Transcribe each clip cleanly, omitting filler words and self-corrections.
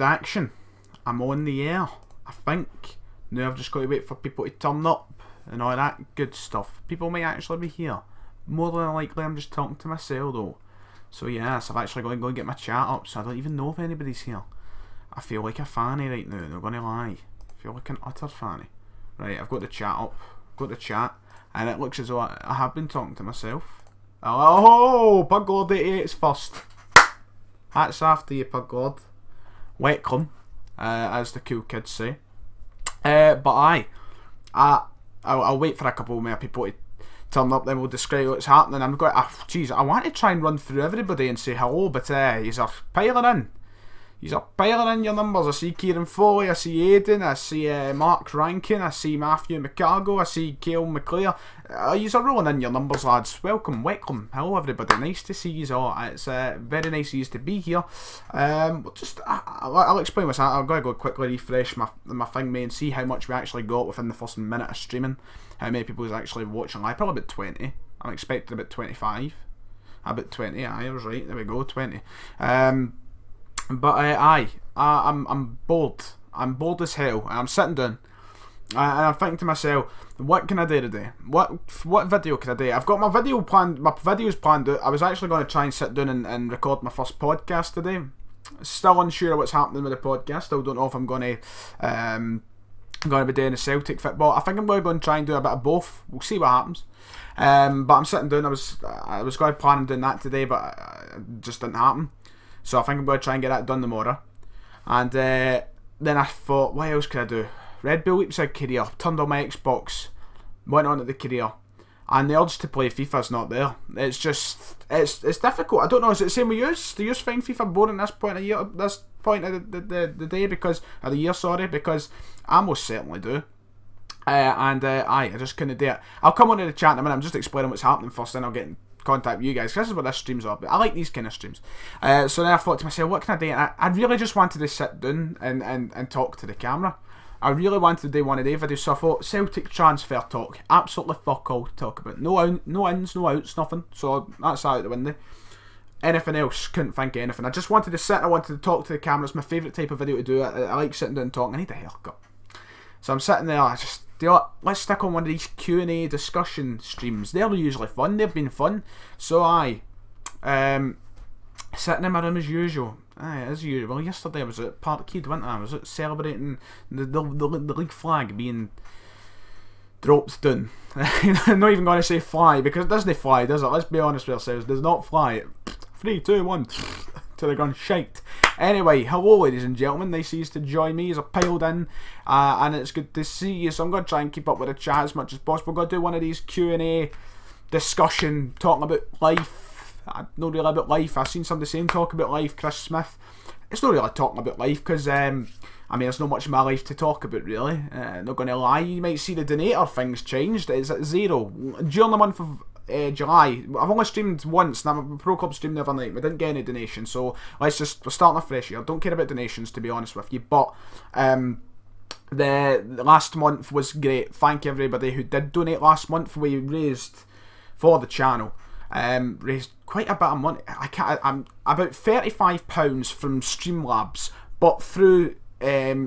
reaction. I'm on the air, I think. Now I've just got to wait for people to turn up and all that good stuff. People might actually be here. More than likely I'm just talking to myself though. So yes, I've actually got to go and get my chat up, so I don't even know if anybody's here. I feel like a fanny right now, not gonna lie. I feel like an utter fanny. Right, I've got the chat up, got the chat, and it looks as though I have been talking to myself. Oh, Pug Lord 88's first. Hats after you, Pug Lord. Welcome, as the cool kids say. But I'll wait for a couple more people to turn up, then we'll describe what's happening. I'm going, jeez, I want to try and run through everybody and say hello, but he's a piling in. He's piling in your numbers. I see Kieran Foley, I see Aidan, I see Mark Rankin, I see Matthew McCargo, I see Callum McClare. You're rolling in your numbers, lads. Welcome, welcome. Hello, everybody. Nice to see you all. It's very nice of you to be here. I'll explain what's happening. I've got to go quickly refresh my thing, mate, and see how much we actually got within the first minute of streaming. How many people is actually watching live? Probably about 20. I'm expecting about 25. About 20. I was right. There we go. 20. But I'm bored. I'm bored as hell. I'm sitting down, and I'm thinking to myself, what can I do today? What video can I do? I've got my video planned. My videos planned out. I was actually going to try and sit down and record my first podcast today. Still unsure of what's happening with the podcast. Still don't know if I'm going to be doing a Celtic football. I think I'm going to try and do a bit of both. We'll see what happens. But I'm sitting down. I was going to plan on doing that today, but it just didn't happen. So I think I'm going to try and get that done tomorrow. And then I thought, what else could I do? Red Bull Leaps out career. Turned on my Xbox. Went on to the career. And the urge to play FIFA's not there. It's just, it's difficult. I don't know, is it the same with you? Do you find FIFA boring at this point of year, this point of the day, because, of the year, sorry, because I most certainly do. I just couldn't do it. I'll come on to the chat in a minute. I'm just explaining what's happening first, then I'll get in contact with you guys. This is what this stream's all about. I like these kind of streams. So then I thought to myself, what can I do? And I really just wanted to sit down and talk to the camera. I really wanted to do one of their videos, so I thought Celtic transfer talk. Absolutely fuck all to talk about. No ins, no outs, nothing. So that's out the window. Anything else, couldn't think of anything. I just wanted to sit, I wanted to talk to the camera. It's my favourite type of video to do. I like sitting down and talking. I need a haircut. So I'm sitting there, I just, you know what, let's stick on one of these Q&A discussion streams. They're usually fun, they've been fun. So sitting in my room as usual. As usual. Well, yesterday I was at Parkhead, wasn't I? I was celebrating the league flag being dropped down. I'm not even going to say fly, because it doesn't fly, does it? Let's be honest with ourselves, it does not fly. 3, 2, 1, to the gun shite. Anyway, hello ladies and gentlemen, nice of you to join me as I piled in, and it's good to see you. So I'm going to try and keep up with the chat as much as possible. I'm going to do one of these Q&A discussion, talking about life. Not really about life. I've seen somebody saying talk about life, Chris Smith. It's not really talking about life, because I mean, there's not much of my life to talk about really. Not going to lie, you might see the donator things changed. It's at 0 during the month of July. I've only streamed once, and I'm a pro club stream the other night. We didn't get any donations, so we're starting afresh here. Don't care about donations, to be honest with you, but the last month was great. Thank you everybody who did donate last month. We raised for the channel. Raised quite a bit of money. I'm about £35 from Streamlabs, but through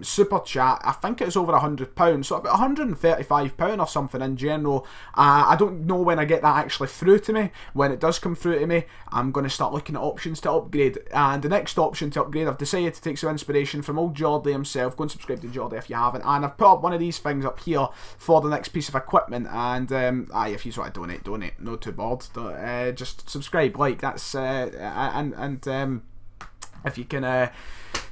Super Chat, I think it was over £100, so about £135 or something in general. I don't know when I get that actually through to me. When it does come through to me, I'm going to start looking at options to upgrade, and the next option to upgrade, I've decided to take some inspiration from old Jordy himself. Go and subscribe to Jordy if you haven't, and I've put up one of these things up here for the next piece of equipment. And if you want to donate, no too bored. Just subscribe, like, that's if you can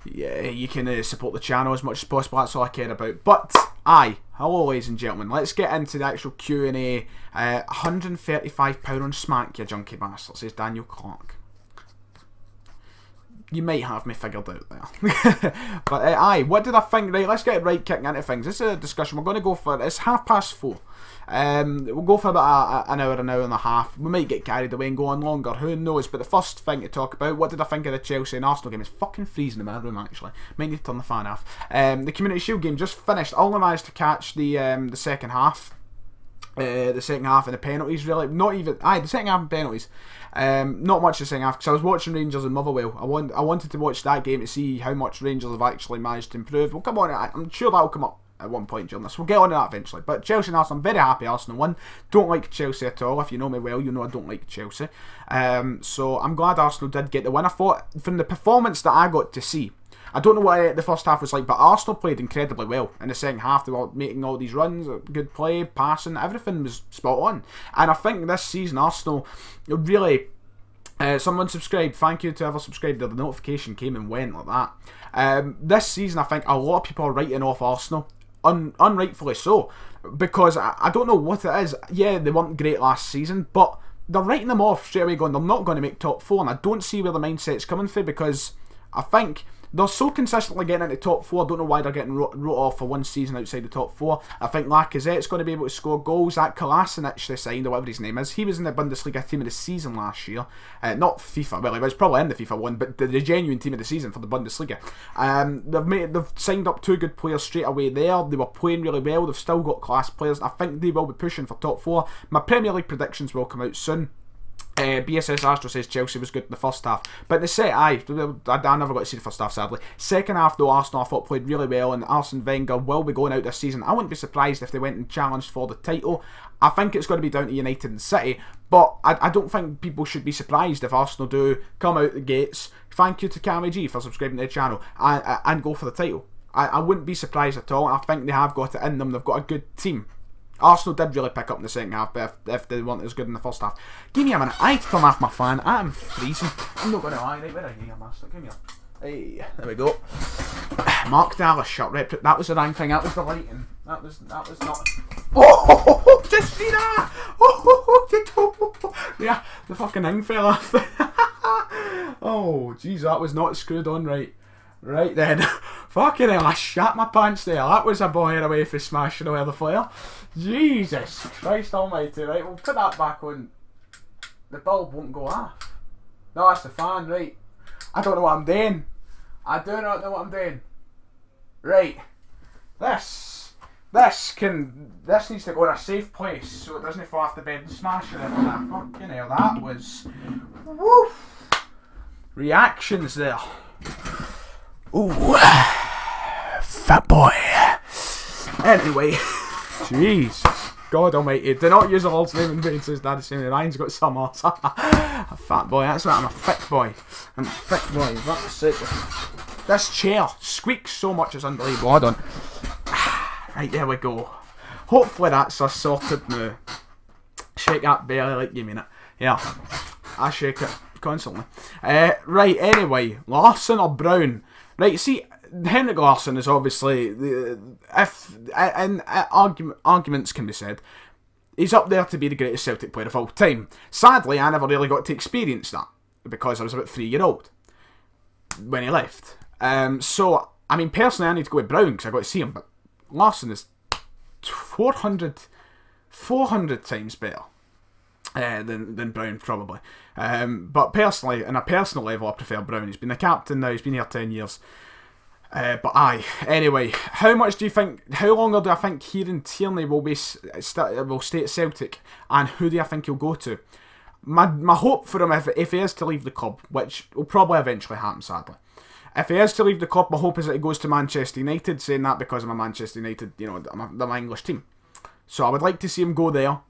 you can support the channel as much as possible. That's all I care about. But hello ladies and gentlemen, let's get into the actual Q&A. £135 on Smack, you junkie bastard, says Daniel Clark. You might have me figured out there. But what did I think? Right, let's get right kicking into things. This is a discussion. We're going to go for, it's 4:30. We'll go for about an hour and a half. We might get carried away and go on longer, who knows. But the first thing to talk about, what did I think of the Chelsea and Arsenal game? It's fucking freezing in my room actually. Might need to turn the fan off. The Community Shield game just finished. I only managed to catch the second half. the second half and the penalties, really. Not even... the second half and penalties. Not much the second half, because I was watching Rangers and Motherwell. I wanted to watch that game to see how much Rangers have actually managed to improve. Well, come on, I'm sure that'll come up at one point during this. We'll get on to that eventually. But Chelsea and Arsenal, I'm very happy Arsenal won. Don't like Chelsea at all. If you know me well, you know I don't like Chelsea. So I'm glad Arsenal did get the win. I thought, from the performance that I got to see, I don't know what the first half was like, but Arsenal played incredibly well in the second half. They were making all these runs, good play, passing, everything was spot on. And I think this season Arsenal really... someone subscribed, thank you to whoever subscribed, the notification came and went like that. This season I think a lot of people are writing off Arsenal, unrightfully so, because I don't know what it is. Yeah, they weren't great last season, but they're writing them off straight away, going they're not going to make top 4, and I don't see where the mindset's coming from, because I think they're so consistently getting into top 4. I don't know why they're getting wrote off for one season outside the top 4. I think Lacazette's going to be able to score goals. That Kolasinac they signed, or whatever his name is, he was in the Bundesliga team of the season last year. Not FIFA, well, he was probably in the FIFA one, but the genuine team of the season for the Bundesliga. They've signed up 2 good players straight away there. They were playing really well. They've still got class players. I think they will be pushing for top 4. My Premier League predictions will come out soon. BSS Astro says Chelsea was good in the first half, but in the set, I never got to see the first half, sadly. Second half though, Arsenal I thought played really well, and Arsene Wenger will be going out this season. I wouldn't be surprised if they went and challenged for the title. I think it's going to be down to United and City, but I don't think people should be surprised if Arsenal do come out the gates. Thank you to Callum G for subscribing to the channel, and go for the title. I wouldn't be surprised at all. I think they have got it in them. They've got a good team. Arsenal did really pick up in the second half, but if they weren't as good in the first half. Give me a minute, I need to turn off my fan. I'm freezing. I'm not going to lie, right? Where are you, master? Give me a... Hey, there we go. Mark Dallas shut rep. That was the wrong thing. That was the lighting. That was not... Oh, just see that? Yeah, the fucking thing fell off. Oh, jeez, that was not screwed on right. Right then, fucking hell, I shat my pants there. That was a boy away for smashing away the flare. Jesus Christ almighty, right, we'll put that back on. The bulb won't go off. No, that's the fan, right. I don't know what I'm doing. I do not know what I'm doing. Right, this needs to go in a safe place so it doesn't fall off the bed and smash it into that. Fucking hell, that was... Woo! Reactions there. Ooh, fat boy. Anyway, Jesus, God almighty, do not use the Lord's name in vain, says Daddy saying Ryan's got some arse. A fat boy, that's right, I'm a thick boy. I'm a thick boy, that's it. This chair squeaks so much, it's unbelievable. Hold on. Right, there we go. Hopefully that's us sorted now. Shake that belly like you mean it. Yeah, I shake it constantly. Right, anyway, Larsson or Brown? Right, see, Henrik Larsson is obviously, arguments can be said, he's up there to be the greatest Celtic player of all time. Sadly, I never really got to experience that, because I was about 3-year-old when he left. So, I mean, personally, I need to go with Brown, because I got to see him, but Larsson is 400 times better. Than Brown, probably. But personally, on a personal level, I prefer Brown. He's been the captain now, he's been here 10 years. But aye, anyway, how long do I think Kieran Tierney will stay at Celtic, and who do I think he'll go to? My hope for him, if he is to leave the club, which will probably eventually happen, sadly. If he is to leave the club, my hope is that he goes to Manchester United, saying that because I'm a Manchester United, you know, they're my English team. So I would like to see him go there.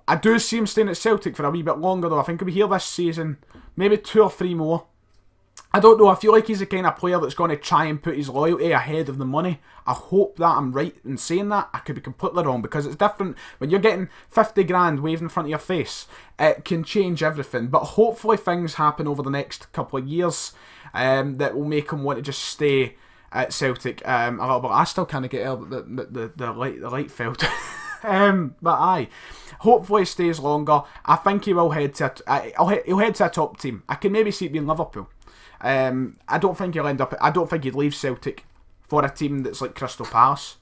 I do see him staying at Celtic for a wee bit longer though. I think he'll be here this season, maybe 2 or 3 more. I don't know, I feel like he's the kind of player that's going to try and put his loyalty ahead of the money. I hope that I'm right in saying that. I could be completely wrong, because it's different when you're getting 50 grand waved in front of your face. It can change everything, but hopefully things happen over the next couple of years that will make him want to just stay at Celtic a little bit. I still kind of get the light felt. But aye, hopefully he stays longer. I think he will head to he'll head to a top team. I can maybe see it being Liverpool. I don't think he'll end up. I don't think he'd leave Celtic for a team that's like Crystal Palace.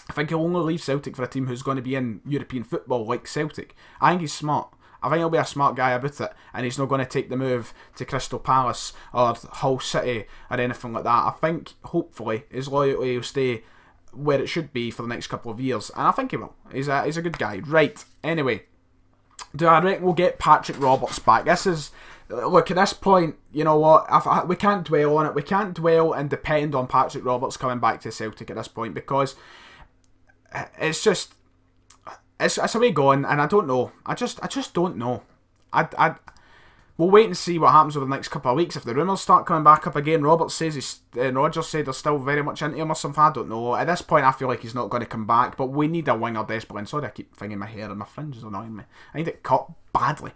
I think he'll only leave Celtic for a team who's going to be in European football like Celtic. I think he's smart. I think he'll be a smart guy about it, and he's not going to take the move to Crystal Palace or Hull City or anything like that. I think hopefully his loyalty will stay where it should be for the next couple of years, and I think he will. He's a good guy. Right, anyway, do I reckon we'll get Patrick Roberts back? This is, look, at this point, you know what, we can't dwell on it. We can't dwell and depend on Patrick Roberts coming back to Celtic at this point, because it's just, it's a way gone, and I don't know. I just don't know. We'll wait and see what happens over the next couple of weeks. If the rumours start coming back up again, Roberts says Rodgers said they're still very much into him or something. I don't know. At this point, I feel like he's not going to come back. But we need a winger desperately. And sorry, I keep thinking my hair and my fringe is annoying me. I need it cut badly.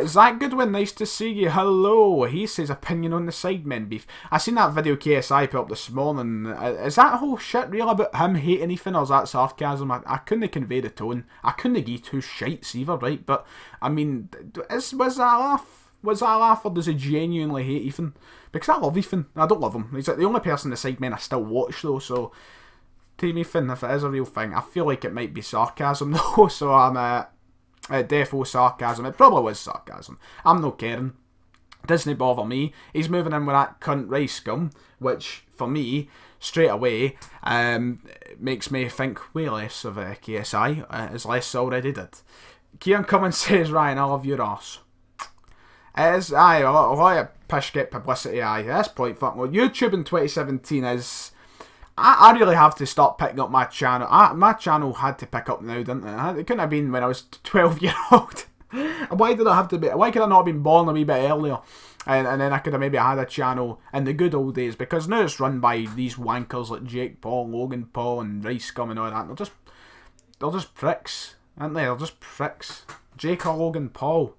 Zach Goodwin, nice to see you. Hello. He says opinion on the Sidemen beef. I seen that video KSI put up this morning. Is that whole shit real about him hating Ethan, or is that sarcasm? I couldn't convey the tone. I couldn't give two shites either, right? But I mean, was that a laugh? Was that a laugh, or does he genuinely hate Ethan? Because I love Ethan. I don't love him. He's like the only person in the Sidemen I still watch though, so Team Ethan, if it is a real thing, I feel like it might be sarcasm though, so I'm defo sarcasm. It probably was sarcasm. I'm no caring. Doesn't bother me. He's moving in with that cunt Rice Scum, which for me, straight away, makes me think way less of KSI, as less already did. Kieran Cummins says, Ryan, I love your arse. Is a lot of pish get publicity. At this point, fuck well, YouTube in 2017 is. I really have to start picking up my channel. My channel had to pick up now, didn't it? It couldn't have been when I was 12-year-old. Why did I have to be? Why could I not have been born a wee bit earlier? And then I could have maybe had a channel in the good old days, because now it's run by these wankers like Jake Paul, Logan Paul, and Rice Scum and all that. They're just pricks, aren't they? They're just pricks. Jake or Logan Paul.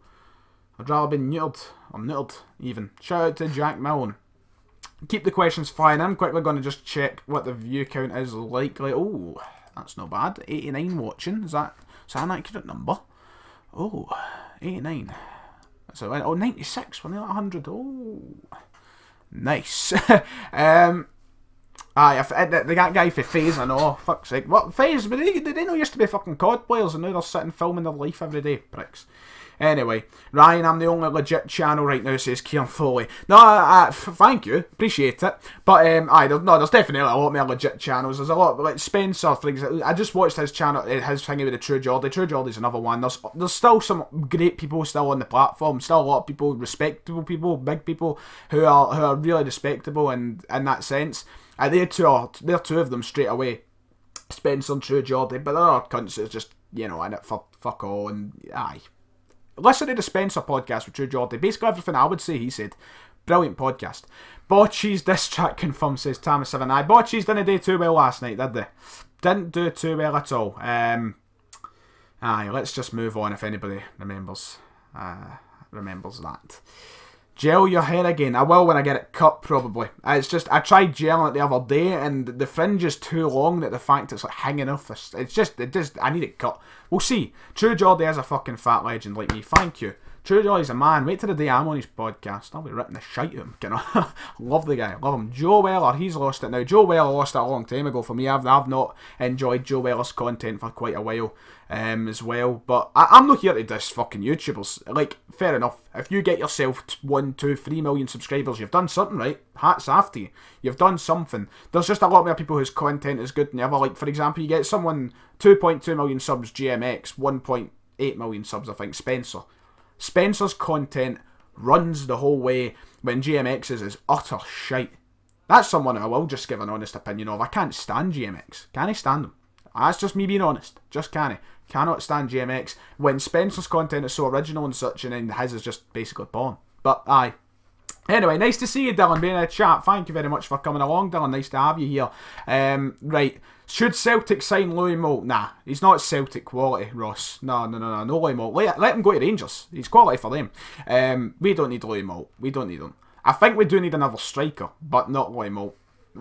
I'd rather be neutered, or neutered even. Shout out to Jack Milne. Keep the questions flying. I'm quickly going to just check what the view count is likely. Oh, that's not bad. 89 watching. Is that an accurate number? Oh, 89. So, oh, 96. We're near 100. Oh, nice. The guy for FaZe, I know. Fuck's sake. What, FaZe? But they know used to be fucking COD players, and now they're sitting filming their life every day. Pricks. Anyway, Ryan, I'm the only legit channel right now, says Kieran Foley. No, thank you, appreciate it. But there's definitely a lot more legit channels. There's a lot, like Spencer, for example. I just watched his channel, his thingy with the True Jordy. True Jordy's another one. There's still some great people still on the platform. Still a lot of people, respectable people, big people who are really respectable in that sense. They're two of them straight away. Spencer and True Jordy, but there are cunts that's just, you know, in it for fuck all, and aye. Listen to the Spencer podcast with True Jordy. Basically everything I would say, he said. Brilliant podcast. Botchies diss track confirmed, says Thomas7. Aye, Botchies didn't do too well last night, did they? Didn't do too well at all. Aye, let's just move on if anybody remembers that. Gel your hair again. I will when I get it cut, probably. It's just, I tried gelling it the other day, and the fringe is too long that the fact it's like hanging off. I need it cut. We'll see. True Jordy is a fucking fat legend like me. Thank you. True Jordy's a man. Wait till the day I'm on his podcast. I'll be ripping the shite out of him. You know? Love the guy. Love him. Joe Weller, he's lost it now. Joe Weller lost it a long time ago for me. I've not enjoyed Joe Weller's content for quite a while as well. But I'm not here to diss fucking YouTubers. Like, fair enough. If you get yourself 1, 2, 3 million subscribers, you've done something right. Hats off to you. You've done something. There's just a lot more people whose content is good than ever. Like, for example, you get someone 2.2 million subs, GMX, 1.8 million subs, I think, Spencer. Spencer's content runs the whole way when GMX's is utter shite. That's someone I will just give an honest opinion of. I can't stand GMX. Can't stand him. That's just me being honest. Just can't. Cannot stand GMX when Spencer's content is so original and such, and then his is just basically porn. But aye. Anyway, nice to see you, Dylan, being in the chat. Thank you very much for coming along, Dylan. Nice to have you here. Right. Should Celtic sign Louis Moult? Nah, he's not Celtic quality, Ross. No Louis Moult. Let him go to Rangers. He's quality for them. We don't need Louis Moult. We don't need him. I think we do need another striker, but not Louis Moult.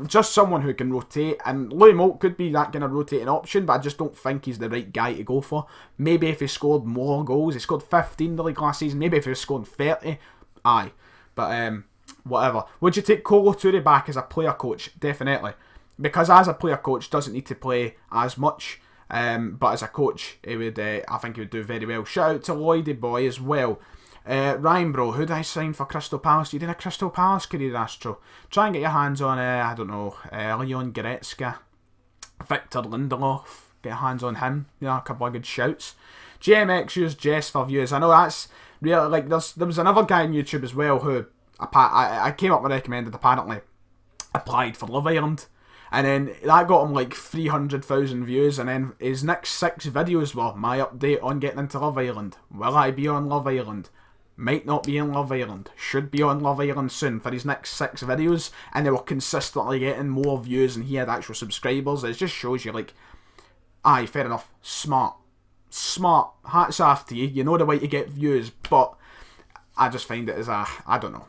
Just someone who can rotate, and Louis Moult could be that kind of rotating option, but I just don't think he's the right guy to go for. Maybe if he scored more goals, he scored 15 the league last season, maybe if he was scoring 30, aye. But, whatever. Would you take Kolo Touré back as a player coach? Definitely. Because as a player coach, doesn't need to play as much. But as a coach, he would, I think he would do very well. Shout out to Lloydie Boy as well. Ryan, bro, who did I sign for Crystal Palace? You did a Crystal Palace career, Astro. Try and get your hands on, I don't know, Leon Goretzka Victor Lindelof, get hands on him. You know, a couple of good shouts. GMX used Jess for views. I know that's really, like, there was another guy on YouTube as well who I came up and recommended, apparently applied for Love Island, and then that got him like 300,000 views, and then his next 6 videos were my update on getting into Love Island. Will I be on Love Island? Might not be in Love Island. Should be on Love Island soon for his next 6 videos, and they were consistently getting more views, and he had actual subscribers. It just shows you, like, aye, fair enough, smart, hats off to you, you know the way to get views, but I just find it as a, I don't know,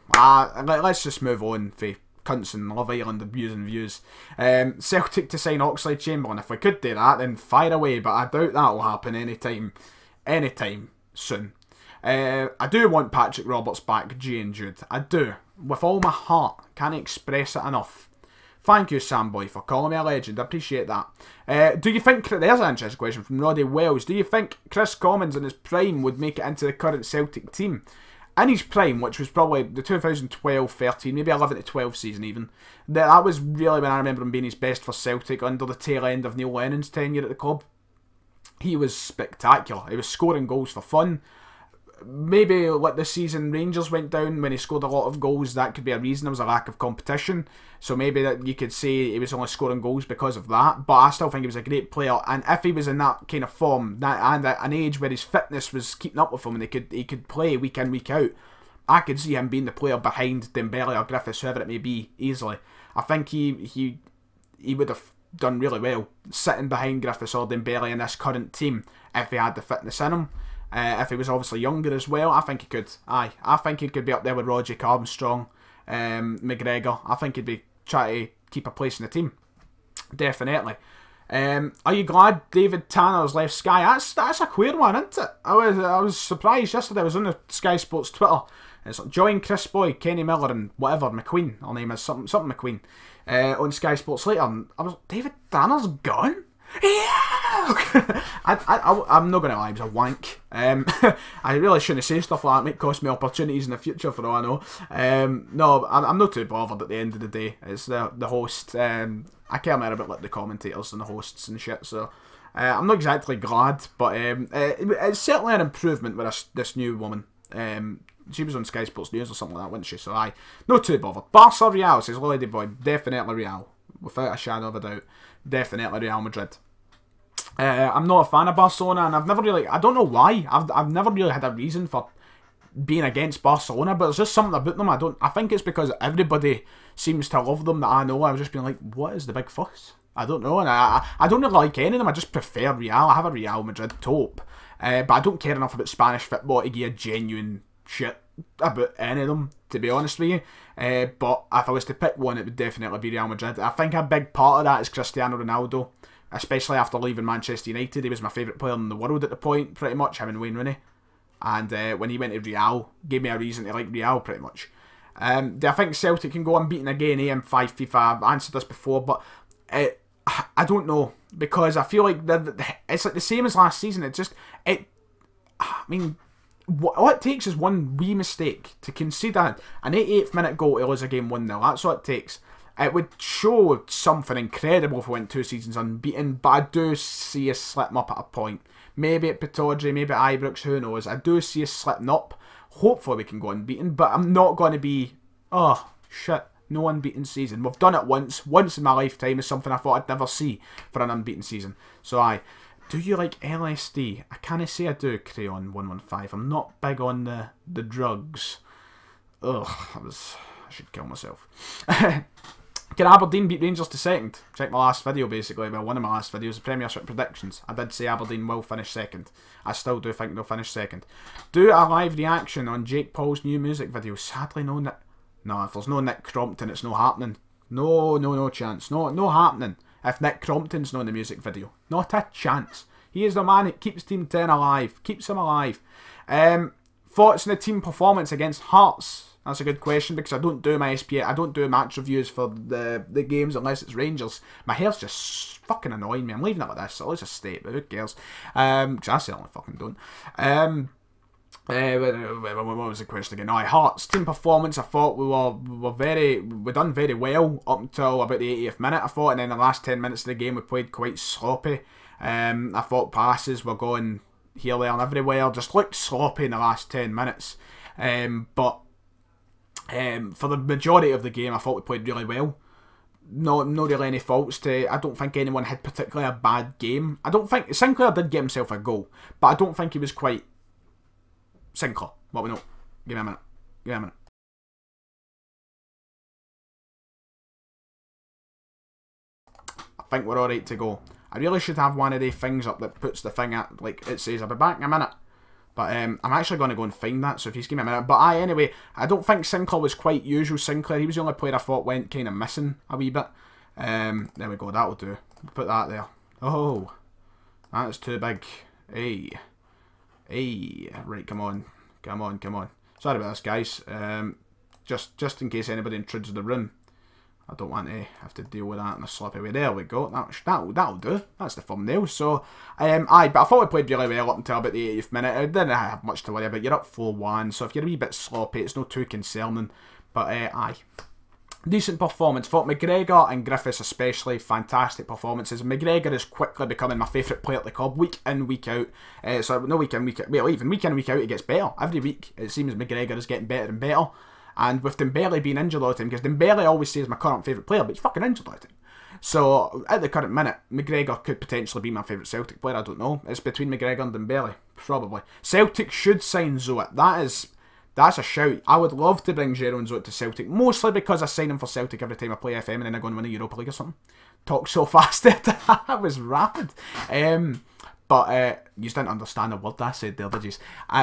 let's just move on for cunts and Love Island abusing views. Celtic to sign Oxlade-Chamberlain, if we could do that, then fire away, but I doubt that will happen anytime soon. I do want Patrick Roberts back, G and Jude, I do, with all my heart, can't express it enough. Thank you, Samboy, for calling me a legend. I appreciate that. Do you think... There's an interesting question from Roddy Wells. Do you think Chris Commons in his prime would make it into the current Celtic team? In his prime, which was probably the 2012-13, maybe 11-12 season even, that was really when I remember him being his best for Celtic under the tail end of Neil Lennon's tenure at the club. He was spectacular. He was scoring goals for fun. Maybe like the season Rangers went down when he scored a lot of goals, that could be a reason. There was a lack of competition, so maybe that you could say he was only scoring goals because of that, but I still think he was a great player, and if he was in that kind of form and at an age where his fitness was keeping up with him and he could play week in, week out, I could see him being the player behind Dembele or Griffiths, whoever it may be, easily. I think he would have done really well sitting behind Griffiths or Dembele in this current team if he had the fitness in him. If he was obviously younger as well, I think he could. Aye, I think he could be up there with Roger Armstrong, McGregor. I think he'd be trying to keep a place in the team. Definitely. Are you glad David Tanner's left Sky? That's a queer one, isn't it? I was surprised yesterday. I was on the Sky Sports Twitter. It's like join Chris Boy, Kenny Miller, and whatever McQueen. Her name is something McQueen. On Sky Sports later, and I was like, David Tanner's gone. Yeah! I'm not going to lie, he was a wank. I really shouldn't say stuff like that, it might cost me opportunities in the future for all I know. No, I'm not too bothered at the end of the day. It's the host. I care more about like the commentators and the hosts and shit, so I'm not exactly glad, but it's certainly an improvement with this new woman. She was on Sky Sports News or something like that, wasn't she? So aye, not too bothered. Barca Real, says Lady Boy. Definitely Real, without a shadow of a doubt. Definitely Real Madrid. I'm not a fan of Barcelona, and I've never really, I don't know why, I've never really had a reason for being against Barcelona, but there's just something about them, I think it's because everybody seems to love them that I know. I've just been like, what is the big fuss? I don't know, and I don't really like any of them. I just prefer Real. I have a Real Madrid top, but I don't care enough about Spanish football to give a genuine shit about any of them, to be honest with you. But if I was to pick one, it would definitely be Real Madrid. I think a big part of that is Cristiano Ronaldo, especially after leaving Manchester United. He was my favourite player in the world at the point, pretty much, him and Wayne Rooney. And when he went to Real, gave me a reason to like Real, pretty much. Do I think Celtic can go unbeaten again? AM5 FIFA, I've answered this before, but I don't know, because I feel like it's like the same as last season. I mean, all it takes is one wee mistake to concede an 88th minute goal to lose a game 1-0. That's what it takes. It would show something incredible if we went 2 seasons unbeaten, but I do see us slipping up at a point. Maybe at Pittodrie, maybe at Ibrox, who knows. I do see us slipping up. Hopefully we can go unbeaten, but I'm not going to be, oh, shit, no unbeaten season. We've done it once in my lifetime. Is something I thought I'd never see for an unbeaten season. So aye. Do you like LSD? I can't say I do, Crayon115. I'm not big on the drugs. Ugh, I should kill myself. Can Aberdeen beat Rangers to second? Check my last video, basically. Well, one of my last videos, the Premiership predictions. I did say Aberdeen will finish second. I still do think they'll finish second. Do a live reaction on Jake Paul's new music video. Sadly, no Nick. No, if there's no Nick Crompton, it's no happening. No chance. No happening. If Nick Crompton's not in the music video. Not a chance. He is the man that keeps Team 10 alive. Keeps him alive. Thoughts on the team performance against Hearts? That's a good question, because I don't do my SPA. I don't do match reviews for the games unless it's Rangers. My hair's just fucking annoying me. I'm leaving it like this, so let's just stay, but who cares? Because I certainly fucking don't. What was the question again? Hearts team performance. I thought we done very well up until about the 80th minute. I thought, and then the last 10 minutes of the game we played quite sloppy. I thought passes were going here, there, and everywhere. Just looked sloppy in the last 10 minutes. But for the majority of the game, I thought we played really well. No really any faults to. I don't think anyone had particularly a bad game. I don't think Sinclair did get himself a goal, but I don't think he was quite. Sinclair, what we know. Give me a minute. Give me a minute. I think we're alright to go. I really should have one of the things up that puts the thing at, like, it says, I'll be back in a minute. But I'm actually going to go and find that, so if you just give me a minute. But anyway, I don't think Sinclair was quite usual Sinclair. He was the only player I thought went kind of missing a wee bit. There we go, that'll do. Put that there. Oh, that's too big. Hey. Hey, right, come on. Sorry about this, guys. Just in case anybody intrudes the room. I don't want to have to deal with that in a sloppy way. There we go. That'll do. That's the thumbnail. So, but I thought we played really well up until about the 80th minute. I didn't have much to worry about. You're up 4-1, so if you're a wee bit sloppy, it's not too concerning. But, decent performance. Thought McGregor and Griffiths especially, fantastic performances. McGregor is quickly becoming my favourite player at the club, week in, week out. So no week in, week out. Well, even week in, week out, it gets better. Every week, it seems McGregor is getting better and better. And with Dembele being injured all the time, because Dembele always says my current favourite player, but he's fucking injured all the time. So, at the current minute, McGregor could potentially be my favourite Celtic player, I don't know. It's between McGregor and Dembele, probably. Celtic should sign Zoet. That's a shout. I would love to bring Jero and Zoet to Celtic, mostly because I sign him for Celtic every time I play FM and then I go and win the Europa League or something. Talk so fast that was rapid. But you didn't understand a word I said there, did you?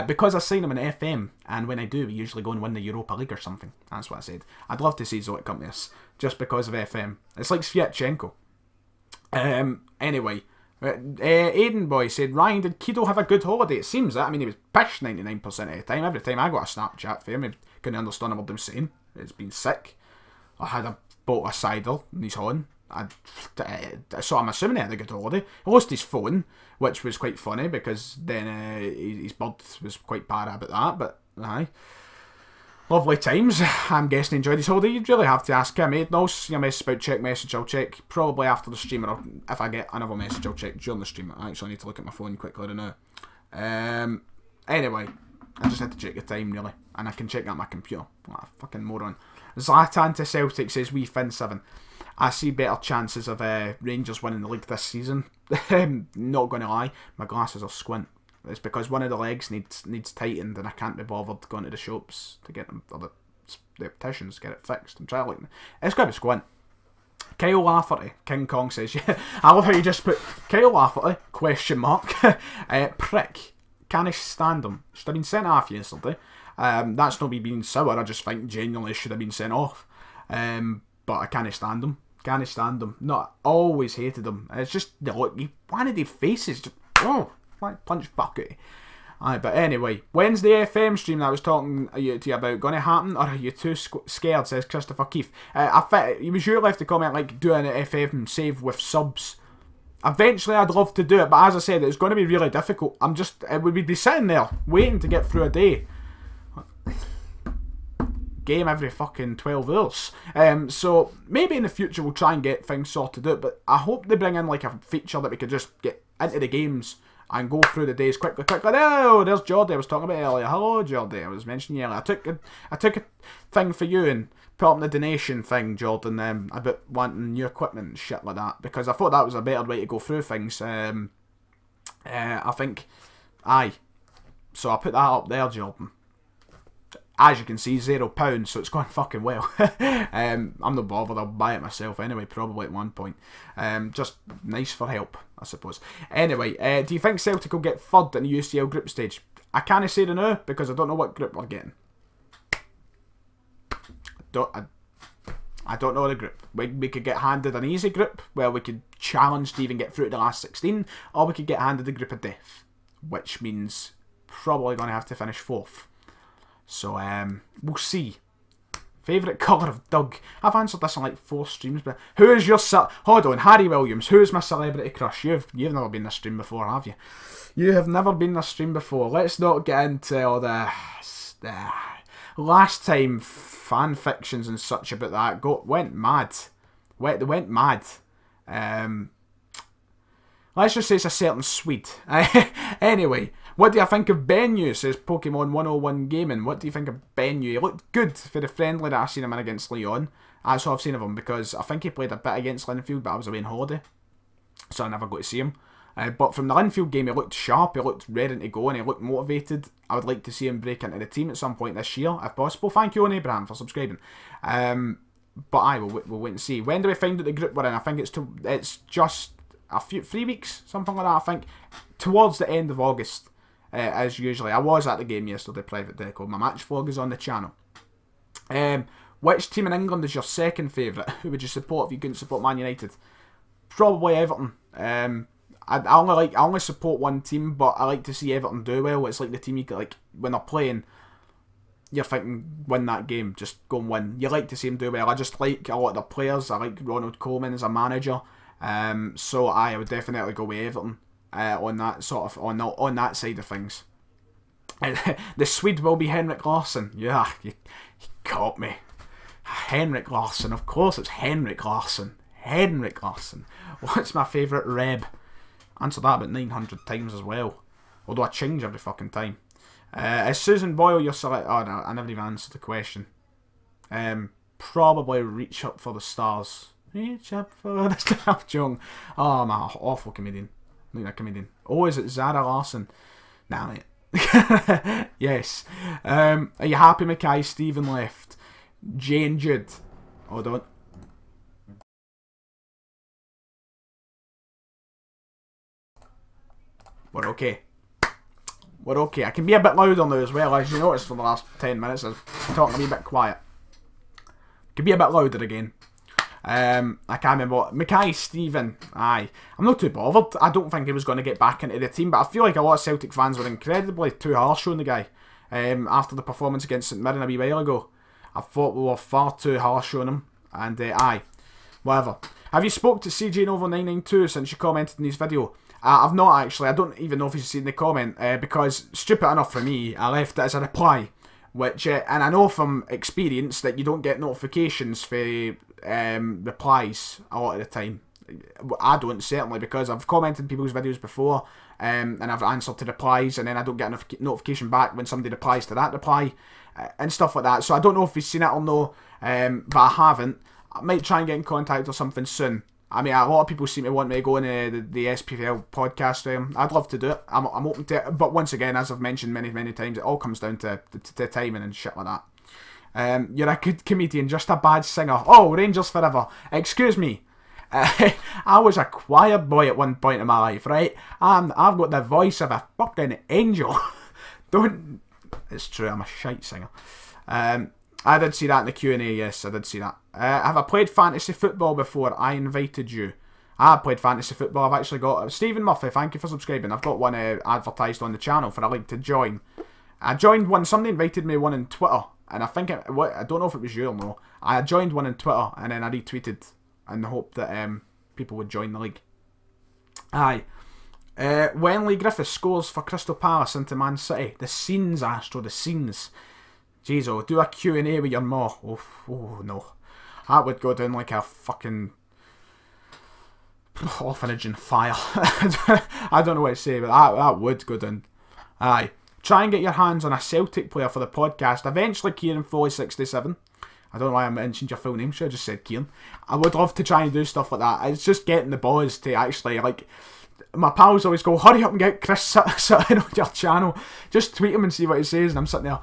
Because I sign him in FM, and when I do, we usually go and win the Europa League or something. That's what I said. I'd love to see Zoet come to us, just because of FM. It's like Sviatchenko. Anyway, Aiden Boy said, Ryan, did KEDO have a good holiday? It seems that. I mean, he was pissed 99% of the time. Every time I got a Snapchat for him, he couldn't understand what he was saying. He's been sick. I had a bottle of cider in his horn. So I'm assuming he had a good holiday. He lost his phone, which was quite funny because then his bird was quite para about that. But aye, lovely times. I'm guessing he enjoyed his holiday. You'd really have to ask him. No, your message about check message, I'll check probably after the stream, or if I get another message, I'll check during the stream. I actually need to look at my phone quickly now. Anyway, I just had to check the time really, and I can check that on my computer. What a fucking moron. Zlatan to Celtic says we fin 7. I see better chances of Rangers winning the league this season. Not going to lie, my glasses are squint. It's because one of the legs needs tightened and I can't be bothered going to the shops to get them, or the opticians, get it fixed. I'm trying to look. It's got to be squint. Kyle Lafferty, King Kong says, yeah, I love how you just put Kyle Lafferty, question mark, prick, can I stand him? Should have been sent off yesterday. That's not me being sour, I just think genuinely should have been sent off. But I can't stand him. Can't stand him. Not always hated him. It's just look, one of the faces just like punch bucket. Aye, but anyway, Wednesday FM stream that I was talking to you about going to happen, or are you too scared? Says Christopher Keefe. It was you left a comment like doing an FM save with subs. Eventually, I'd love to do it, but as I said, it's going to be really difficult. We'd be sitting there waiting to get through a day. Game every fucking 12 hours. So maybe in the future we'll try and get things sorted out, but I hope they bring in like a feature that we could just get into the games and go through the days quickly. Oh, there's Jordy I was talking about earlier. Hello, Jordy. I was mentioning you earlier. I took a thing for you and put up the donation thing, Jordan, about wanting new equipment and shit like that, because I thought that was a better way to go through things. I think, aye. So I put that up there, Jordan. As you can see, £0, so it's going fucking well. I'm not bothered, I'll buy it myself anyway, probably at one point. Just nice for help, I suppose. Anyway, do you think Celtic will get third in the UCL group stage? I can't say the no, because I don't know what group we're getting. I don't know the group. We could get handed an easy group, where we could challenge to even get through to the last 16, or we could get handed the group of death, which means probably going to have to finish 4th. So, we'll see. Favourite colour of Doug? I've answered this in like 4 streams, but who is your hold on, Harry Williams, who is my celebrity crush? You've never been this stream before, have you? You have never been this stream before. Let's not get into all the last time fan fictions and such about that. Went mad. Went mad. Let's just say it's a certain Swede. Anyway, what do you think of Benyu? Says Pokemon 101 Gaming. What do you think of Benyu? He looked good for the friendly that I seen him in against Leon. That's all I've seen of him, because I think he played a bit against Linfield, but I was away on holiday, so I never got to see him. But from the Linfield game, he looked sharp, he looked ready to go, and he looked motivated. I would like to see him break into the team at some point this year, if possible. Thank you, Abraham, for subscribing. But we'll wait and see. When do we find out the group we're in? I think it's just a 3 weeks, something like that, I think. Towards the end of August, as usually. I was at the game yesterday, Private Deco. My match vlog is on the channel. Which team in England is your second favourite? Who would you support if you couldn't support Man United? Probably Everton. I only support one team, but I like to see Everton do well. It's like the team you get, like, when they're playing, you're thinking, win that game, just go and win. You like to see them do well. I just like a lot of the players. I like Ronald Koeman as a manager. So I would definitely go with Everton on that sort of on that side of things. The Swede will be Henrik Larsson. Yeah, you caught me. Henrik Larsson, of course it's Henrik Larsson. Henrik Larsson. What's my favourite Reb? Answer that about 900 times as well. Although I change every fucking time. Is Susan Boyle your select? Oh no, I never even answered the question. Probably Reach Up for the Stars. Reach up for the stars, Jung. Oh, I'm an awful comedian. Not a comedian. Oh, is it Zara Larson? Nah, mate. Yes. Are you happy Mackay Stephen left? Jane Jude. Hold on. We're okay. We're okay. I can be a bit louder now as well, as you noticed for the last 10 minutes. I was talking a wee bit quiet. Can be a bit louder again. I can't remember what. Mackay Stephen. Aye. I'm not too bothered. I don't think he was going to get back into the team, but I feel like a lot of Celtic fans were incredibly too harsh on the guy. After the performance against St Mirren a wee while ago. I thought we were far too harsh on him. And aye. Whatever. Have you spoke to CJ Novo 992 since you commented in his video? I've not actually. I don't even know if he's seen the comment, because, stupid enough for me, I left it as a reply. Which, and I know from experience that you don't get notifications for replies a lot of the time. I don't, certainly, because I've commented people's videos before, and I've answered to replies, and then I don't get a notification back when somebody replies to that reply, and stuff like that. So I don't know if he's seen it or no, but I haven't. I might try and get in contact or something soon. I mean, a lot of people seem to want me to go on the SPFL podcast. I'd love to do it. I'm open to it. But once again, as I've mentioned many, many times, it all comes down to timing and shit like that. You're a good comedian, just a bad singer. Oh, Rangers forever. Excuse me. I was a choir boy at one point in my life, right? I've got the voice of a fucking angel. Don't... It's true, I'm a shite singer. I did see that in the Q&A, yes, I did see that. Have I played fantasy football before? I invited you. I have played fantasy football. I've actually got... Stephen Murphy, thank you for subscribing. I've got one advertised on the channel for a link to join. I joined one. Somebody invited me one on Twitter. And I think... I don't know if it was you or no. I joined one on Twitter and then I retweeted in the hope that people would join the league. Aye. When Lee Griffiths scores for Crystal Palace into Man City. The scenes, Astro, the scenes. Jeez, oh, do a Q&A with your ma. Oh, no. That would go down like a fucking orphanage in fire. I don't know what to say, but that would go down. Aye. Try and get your hands on a Celtic player for the podcast. Eventually, Kieran Foley 67. I don't know why I mentioned your full name. Should have just said Kieran. I would love to try and do stuff like that. It's just getting the boys to actually, like... My pals always go, hurry up and get Chris Sutton on your channel. Just tweet him and see what he says, and I'm sitting there...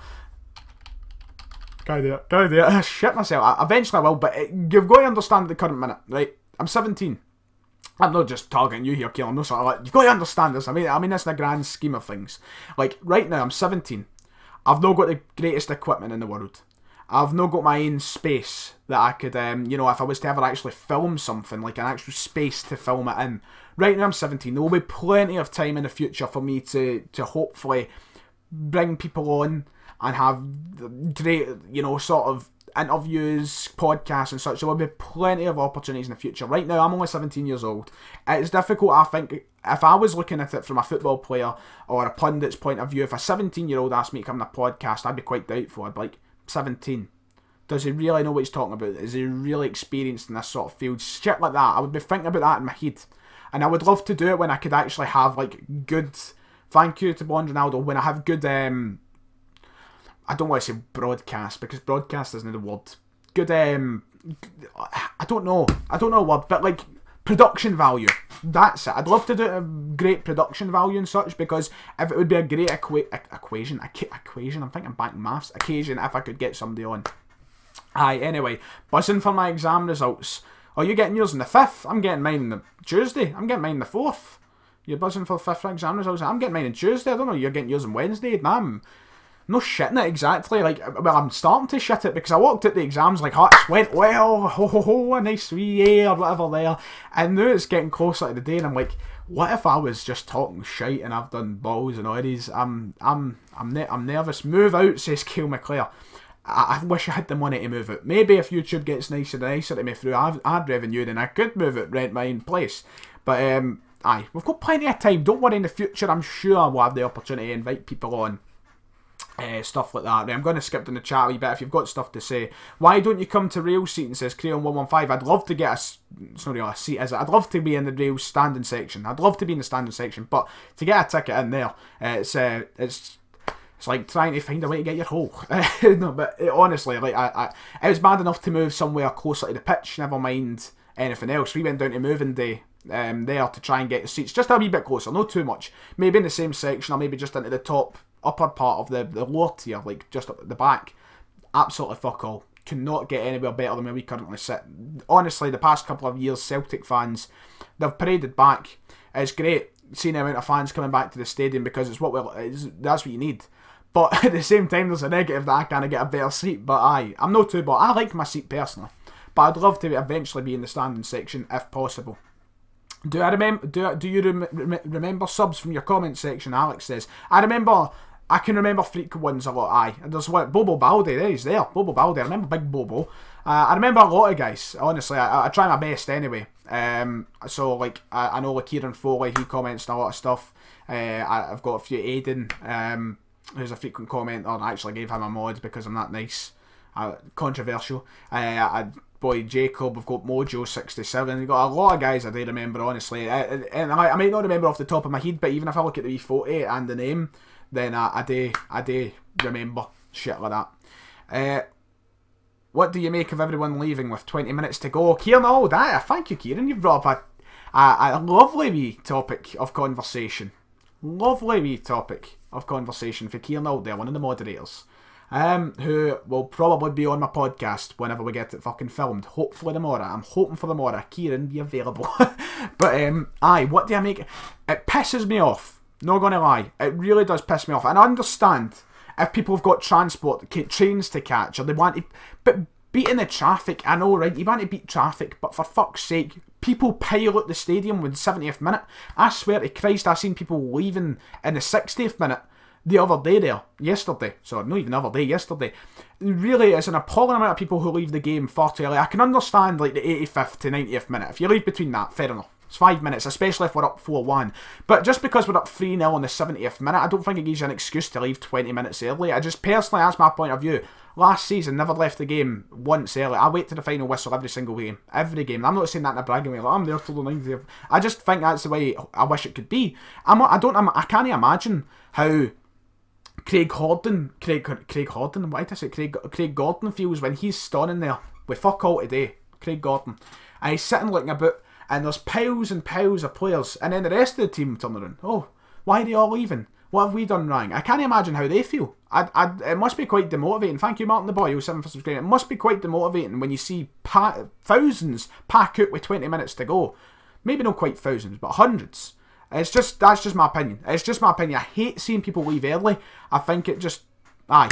Go there. I shit myself. Eventually I will, but you've got to understand the current minute, right? I'm 17. I'm not just targeting you here, Callum. No sort of like, you've got to understand this. I mean this in a grand scheme of things. Like, right now, I'm 17. I've not got the greatest equipment in the world. I've not got my own space that I could, you know, if I was to ever actually film something, like an actual space to film it in. Right now, I'm 17. There will be plenty of time in the future for me to hopefully bring people on and have great, you know, sort of interviews, podcasts and such. There will be plenty of opportunities in the future. Right now, I'm only 17 years old. It's difficult, I think, if I was looking at it from a football player or a pundit's point of view, if a 17-year-old asked me to come on a podcast, I'd be quite doubtful. I'd be like, 17. Does he really know what he's talking about? Is he really experienced in this sort of field? Shit like that. I would be thinking about that in my head. And I would love to do it when I could actually have, like, good... Thank you to Bond Ronaldo. When I have good... I don't want to say broadcast, because broadcast isn't the word. Good, I don't know a word, but like production value. That's it. I'd love to do a great production value and such, because if it would be a great equation, I'm thinking back maths, occasion, if I could get somebody on. Aye, anyway, buzzing for my exam results. Are you getting yours on the 5th? I'm getting mine on the Tuesday. I'm getting mine on the 4th. You're buzzing for the 5th exam results? I'm getting mine on Tuesday. I don't know, you're getting yours on Wednesday. Nah, no shitting it exactly. Like, well, I'm starting to shit it because I walked at the exams like, it went well, a nice wee A or whatever there, and now it's getting closer to the day, and I'm like, what if I was just talking shite and I've done balls and oddies? I'm nervous. Move out, says Callum. I wish I had the money to move out. Maybe if YouTube gets nicer and nicer to me through ad revenue, then I could move out, rent my own place. But aye, we've got plenty of time. Don't worry, in the future I'm sure we'll have the opportunity to invite people on. Stuff like that. I'm going to skip in the chat a wee bit if you've got stuff to say. Why don't you come to Rail seating, says Crayon115. I'd love to get it's not really a seat, is it? I'd love to be in the Rail standing section. I'd love to be in the standing section, but to get a ticket in there, it's like trying to find a way to get your hole. No, but honestly, like it was bad enough to move somewhere closer to the pitch, never mind anything else. We went down to moving day there to try and get the seats just a wee bit closer, not too much. Maybe in the same section, or maybe just into the upper part of the lower tier, like just up at the back. Absolutely fuck all. Cannot get anywhere better than where we currently sit. Honestly, the past couple of years, Celtic fans, they've paraded back. It's great seeing the amount of fans coming back to the stadium, because that's what you need. But at the same time, there's a negative that I can't get a better seat. But I'm not too bad. I like my seat personally, but I'd love to eventually be in the standing section if possible. Do you remember subs from your comment section? Alex says. I can remember frequent ones a lot. There's what, Bobo Baldi, there he's there. Bobo Baldi, I remember Big Bobo. I remember a lot of guys, honestly. I try my best anyway. So like, I know like Kieran Foley, he comments on a lot of stuff. I've got a few. Aiden, who's a frequent commenter, I actually gave him a mod because I'm that nice. Controversial. Boy Jacob, we've got Mojo67, we've got a lot of guys I do remember, honestly. And I might not remember off the top of my head, but even if I look at the wee photo and the name, then I do remember shit like that. What do you make of everyone leaving with 20 minutes to go? Kieran, thank you, Kieran. You've brought up a lovely wee topic of conversation. Lovely wee topic of conversation for Kieran there, one of the moderators. Who will probably be on my podcast whenever we get it fucking filmed. Hopefully tomorrow. I'm hoping for tomorrow. Kieran, be available. But, what do I make? It pisses me off. Not gonna lie. It really does piss me off. And I understand if people have got transport, trains to catch, or they want to... But beating the traffic, I know, right? You want to beat traffic, but for fuck's sake, people pile at the stadium with the 70th minute. I swear to Christ, I've seen people leaving in the 60th minute. The other day there, yesterday, sorry, not even the other day, yesterday. Really, it's an appalling amount of people who leave the game far too early. I can understand like the 85th to 90th minute. If you leave between that, fair enough. It's 5 minutes, especially if we're up 4-1. But just because we're up 3-0 on the 70th minute, I don't think it gives you an excuse to leave 20 minutes early. I just personally, that's my point of view. Last season, never left the game once early. I wait to the final whistle every single game. Every game. I'm not saying that in a bragging way, like, I'm there till the 90th. I just think that's the way I wish it could be. I can't imagine how Craig Gordon feels when he's standing there with fuck all today. Craig Gordon. And he's sitting looking about, and there's piles and piles of players, and then the rest of the team turn around. Oh, why are they all leaving? What have we done wrong? I can't imagine how they feel. It must be quite demotivating. Thank you, Martin the Boy, 07 for subscribing. It must be quite demotivating when you see thousands pack out with 20 minutes to go. Maybe not quite thousands, but hundreds. That's just my opinion. It's just my opinion. I hate seeing people leave early. I think it just... I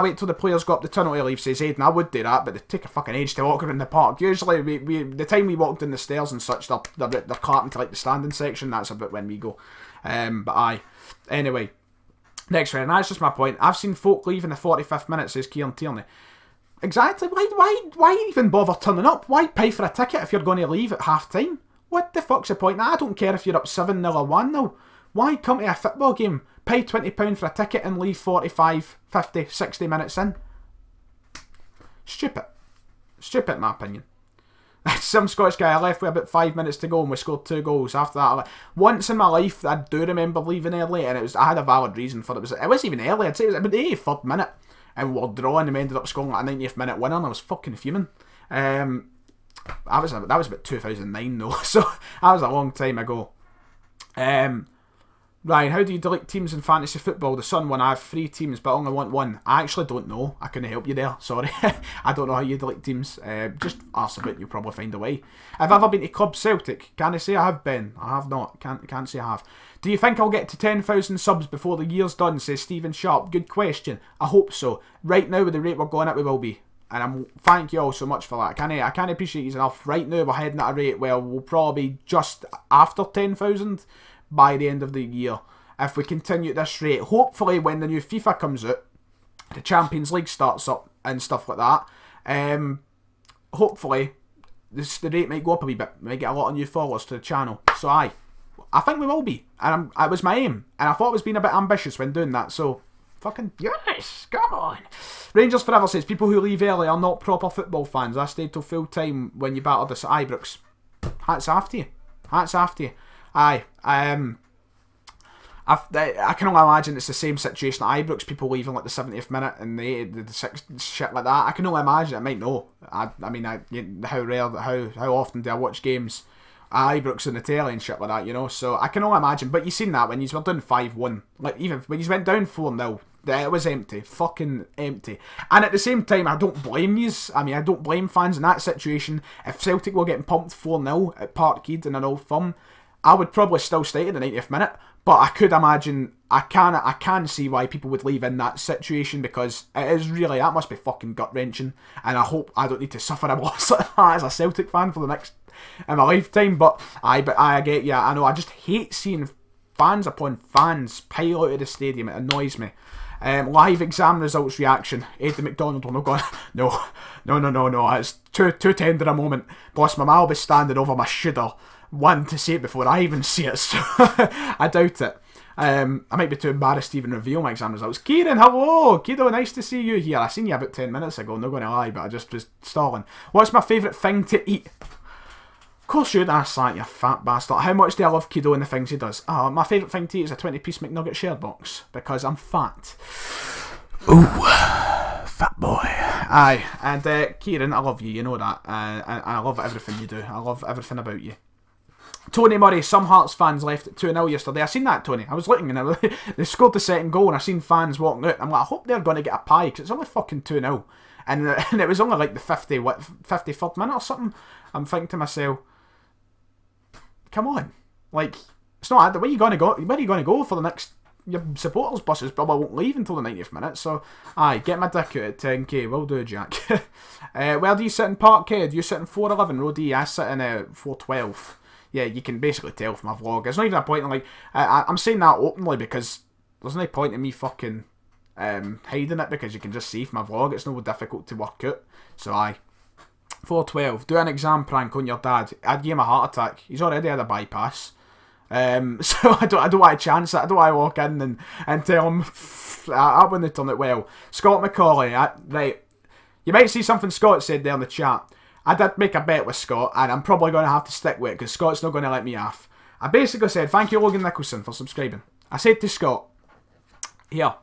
wait till the players go up the tunnel to leave, says Aiden. I would do that, but they take a fucking age to walk around the park. Usually, the time we walk down the stairs and such, they're clapping to like the standing section. That's about when we go. But anyway, next round. That's just my point. I've seen folk leave in the 45th minute, says Kieran Tierney. Exactly. Why even bother turning up? Why pay for a ticket if you're going to leave at half time? What the fuck's the point? I don't care if you're up 7-0 or 1-0. Why come to a football game, pay £20 for a ticket and leave 45, 50, 60 minutes in? Stupid. Stupid in my opinion. Some Scottish guy, I left with about 5 minutes to go and we scored 2 goals. After that, once in my life, I do remember leaving early, and I had a valid reason for it. It wasn't even early, I'd say it was about the 83rd minute. And we were drawing and we ended up scoring like a 90th minute winner, and I was fucking fuming. That was about 2009 though, so that was a long time ago. Ryan, how do you delete teams in fantasy football? The Sun one, I have 3 teams but I only want 1. I actually don't know. I couldn't help you there, sorry. I don't know how you delete teams. Just ask about it, you'll probably find a way. Have I ever been to Club Celtic? Can I say I have been? I have not. Can't say I have. Do you think I'll get to 10,000 subs before the year's done, says Stephen Sharp? Good question. I hope so. Right now with the rate we're going at, we will be. And thank you all so much for that. I can't appreciate you enough. Right now we're heading at a rate where we'll probably be just after 10,000 by the end of the year. If we continue at this rate, hopefully when the new FIFA comes out, the Champions League starts up and stuff like that, hopefully the rate might go up a wee bit. We might get a lot of new followers to the channel. So I think we will be. And it was my aim. And I thought I was being a bit ambitious when doing that. So, fucking yes, come on. Rangers Forever says, people who leave early are not proper football fans. I stayed till full time when you battered us at Ibrox. Hats off to you. Hats off to you. Aye. I can only imagine it's the same situation at Ibrox, people leaving like the 70th minute and the 60th, shit like that. I can only imagine. I might know. I mean, how often do I watch games at Ibrox and the telly and shit like that, you know? So I can only imagine. But you seen that when you were down 5-1, like even when you went down 4-0, it was empty, fucking empty. And at the same time, I don't blame yous. I mean, I don't blame fans in that situation. If Celtic were getting pumped 4-0 at Parkhead in an Old Firm, I would probably still stay in the 90th minute. But I could imagine, I can see why people would leave in that situation, because it is really, that must be fucking gut-wrenching. And I hope I don't need to suffer a loss like that as a Celtic fan for the next, in my lifetime. But I get you, I know, I just hate seeing fans upon fans pile out of the stadium. It annoys me. Live exam results reaction. Eddie McDonald will not go, no, it's too tender a moment. Boss, my ma will be standing over my shoulder, one to see it before I even see it, so I doubt it. I might be too embarrassed to even reveal my exam results. Kieran, hello! KEDO, nice to see you here. I seen you about 10 minutes ago, not going to lie, but I just was stalling. What's my favourite thing to eat? Of course you'd ask that, you fat bastard. How much do I love KEDO and the things he does? Oh, my favourite thing to eat is a 20-piece McNugget share box, because I'm fat. Ooh, fat boy. Aye, and Kieran, I love you, you know that. And I love everything you do. I love everything about you. Tony Murray, some Hearts fans left at 2-0 yesterday. I seen that, Tony. I was looking and they scored the second goal and I seen fans walking out. I'm like, I hope they're going to get a pie, because it's only fucking 2-0. And it was only like the 53rd minute or something. I'm thinking to myself, come on. Like, it's not, where are you going to go? Where are you going to go for the next, your supporters buses probably won't leave until the 90th minute. So, aye, get my dick out at 10k. Will do, Jack. Where do you sit in Parkhead? Do you sit in 411, row D? I sit in 412. Yeah, you can basically tell from my vlog. There's not even a point in, like, I'm saying that openly because there's no point in me fucking hiding it, because you can just see from my vlog. It's no difficult to work out. So aye. 412. Do an exam prank on your dad. I'd give him a heart attack. He's already had a bypass. So I don't want to chance it. I don't want to walk in and tell him I wouldn't turn it well. Scott McCauley, right. You might see something Scott said there in the chat. I did make a bet with Scott, and I'm probably going to have to stick with it, because Scott's not going to let me off. I basically said, thank you Logan Nicholson for subscribing. I said to Scott, here,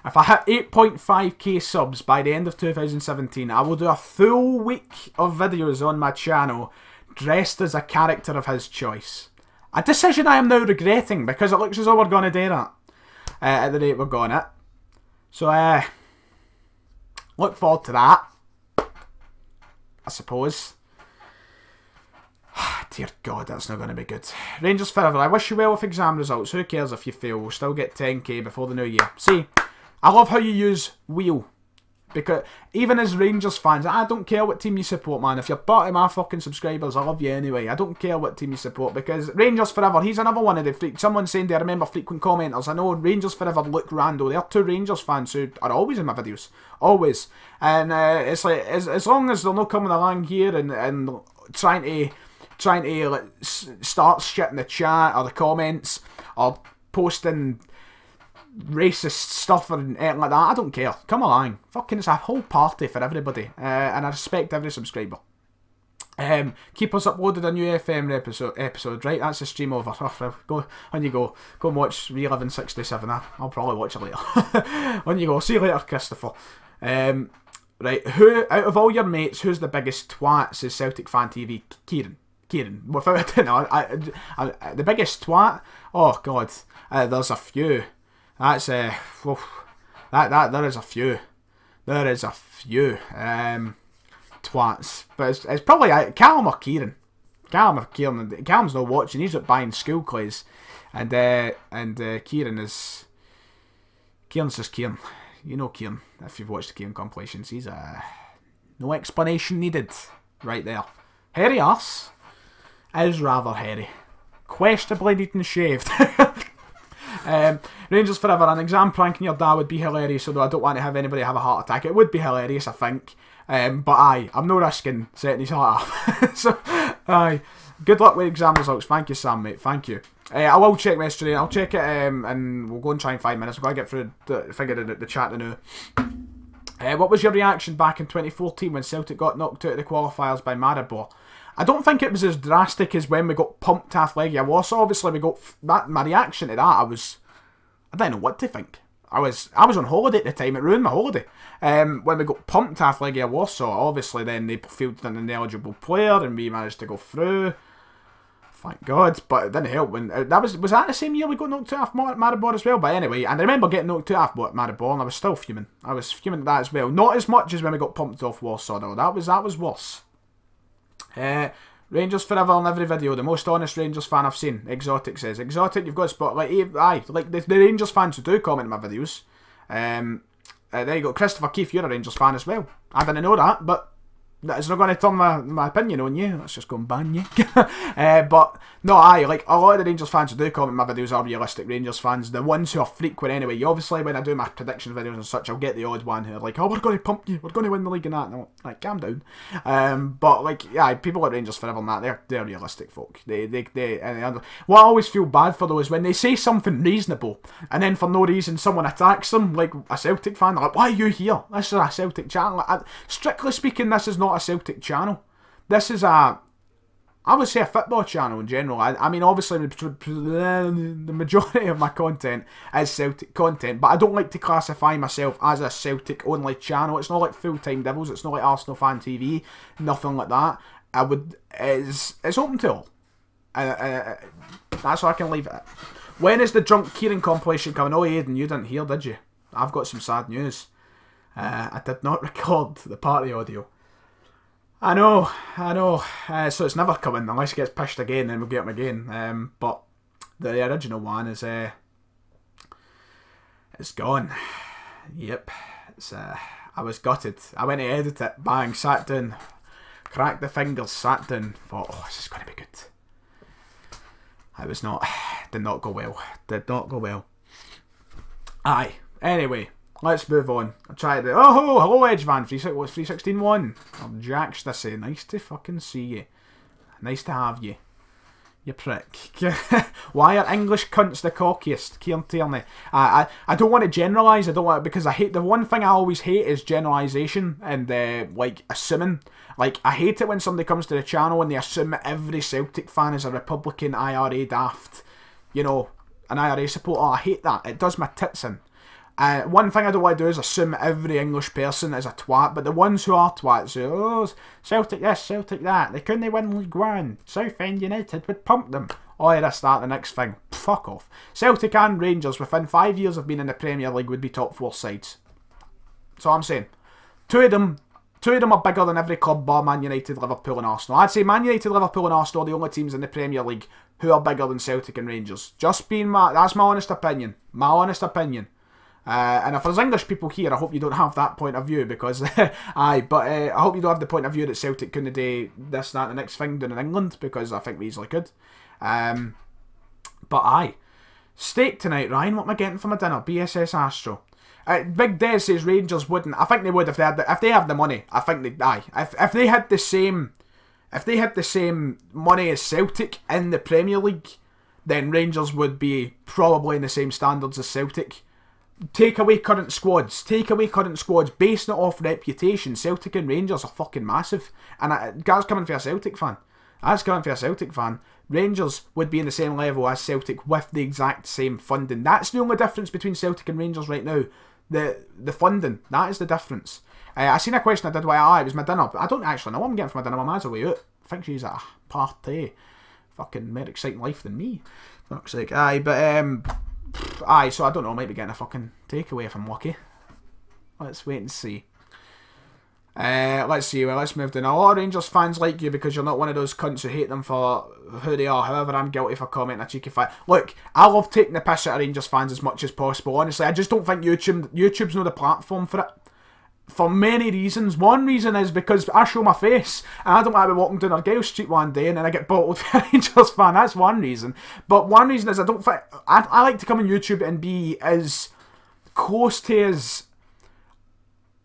if I hit 8.5k subs by the end of 2017, I will do a full week of videos on my channel dressed as a character of his choice. A decision I am now regretting, because it looks as though we're going to do that at the rate we're going at. So, look forward to that, I suppose. Dear God, that's not going to be good. Rangers Forever, I wish you well with exam results. Who cares if you fail? We'll still get 10k before the new year. See, I love how you use wheel. Because even as Rangers fans, I don't care what team you support, man. If you're part of my fucking subscribers, I love you anyway. I don't care what team you support, because Rangers forever. He's another one of the someone saying, do I remember frequent commenters? I know Rangers forever, Luke Rando. They're two Rangers fans who are always in my videos, always. And it's like as long as they're not coming along here and trying to like, start shit in the chat or the comments or posting racist stuff or anything like that, I don't care. Come along. Fucking, it's a whole party for everybody. And I respect every subscriber. Keep us uploaded a new FM episode, right? That's the stream over. Go, on you go. Go and watch Reliving 67. I'll probably watch it later. On you go. See you later, Christopher. Right, who, out of all your mates, who's the biggest twat, says Celtic Fan TV? Kieran. Without it, no, the biggest twat? Oh, God. There's a few. That's there is a few. There is a few twats, but it's probably Callum or Kieran. Callum's not watching. He's at buying school clothes, and Kieran's just Kieran. You know Kieran if you've watched the Kieran compilations. He's no explanation needed. Right there. Hairy arse is rather hairy. Questionably needing shaved. Rangers forever. An exam pranking your dad would be hilarious, although I don't want to have anybody have a heart attack. It would be hilarious, I think. But I'm no risking setting his heart off. So, aye. Good luck with exam results. Thank you, Sam, mate. Thank you. I will check yesterday. I'll check it, and we'll go and try in 5 minutes. We've got to get through the chat now. What was your reaction back in 2014 when Celtic got knocked out of the qualifiers by Maribor? I don't think it was as drastic as when we got pumped half Legia Warsaw. Obviously, we got that. My reaction to that, I didn't know what to think. I was on holiday at the time. It ruined my holiday. When we got pumped half Legia Warsaw, obviously then they fielded an ineligible player and we managed to go through. Thank God, but it didn't help when was that the same year we got knocked out off Maribor as well. But anyway, and I remember getting knocked out off Maribor, and I was still fuming. I was fuming at that as well. Not as much as when we got pumped off Warsaw though. That was worse. Rangers forever on every video. The most honest Rangers fan I've seen. Exotic says. Exotic, you've got a spotlight. Aye, like the Rangers fans who do comment on my videos. There you go. Christopher Keefe, you're a Rangers fan as well. I didn't know that, but it's not going to turn my opinion on you. Let's just go and ban you. But, no, aye, like, a lot of the Rangers fans who do comment on my videos are realistic Rangers fans. The ones who are frequent anyway. Obviously, when I do my prediction videos and such, I'll get the odd one who are like, oh, we're going to pump you. We're going to win the league and that. No, like, calm down. But, like, yeah, people like Rangers forever and that, they're realistic folk. What I always feel bad for, though, is when they say something reasonable, and then for no reason someone attacks them, like a Celtic fan. They're like, why are you here? This is a Celtic channel. Strictly speaking, this is not a Celtic channel. This is I would say a football channel in general. I mean, obviously the majority of my content is Celtic content, but I don't like to classify myself as a Celtic only channel. It's not like Full Time Devils, it's not like Arsenal Fan TV, nothing like that. It's open to all. That's how I can leave it at. When is the Drunk Kieran compilation coming? Oh, Aidan, you didn't hear, did you? I've got some sad news. I did not record the party audio. I know. So it's never coming unless it gets pushed again, then we'll get them again. But the original one is it's gone. Yep. I was gutted. I went to edit it, bang, sat down, cracked the fingers, sat down, thought, oh, this is going to be good. Did not go well. Did not go well. Aye. Anyway. Let's move on. I tried it. Oh, hello, Edgevan. 3161. I'm Jax to say. Nice to fucking see you. Nice to have you. You prick. Why are English cunts the cockiest? Kieran Tierney. I don't want to generalise. I don't want because I hate the one thing I always hate is generalisation and like assuming. Like I hate it when somebody comes to the channel and they assume that every Celtic fan is a Republican IRA daft. You know, an IRA supporter. I hate that. It does my tits in. One thing I don't want to do is assume every English person is a twat, but the ones who are twats say, oh, Celtic this, Celtic that, they couldn't win League One, Southend United would pump them. Oh, yeah, that's that, the next thing. Fuck off. Celtic and Rangers within 5 years of being in the Premier League would be top 4 sides. So I'm saying, two of them are bigger than every club bar Man United, Liverpool and Arsenal. I'd say Man United, Liverpool and Arsenal are the only teams in the Premier League who are bigger than Celtic and Rangers. Just being that's my honest opinion. My honest opinion. And if there's English people here, I hope you don't have that point of view, because I hope you don't have the point of view that Celtic couldn't do this, that, and the next thing down in England, because I think we easily could. But aye, steak tonight, Ryan. What am I getting for my dinner? BSS Astro. Big Des says Rangers wouldn't. I think they would if they have the money. I think they if they had the same money as Celtic in the Premier League, then Rangers would be probably in the same standards as Celtic. Take away current squads, basing it off reputation. Celtic and Rangers are fucking massive. And that's coming for a Celtic fan. Rangers would be in the same level as Celtic with the exact same funding. That's the only difference between Celtic and Rangers right now. The funding. That is the difference. I seen a question I did while it was my dinner. But I don't actually know what I'm getting for my dinner. My man's away out. I think she's at a party. Fucking more exciting life than me. Fuck's sake. Aye, but aye, so I don't know, I might be getting a fucking takeaway if I'm lucky. Let's wait and see. Let's see, well, let's move down. A lot of Rangers fans like you because you're not one of those cunts who hate them for who they are. However, I'm guilty for commenting a cheeky fact. Look, I love taking the piss out of Rangers fans as much as possible. Honestly, I just don't think YouTube's not the platform for it. For many reasons. One reason is because I show my face. And I don't want to be walking down Argyle Street one day and then I get bottled for a Rangers fan. That's one reason. But one reason is I don't think... I like to come on YouTube and be as close to as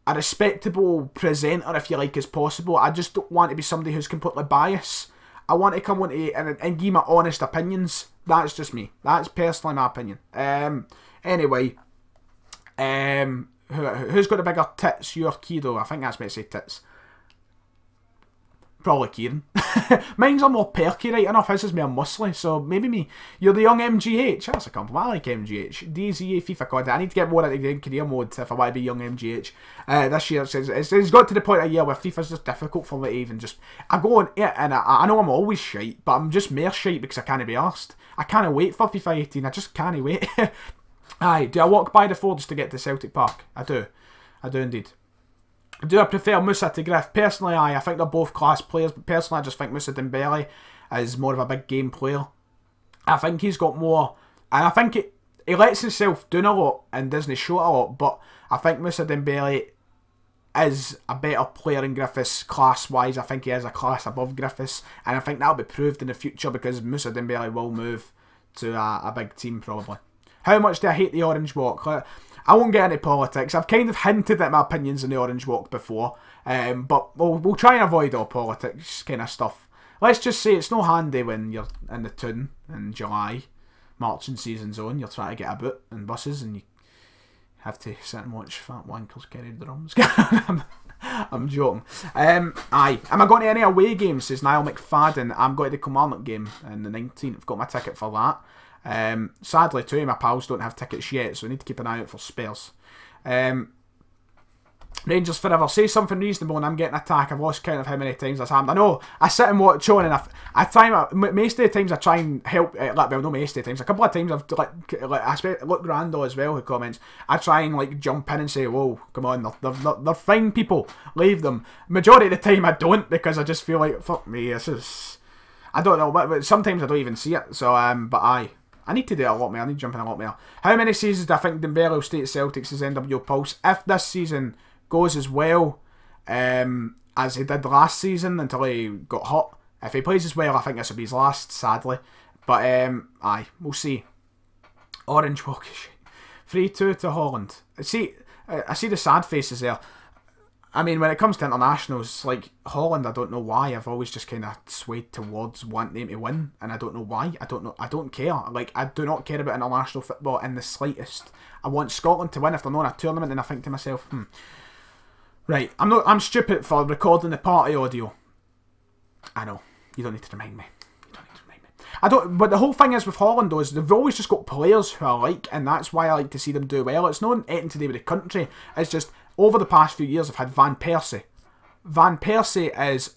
a respectable presenter, if you like, as possible. I just don't want to be somebody who's completely biased. I want to come on and give my honest opinions. That's just me. That's personally my opinion. Anyway. Who's got the bigger tits? You or KEDO? I think that's meant to say tits. Probably Kieran. Mine's a more perky, right enough. His is more muscly, so maybe me. You're the young MGH. That's a compliment. I like MGH. DZ FIFA content. I need to get more into the career mode if I want to be young MGH. This year, it's got to the point of year where FIFA's just difficult for me to even just... I go on it, and I know I'm always shite, but I'm just more shite because I can't be arsed. I can't wait for FIFA 18. I just can't wait. Aye, do I walk by the Fords to get to Celtic Park? I do. I do indeed. Do I prefer Moussa to Griff? Personally, I think they're both class players, but personally I just think Moussa Dembele is more of a big game player. I think he's got more, and I think he lets himself do a lot and doesn't show a lot, but I think Moussa Dembele is a better player than Griffiths class-wise. I think he is a class above Griffiths, and I think that'll be proved in the future because Moussa Dembele will move to a big team probably. How much do I hate the Orange Walk? I won't get into politics. I've kind of hinted at my opinions on the Orange Walk before. But we'll try and avoid all politics kind of stuff. Let's just say it's no handy when you're in the town in July. Marching season's on. You're trying to get about in buses and you have to sit and watch fat wankers carry drums. I'm joking. Aye. Am I going to any away games? Says Niall McFadden. I'm going to the Kilmarnock game on the 19th. I've got my ticket for that. Sadly, two of my pals don't have tickets yet, so I need to keep an eye out for spares. Rangers forever. Say something reasonable and I'm getting attacked. I've lost count of how many times that's happened. I know, I sit and watch on and most of the times I try and help, well, not most of the times, a couple of times I've, look Randall as well who comments, I try and like jump in and say, whoa, come on, they're fine people, leave them. Majority of the time I don't, because I just feel like, fuck me, this is, I don't know, but sometimes I don't even see it, so, but aye. I need to do it a lot more. I need to jump in a lot more. How many seasons do I think Dembele will stay at Celtic, says NW Pulse? If this season goes as well as he did last season until he got hot, if he plays as well, I think this will be his last, sadly. But, aye, we'll see. Orange Walk. 3-2 to Holland. See, I see the sad faces there. I mean, when it comes to internationals, like Holland, I don't know why. I've always just kind of swayed towards wanting them to win, and I don't know why. I don't know. I don't care. Like, I do not care about international football in the slightest. I want Scotland to win if they're not in a tournament, and I think to myself, right, I'm stupid for recording the party audio. I know. You don't need to remind me. But the whole thing is with Holland though, is they've always just got players who I like, and that's why I like to see them do well. It's not anything to do with the country. It's just, over the past few years, I've had Van Persie. Van Persie is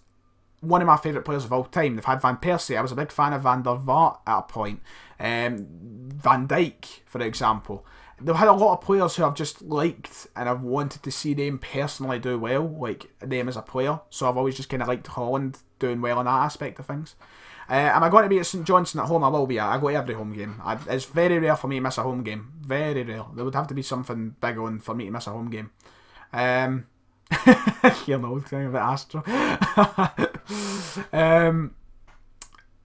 one of my favourite players of all time. They've had Van Persie. I was a big fan of Van der Vaart at a point. Van Dijk, for example. They've had a lot of players who I've just liked, and I've wanted to see them personally do well, like them as a player. So I've always just kind of liked Holland doing well in that aspect of things. Am I going to be at St Johnstone at home? I will be. I go to every home game. It's very rare for me to miss a home game. Very rare. There would have to be something big on for me to miss a home game. You know, thing about Astro.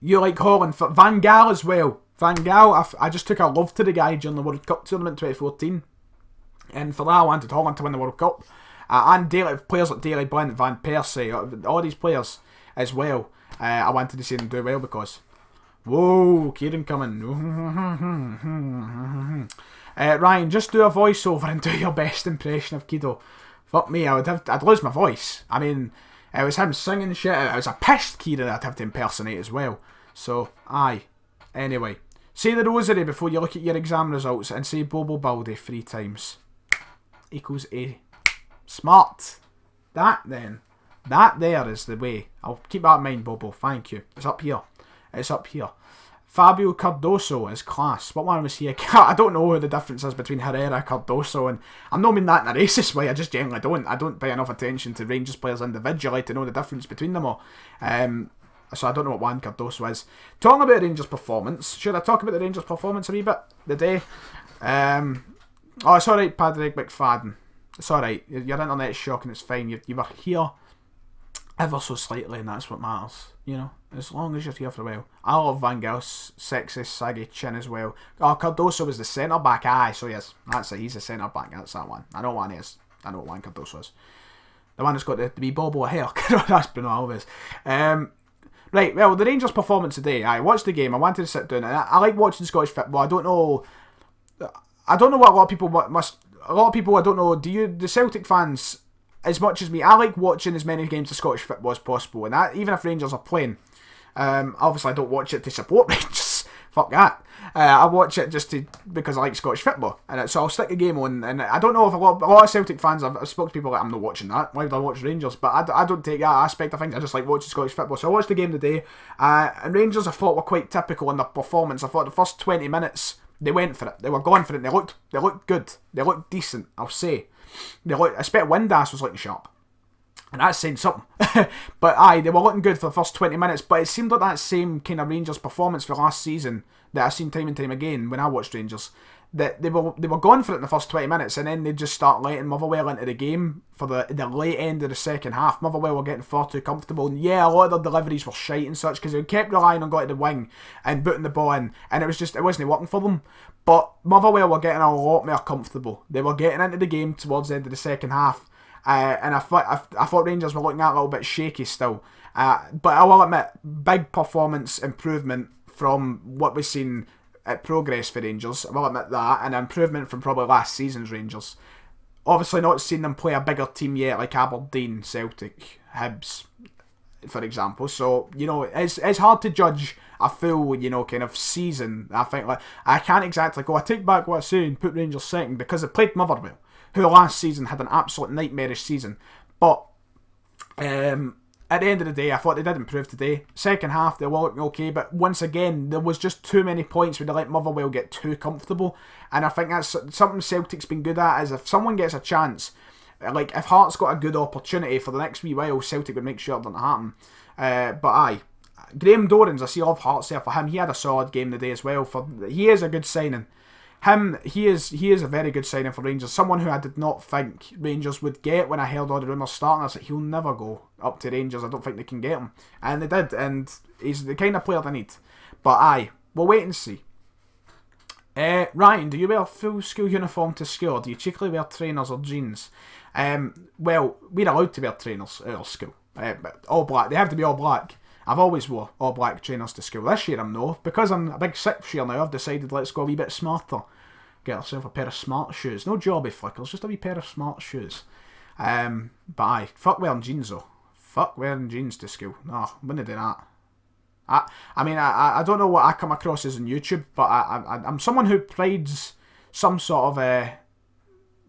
You like Holland. Van Gaal as well. Van Gaal, I just took a love to the guy during the World Cup tournament 2014. And for that, I wanted Holland to win the World Cup. And players like Daley Blind, Van Persie, all these players as well. I wanted to see them do well because... Whoa, Kieran coming. Ryan, just do a voiceover and do your best impression of KEDO. Fuck me, I'd lose my voice. I mean, it was him singing shit. It was a pissed Kieran I'd have to impersonate as well. So, aye. Anyway, say the rosary before you look at your exam results and say Bobo Baldy 3 times. Equals A. Smart. That then. That there is the way. I'll keep that in mind, Bobo. Thank you. It's up here. It's up here. Fabio Cardoso is class. What one was he? I don't know who the difference is between Herrera, Cardoso, and I'm not mean that in a racist way. I just generally don't. I don't pay enough attention to Rangers players individually to know the difference between them all. So I don't know what Juan Cardoso is. Talking about Rangers' performance. Should I talk about the Rangers' performance a wee bit today? Oh, it's alright, Padraig McFadden. It's alright. Your internet's shocking, it's fine. You were here ever so slightly, and that's what matters. You know, as long as you're here for a while. I love Van Gaal's sexy, saggy chin as well. Oh, Cardoso was the centre back. Aye, so yes, that's it. He's the centre back. That's that one. I know what one he is. I know what one Cardoso is. The one that's got the wee bobo of hair. That's Bruno Alves. Right, well, the Rangers' performance today. I watched the game. I wanted to sit down. I like watching Scottish football. I don't know what a lot of people must. A lot of people, I don't know. Do you, the Celtic fans? As much as me, I like watching as many games of Scottish football as possible, and that, even if Rangers are playing. Obviously, I don't watch it to support Rangers. Fuck that. I watch it just because I like Scottish football, and so I'll stick the game on. And I don't know if a lot of Celtic fans, I've spoken to people like, I'm not watching that. Why would I watch Rangers? But I don't take that aspect of things. I just like watching Scottish football. So I watched the game today, and Rangers I thought were quite typical in their performance. I thought the first 20 minutes they went for it. They were going for it. And they looked good. They looked decent. I'll say. I expect Windass was looking sharp, and that's saying something. But aye, they were looking good for the first 20 minutes. But it seemed like that same kind of Rangers performance for last season that I've seen time and time again when I watched Rangers. That they were going for it in the first 20 minutes, and then they just start letting Motherwell into the game for the late end of the second half. Motherwell were getting far too comfortable, and yeah, a lot of their deliveries were shite and such because they kept relying on going to the wing and putting the ball in, and it wasn't working for them. But Motherwell were getting a lot more comfortable. They were getting into the game towards the end of the second half, and I thought Rangers were looking at a little bit shaky still. But I will admit, big performance improvement from what we've seen at progress for Rangers. I will admit that, and improvement from probably last season's Rangers. Obviously not seen them play a bigger team yet, like Aberdeen, Celtic, Hibs, for example. So, you know, it's hard to judge a full, you know, kind of season. I think, like, I can't exactly go, I take back what I say and put Rangers second, because they played Motherwell, who last season had an absolute nightmarish season. But at the end of the day, I thought they did improve today. Second half, they were looking okay, but once again, there was just too many points where they let Motherwell get too comfortable. And I think that's something Celtic's been good at, is if someone gets a chance, like if Hearts got a good opportunity for the next wee while, Celtic would make sure it doesn't happen. But aye, Graham Dorrans, I see a lot of hearts there for him. He had a solid game today as well. He is a good signing. He is a very good signing for Rangers. Someone who I did not think Rangers would get when I heard all the rumours starting. I was like, he'll never go up to Rangers. I don't think they can get him. And they did, and he's the kind of player they need. But aye, we'll wait and see. Ryan, do you wear a full school uniform to school, or do you cheekily wear trainers or jeans? Well, we're allowed to wear trainers at our school. But all black. They have to be all black. I've always wore all black trainers to school. This year I'm no. Because I'm a big 6th year now, I've decided let's go a wee bit smarter. Get ourselves a pair of smart shoes. No jobby flickers, just a wee pair of smart shoes. But aye, fuck wearing jeans though. Fuck wearing jeans to school. No, I wouldn't do that. I mean, I don't know what I come across as on YouTube, but I'm someone who prides some sort of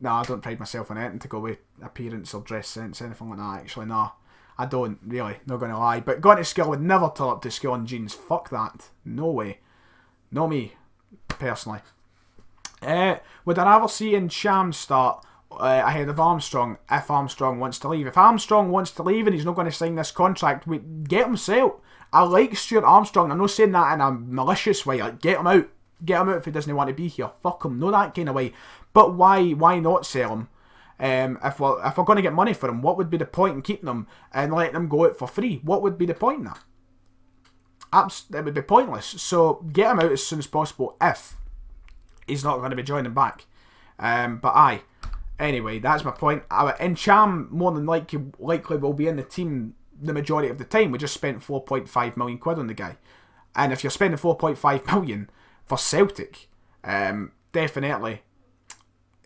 no, I don't pride myself on anything to go with appearance or dress sense, anything like that. Actually, no, I don't really. Not gonna lie. But going to school, I would never turn up to school in jeans. Fuck that. No way. No me, personally. Would I rather see in Sham start ahead of Armstrong if Armstrong wants to leave? If Armstrong wants to leave and he's not going to sign this contract, get him out. I like Stuart Armstrong. I'm not saying that in a malicious way. Like, get him out. Get him out if he doesn't want to be here. Fuck him. No, that kind of way. But why not sell him? If we're going to get money for him, what would be the point in keeping him and letting him go out for free? What would be the point in that? It would be pointless. So get him out as soon as possible if he's not going to be joining back. But aye. Anyway, that's my point. And Cham more than likely will be in the team the majority of the time. We just spent 4.5 million quid on the guy. And if you're spending 4.5 million for Celtic, definitely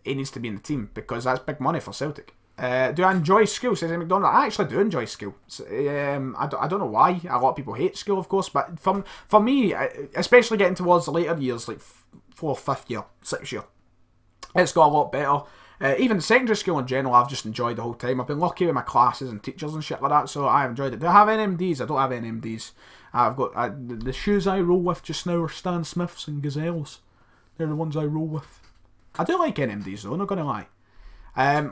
he needs to be in the team because that's big money for Celtic. Do I enjoy school, says McDonald? I actually do enjoy school. I don't know why. A lot of people hate school, of course, but for me, especially getting towards the later years, like 4th, 5th year, 6th year, it's got a lot better. Even secondary school in general, I've just enjoyed the whole time. I've been lucky with my classes and teachers and shit like that, so I've enjoyed it. Do I have NMDs? I don't have NMDs. I've got the shoes I roll with just now are Stan Smiths and Gazelles. They're the ones I roll with. I do like NMDs though, not gonna lie.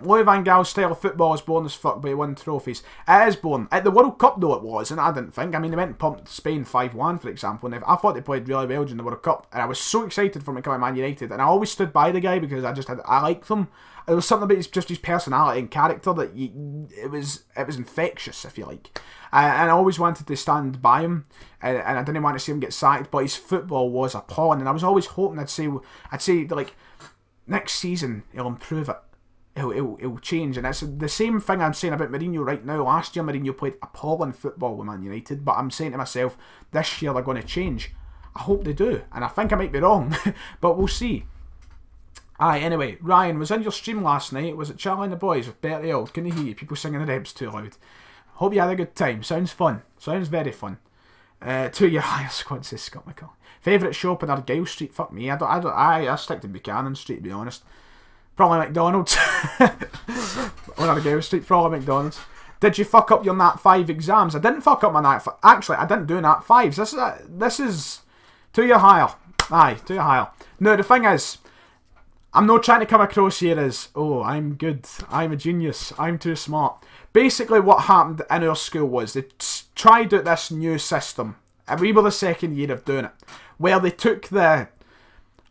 Louis van Gaal's style of football is boring as fuck, but he won trophies. It is boring. At the World Cup though it was, and I didn't think. I mean, they went and pumped Spain 5-1 for example, and I thought they played really well during the World Cup, and I was so excited for him to come to Man United, and I always stood by the guy because I liked them. There was something about his personality and character that it was infectious, if you like. And I always wanted to stand by him, and I didn't want to see him get sacked. But his football was appalling, and I was always hoping I'd say like next season he'll improve it. He'll change, and it's the same thing I'm saying about Mourinho right now. Last year Mourinho played appalling football with Man United, but I'm saying to myself, this year they're going to change. I hope they do, and I think I might be wrong, but we'll see. Aye, anyway, Ryan, was in your stream last night. Was it Charlie and the Boys with Bertie Auld? Can you hear you? People singing the reps too loud. Hope you had a good time. Sounds fun. Sounds very fun. 2 year higher squad, says Scott McCall. Favourite shop in Argyle Street? Fuck me. I stick to Buchanan Street, to be honest. Probably McDonald's. On Argyle Street, probably McDonald's. Did you fuck up your Nat 5 exams? I didn't fuck up my Nat 5. Actually, I didn't do Nat 5s. This is 2 year higher. Aye, 2 year higher. No, the thing is, I'm not trying to come across here as, oh, I'm good, I'm a genius, I'm too smart. Basically what happened in our school was they tried out this new system, and we were the 2nd year of doing it, where they took the,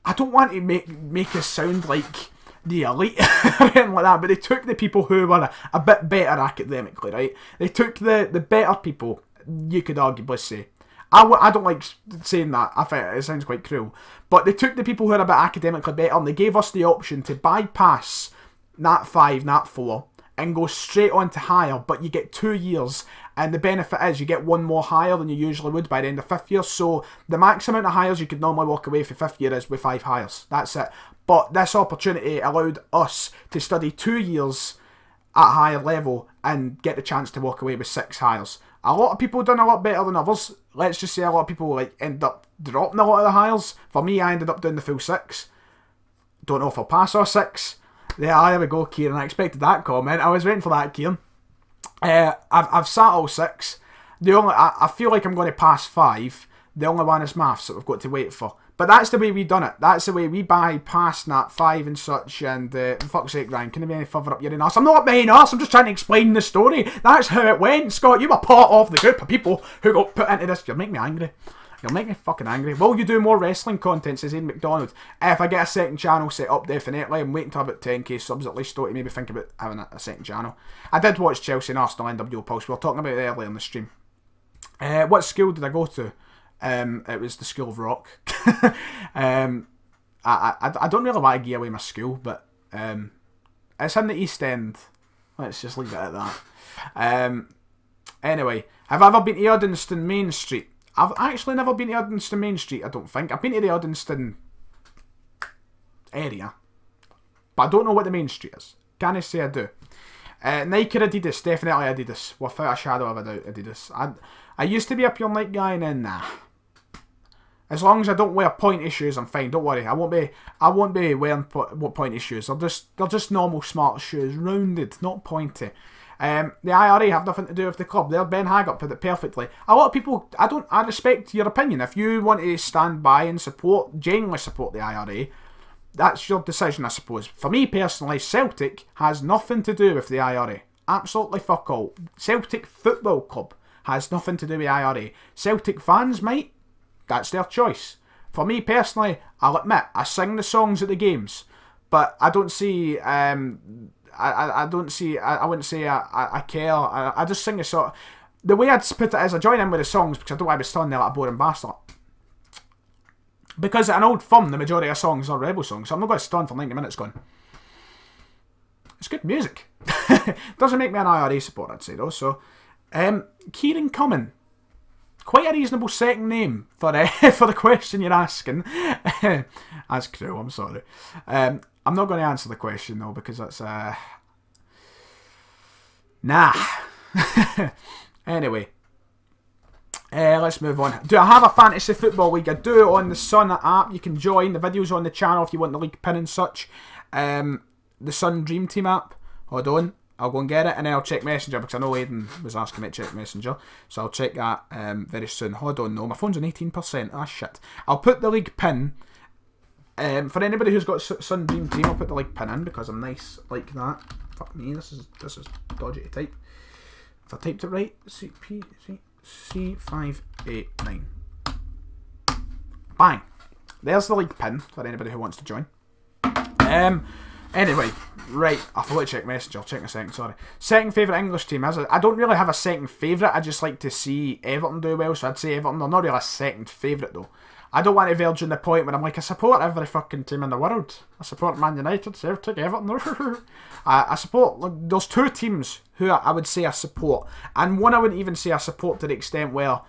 I don't want to make us sound like the elite or anything like that, but they took the people who were a bit better academically, right? They took the better people, you could arguably say. I don't like saying that, I think it sounds quite cruel. But they took the people who are a bit academically better and they gave us the option to bypass Nat 5, Nat 4 and go straight on to higher, but you get 2 years, and the benefit is you get one more higher than you usually would by the end of 5th year. So the max amount of hires you could normally walk away for 5th year is with 5 hires. That's it. But this opportunity allowed us to study 2 years at a higher level and get the chance to walk away with 6 hires. A lot of people done a lot better than others. Let's just say a lot of people end up dropping a lot of the hires. For me, I ended up doing the full 6. Don't know if I'll pass or 6. There we go, Kieran. I expected that comment. I was waiting for that, Kieran. I've sat all 6. I feel like I'm going to pass 5. The only one is maths that we've got to wait for. But that's the way we done it. That's the way we bypassed Nat 5 and such. And for fuck's sake, Ryan, can you be any further up your own arse? I'm not up my own arse. I'm just trying to explain the story. That's how it went, Scott. You were part of the group of people who got put into this. You'll make me angry. You'll make me fucking angry. Will you do more wrestling content, says Ian McDonald? If I get a second channel set up, definitely. I'm waiting till about 10k subs at least, to maybe think about having a second channel. I did watch Chelsea and Arsenal NWO Pulse. We were talking about it earlier in the stream. What school did I go to? It was the School of Rock. I don't really want to give away my school, but it's in the East End. Let's just leave it at that. Anyway, have I ever been to Uddingston Main Street? I've actually never been to Uddingston Main Street, I don't think. I've been to the Uddingston area, but I don't know what the Main Street is. Can I say I do? Nike or Adidas? Definitely Adidas. Without a shadow of a doubt, Adidas. I used to be a pure Nike guy, and then nah. As long as I don't wear pointy shoes, I'm fine. Don't worry. I won't be wearing pointy shoes. They're just normal smart shoes, rounded, not pointy. The IRA have nothing to do with the club. There, Ben Haggart put it perfectly. A lot of people, I respect your opinion. If you want to stand by and genuinely support the IRA, that's your decision, I suppose. For me personally, Celtic has nothing to do with the IRA. Absolutely fuck all. Celtic Football Club Has nothing to do with IRA. Celtic fans, mate, that's their choice. For me personally, I'll admit, I sing the songs at the games, but I don't see, I wouldn't say I care. I just sing a song. The way I'd put it is I join in with the songs because I don't want to be standing there like a boring bastard. Because at an old firm, the majority of songs are rebel songs, so I'm not going to stand for 90 minutes going, it's good music. Doesn't make me an IRA supporter, I'd say though. So, Kieran Cummin. Quite a reasonable second name for for the question you're asking. That's cruel, I'm sorry. I'm not going to answer the question though, because that's nah. Anyway, let's move on. Do I have a fantasy football league? I do, on the Sun app. You can join. The videos on the channel if you want the league pin and such. The Sun Dream Team app. Hold on. I'll go and get it, and then I'll check Messenger, because I know Aidan was asking me to check Messenger, so I'll check that very soon. Hold on, no, my phone's on 18%. Ah, shit. I'll put the league pin, for anybody who's got Sun Dream Team, I'll put the league pin in, because I'm nice like that. Fuck me, this is dodgy to type. If I typed it right, C589. Bang. There's the league pin, for anybody who wants to join. Anyway, right, I forgot to check Messenger. I'll check in a second, sorry. Second favourite English team is I don't really have a second favourite. I just like to see Everton do well, so I'd say Everton. They're not really a second favourite, though. I don't want to verge on the point where I'm like, I support every fucking team in the world. I support Man United, Celtic, Everton. I support, like, there's two teams who I would say I support. And one I wouldn't even say I support to the extent where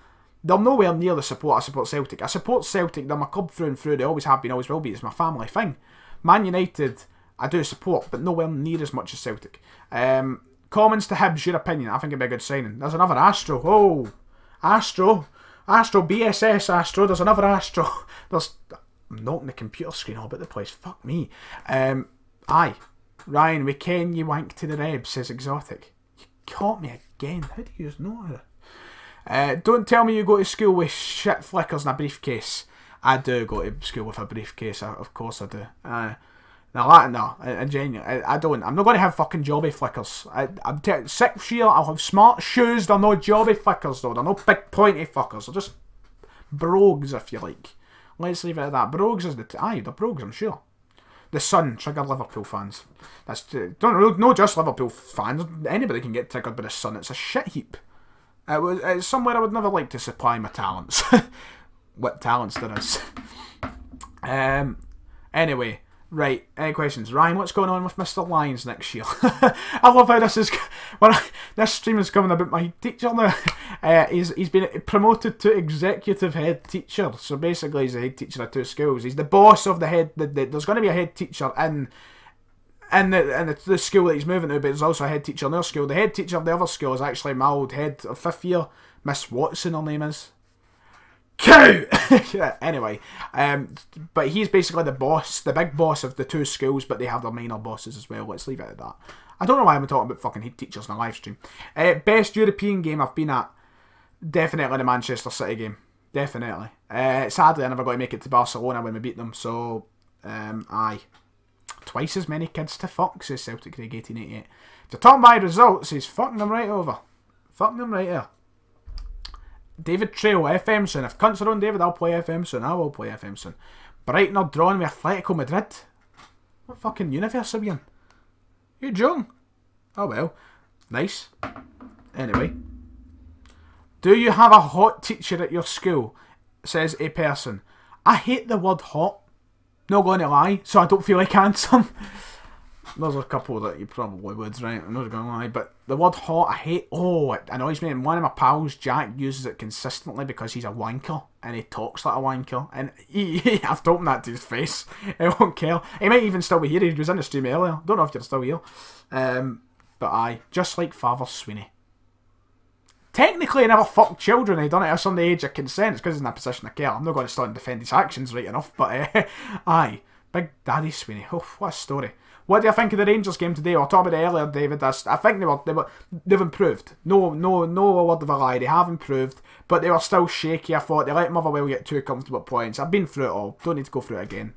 they're nowhere near the support I support Celtic. I support Celtic, they're my club through and through. They always have been, always will be. It's my family thing. Man United, I do support, but nowhere near as much as Celtic. Commons to Hibs, your opinion. I think it'd be a good signing. There's another Astro. Oh, Astro, BSS Astro. There's another Astro. I'm knocking the computer screen all about the place. Fuck me. Aye. Ryan, we can you wank to the Reb, says Exotic. You caught me again. How do you know that? Don't tell me you go to school with shit flickers in a briefcase. I do go to school with a briefcase. Of course I do. I genuinely, I don't. I'm not going to have fucking jobby flickers. I'm 6th year, I'll have smart shoes. They're no jobby flickers though. They're no big pointy fuckers. They're just brogues, if you like. Let's leave it at that. Brogues is they're brogues, I'm sure. The Sun, trigger Liverpool fans. That's not just Liverpool fans. Anybody can get triggered by the Sun. It's a shit heap. It's somewhere I would never like to supply my talents. What talents there is. Anyway. Right, any questions? Ryan, what's going on with Mr. Lyons next year? I love how this is... this stream is coming about my teacher now. He's been promoted to executive head teacher. So basically he's the head teacher of 2 schools. He's the boss of the head... there's going to be a head teacher in the school that he's moving to, but there's also a head teacher in their school. The head teacher of the other school is actually my old head of 5th year. Miss Watson, her name is. Cow! Anyway, but he's basically the boss, the big boss of the 2 schools, but they have their minor bosses as well. Let's leave it at that. I don't know why I'm talking about fucking head teachers in a live stream. Best European game I've been at, definitely the Manchester City game. Definitely. Sadly, I never got to make it to Barcelona when we beat them, so, aye. Twice as many kids to fuck, says Celtic Craig 1888. If you're talking by results, he's fucking them right over. Fucking them right there. David Trail, FM soon. If cunts are on David, I'll play FM soon. I will play FM soon. Brighton are drawn with Atletico Madrid. What fucking universe are we in? You joking? Oh well. Nice. Anyway. Do you have a hot teacher at your school? Says a person. I hate the word hot. Not going to lie, so I don't feel like answering. There's a couple that you probably would, right? I'm not going to lie, but the word hot, I hate. Oh, it annoys me. And one of my pals, Jack, uses it consistently because he's a wanker and he talks like a wanker. And I've told him that to his face. He won't care. He might even still be here. He was in the stream earlier. Don't know if you're still here. But aye, just like Father Sweeney. Technically, he never fucked children. He done it on the age of consent. It's because he's in a position of care. I'm not going to start and defend his actions right enough, but aye, Big Daddy Sweeney. Oh, what a story. What do you think of the Rangers game today? We were talking about it earlier, David. I think they've improved. No word of a lie. They have improved, but they were still shaky. I thought they let Motherwell get 2 comfortable points. I've been through it all. Don't need to go through it again.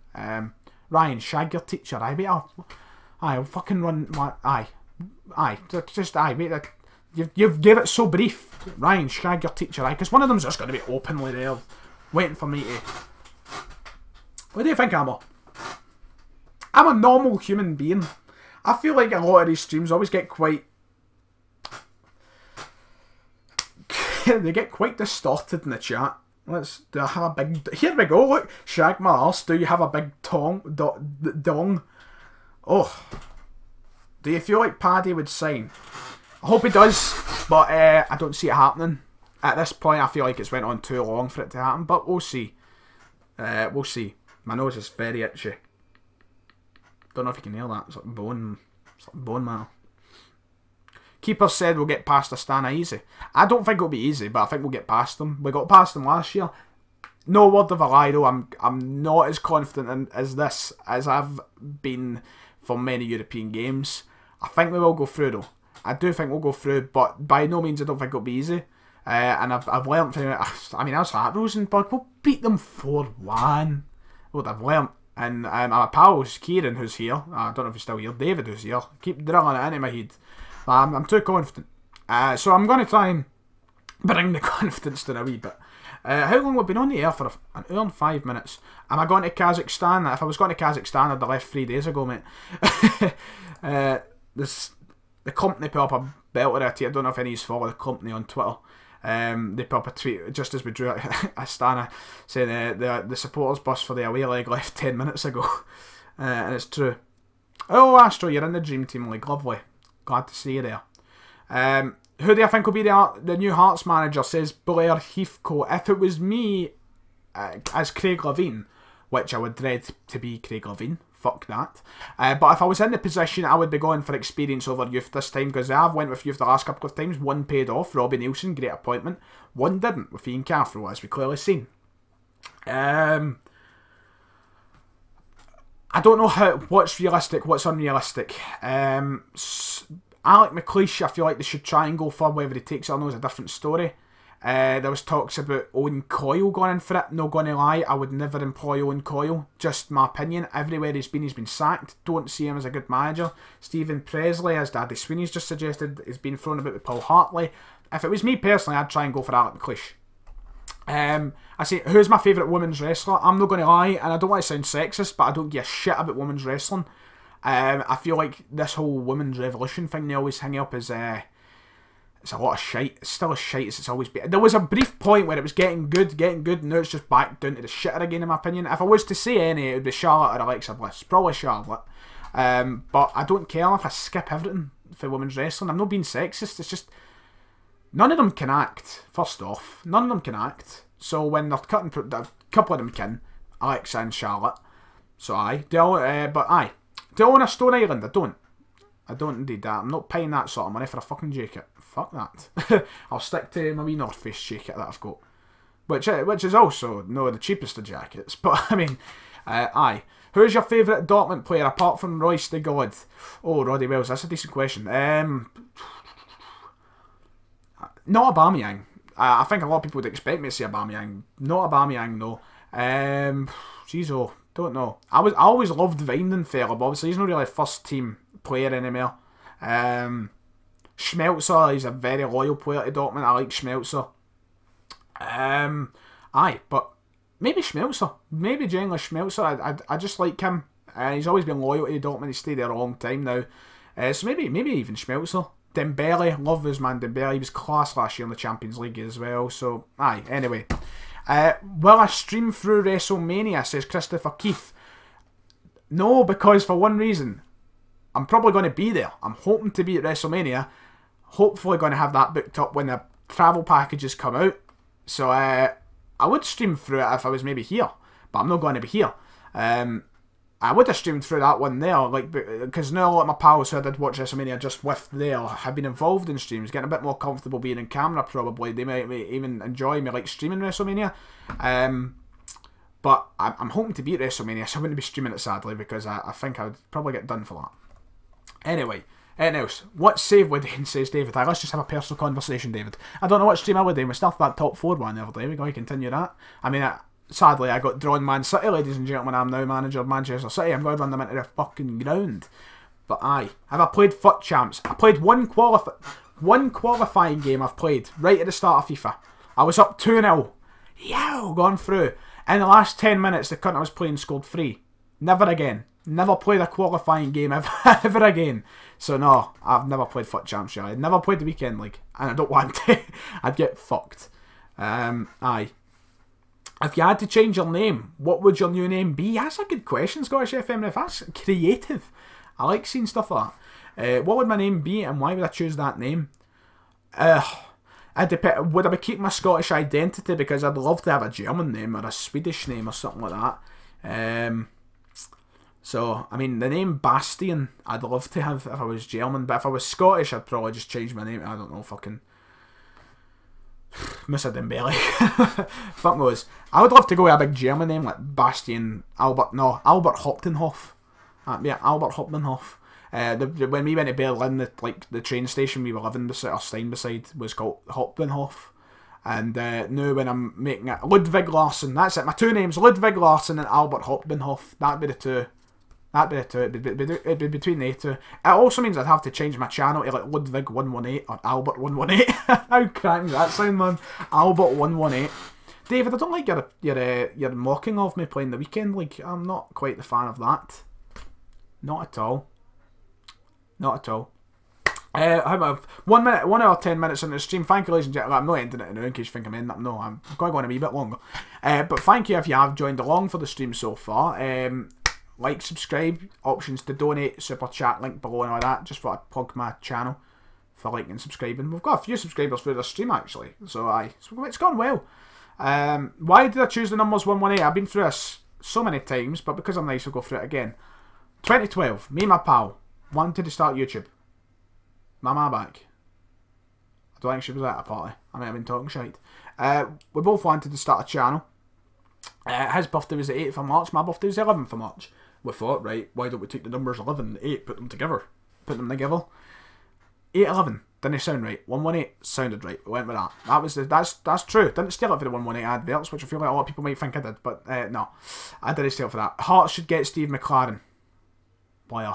Ryan, shag your teacher. I'll fucking run my. Aye. Just aye. Wait. You've gave it so brief. Ryan, shag your teacher, right? Because one of them's just going to be openly there, waiting for me to... What do you think, Amber? I'm a normal human being. I feel like a lot of these streams always get quite... they get quite distorted in the chat. Do I have a big... Here we go, look. Shag my arse. Do you have a big dong? Oh. Do you feel like Paddy would sign? I hope he does, but I don't see it happening. At this point, I feel like it's went on too long for it to happen, but we'll see. We'll see. My nose is very itchy. Don't know if you can hear that. It's like bone marrow. Keeper said we'll get past Astana easy. I don't think it'll be easy, but I think we'll get past them. We got past them last year. No word of a lie though, I'm not as confident as this as I've been for many European games. I think we will go through though. I do think we'll go through, but by no means I don't think it'll be easy. And I've learnt from it. I mean, I was like, Rosenborg, we'll beat them 4-1. What I've learnt. And my pals, Kieran, who's here, I don't know if he's still here, David, who's here, keep drilling it into my head. I'm too confident. So I'm going to try and bring the confidence to a wee bit. How long have we been on the air for? An hour and 5 minutes. Am I going to Kazakhstan? If I was going to Kazakhstan, I'd have left 3 days ago, mate. The company put up a belter at you. I don't know if any of you follow the company on Twitter. They put up a tweet just as we drew Astana saying the supporters bus for the away leg left 10 minutes ago. And it's true. Oh, Astro, you're in the Dream Team League. Lovely. Glad to see you there. Who do I think will be the new Hearts manager, says Blair Heathcote. If it was me as Craig Levein, which I would dread to be Craig Levein, fuck that. But if I was in the position, I would be going for experience over youth this time, because I have went with youth the last couple of times. One paid off, Robbie Nielsen, great appointment. One didn't, with Ian Cathro, as we clearly seen. I don't know what's realistic, what's unrealistic. Alec McLeish, I feel like they should try and go for. Whether he takes it or not is a different story. There was talks about Owen Coyle going in for it. Not going to lie, I would never employ Owen Coyle. Just my opinion. Everywhere he's been sacked. Don't see him as a good manager. Stephen Presley, as Daddy Sweeney's just suggested, has been thrown about with Paul Hartley. If it was me personally, I'd try and go for Alec McLeish. I say, who's my favourite women's wrestler? I'm not going to lie, and I don't want to sound sexist, but I don't give a shit about women's wrestling. I feel like this whole women's revolution thing they always hang up is it's a lot of shite. It's still as shite as it's always been. There was a brief point where it was getting good, and now it's just back down to the shitter again, in my opinion. If I was to say any, it would be Charlotte or Alexa Bliss. Probably Charlotte. But I don't care if I skip everything for women's wrestling. I'm not being sexist. It's just none of them can act. First off, none of them can act. So when they're cutting, a couple of them can, Alexa and Charlotte. So aye, but aye. Do I own a Stone Island? I don't. I don't indeed. I'm not paying that sort of money for a fucking jacket. Fuck that. I'll stick to my wee North Face jacket that I've got. Which is also no the cheapest of jackets. But I mean, aye. Who's your favourite Dortmund player apart from Royce the God? Oh, Roddy Wells. That's a decent question. Not Aubameyang. I think a lot of people would expect me to say Aubameyang. Not Aubameyang, no. Jeez, oh. Don't know. I always loved Weidenfeller, but obviously he's not really a first team player anymore. Schmelzer, he's a very loyal player to Dortmund. I like Schmelzer. Aye, but maybe Schmelzer. Maybe generally Schmelzer. I just like him. He's always been loyal to Dortmund. He's stayed there a long time now. So maybe even Schmelzer. Dembele, love his man Dembele. He was class last year in the Champions League as well. So aye, anyway. Will I stream through WrestleMania, says Christopher Keith. No, because for one reason. I'm probably going to be there. I'm hoping to be at WrestleMania. Hopefully going to have that booked up when the travel packages come out. So I would stream through it if I was maybe here. But I'm not going to be here. I would have streamed through that one there, like, because now a lot of my pals who I did watch WrestleMania just with there have been involved in streams, getting a bit more comfortable being in camera probably. They might even enjoy me like streaming WrestleMania. But I'm hoping to be at WrestleMania, so I wouldn't be streaming it sadly, because I think I would probably get done for that. Anyway, anything else? What save we're doing, says David. Let's just have a personal conversation, David. I don't know what stream I would do. We still have that top 4 one the other day. We're going to continue that. I mean, sadly, I got drawn Man City, ladies and gentlemen. I'm now manager of Manchester City. I'm going to run them into the fucking ground. But aye. Have I played FUT Champs? I played one One qualifying game I've played right at the start of FIFA. I was up 2-0. Yow, gone through. In the last 10 minutes, the cunt I was playing scored 3. Never again. Never played a qualifying game ever again. So no, I've never played FUT Champs. I've never played the Weekend League. And I don't want to. I'd get fucked. Aye. If you had to change your name, what would your new name be? That's a good question, Scottish FM Ref. That's creative. I like seeing stuff like that. What would my name be and why would I choose that name? Would I be keeping my Scottish identity because I'd love to have a German name or a Swedish name or something like that. So, I mean, the name Bastian, I'd love to have if I was German, but if I was Scottish, I'd probably just change my name. I don't know, fucking Musa Dembele. Fuck knows. I would love to go with a big German name like Bastian Albert Hauptenhof. Yeah, Albert Hauptenhof. When we went to Berlin, the train station we were living beside, or staying beside, was called Hauptenhof. And now when I'm making it, Ludwig Larsson, that's it. My two names, Ludwig Larsson and Albert Hauptenhof. That'd be the two. It'd be between the two. It also means I'd have to change my channel to like Ludwig 118 or Albert 118. How crack does that sound, man? Albert 118. David, I don't like your mocking of me playing the Weekend League. I'm not quite the fan of that. Not at all. Not at all. How about 1 minute, 1 hour 10 minutes into the stream? Thank you, ladies and gentlemen. I'm not ending it now in case you think I'm ending up. No, I'm going to go on a wee bit longer. But thank you if you have joined along for the stream so far. Like, subscribe, options to donate, super chat, link below and all that. Just thought I'd plug my channel for liking and subscribing. We've got a few subscribers through the stream actually, so it's gone well. Why did I choose the numbers 118? I've been through this so many times, but because I'm nice, I'll go through it again. 2012, me and my pal wanted to start YouTube. My ma back. I don't think she was at a party. I might have been talking shite. We both wanted to start a channel. His birthday was the 8th of March, my birthday was the 11th of March. We thought, right, why don't we take the numbers 11 and 8, put them together. 811 didn't sound right. 118 sounded right. We went with that. That's true. Didn't steal it for the 118 adverts, which I feel like a lot of people might think I did, but no. I didn't steal it for that. Hearts should get Steve McLaren. Player.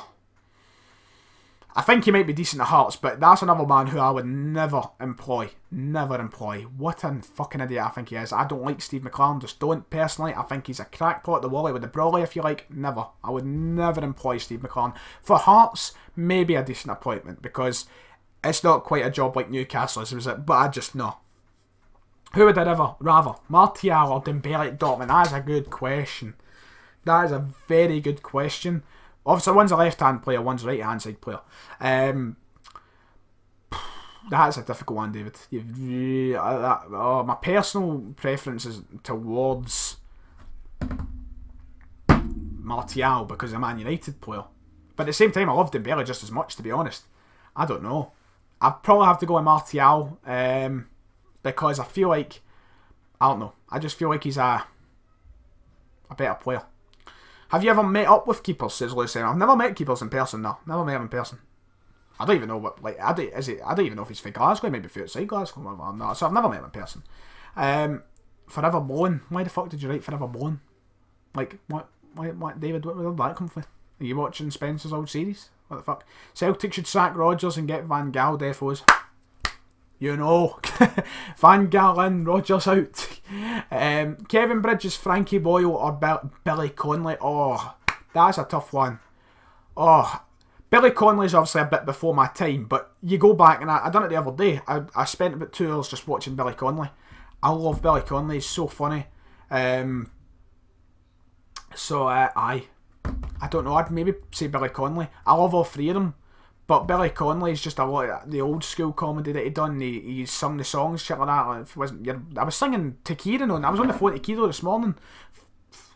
I think he might be decent at Hearts, but that's another man who I would never employ. Never employ. What a fucking idiot I think he is. I don't like Steve McLaren, just don't personally. I think he's a crackpot, the Wally with the Brawley if you like. Never. I would never employ Steve McLaren. For Hearts, maybe a decent appointment, because it's not quite a job like Newcastle, but I just know. Who would I rather? Martial or Dembele at Dortmund? That is a good question. That is a very good question. Obviously, one's a left-hand player, one's a right-hand side player. That's a difficult one, David. My personal preference is towards Martial because I'm a Man United player. But at the same time, I love Dembele just as much, to be honest. I don't know. I'd probably have to go with Martial because I feel like, I don't know, I just feel like he's a better player. Have you ever met up with keepers, says Lucy? I've never met keepers in person, no. Never met him in person. I don't even know what, like, I don't even know if he's for Glasgow, maybe for outside Glasgow, or not. So I've never met him in person. Forever Blown. Why the fuck did you write Forever Blown? Like, what, David, where did that come from? Are you watching Spencer's old series? What the fuck? Celtic should sack Rodgers and get Van Gaal defos. You know. Van Gaal in, Rodgers out. Kevin Bridges, Frankie Boyle or Billy Connolly. Oh, that's a tough one. Oh, Billy Connolly's obviously a bit before my time, but you go back, and I done it the other day. I spent about 2 hours just watching Billy Connolly. I love Billy Connolly, he's so funny. I don't know, I'd maybe say Billy Connolly. I love all three of them, but Billy Connolly is just a lot of the old school comedy that he done. He sung the songs, shit like that. If it wasn't, I was singing to Kieran, I was on the phone to KEDO this morning.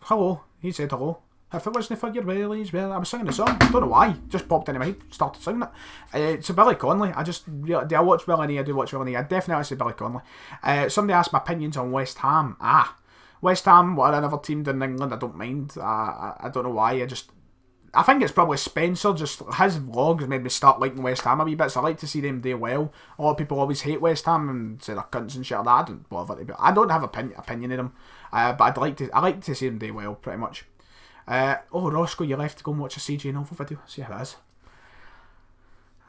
Hello, he said hello. If it wasn't for your wellies, well, I was singing the song. Don't know why, just popped into my head, started singing it. So Billy Connolly, do I watch Willie Nee? I do watch Willie Nee. I definitely say Billy Connolly. Somebody asked my opinions on West Ham. West Ham, what another team in England, I don't mind. I don't know why, I think it's probably Spencer, just his vlogs made me start liking West Ham a wee bit, so I like to see them do well. A lot of people always hate West Ham and say they're cunts and shit like that. I don't bother, but I don't have opinion of them, but I like to see them do well, pretty much. Oh, Roscoe, you left to go and watch a CJ Novel video. See how it is.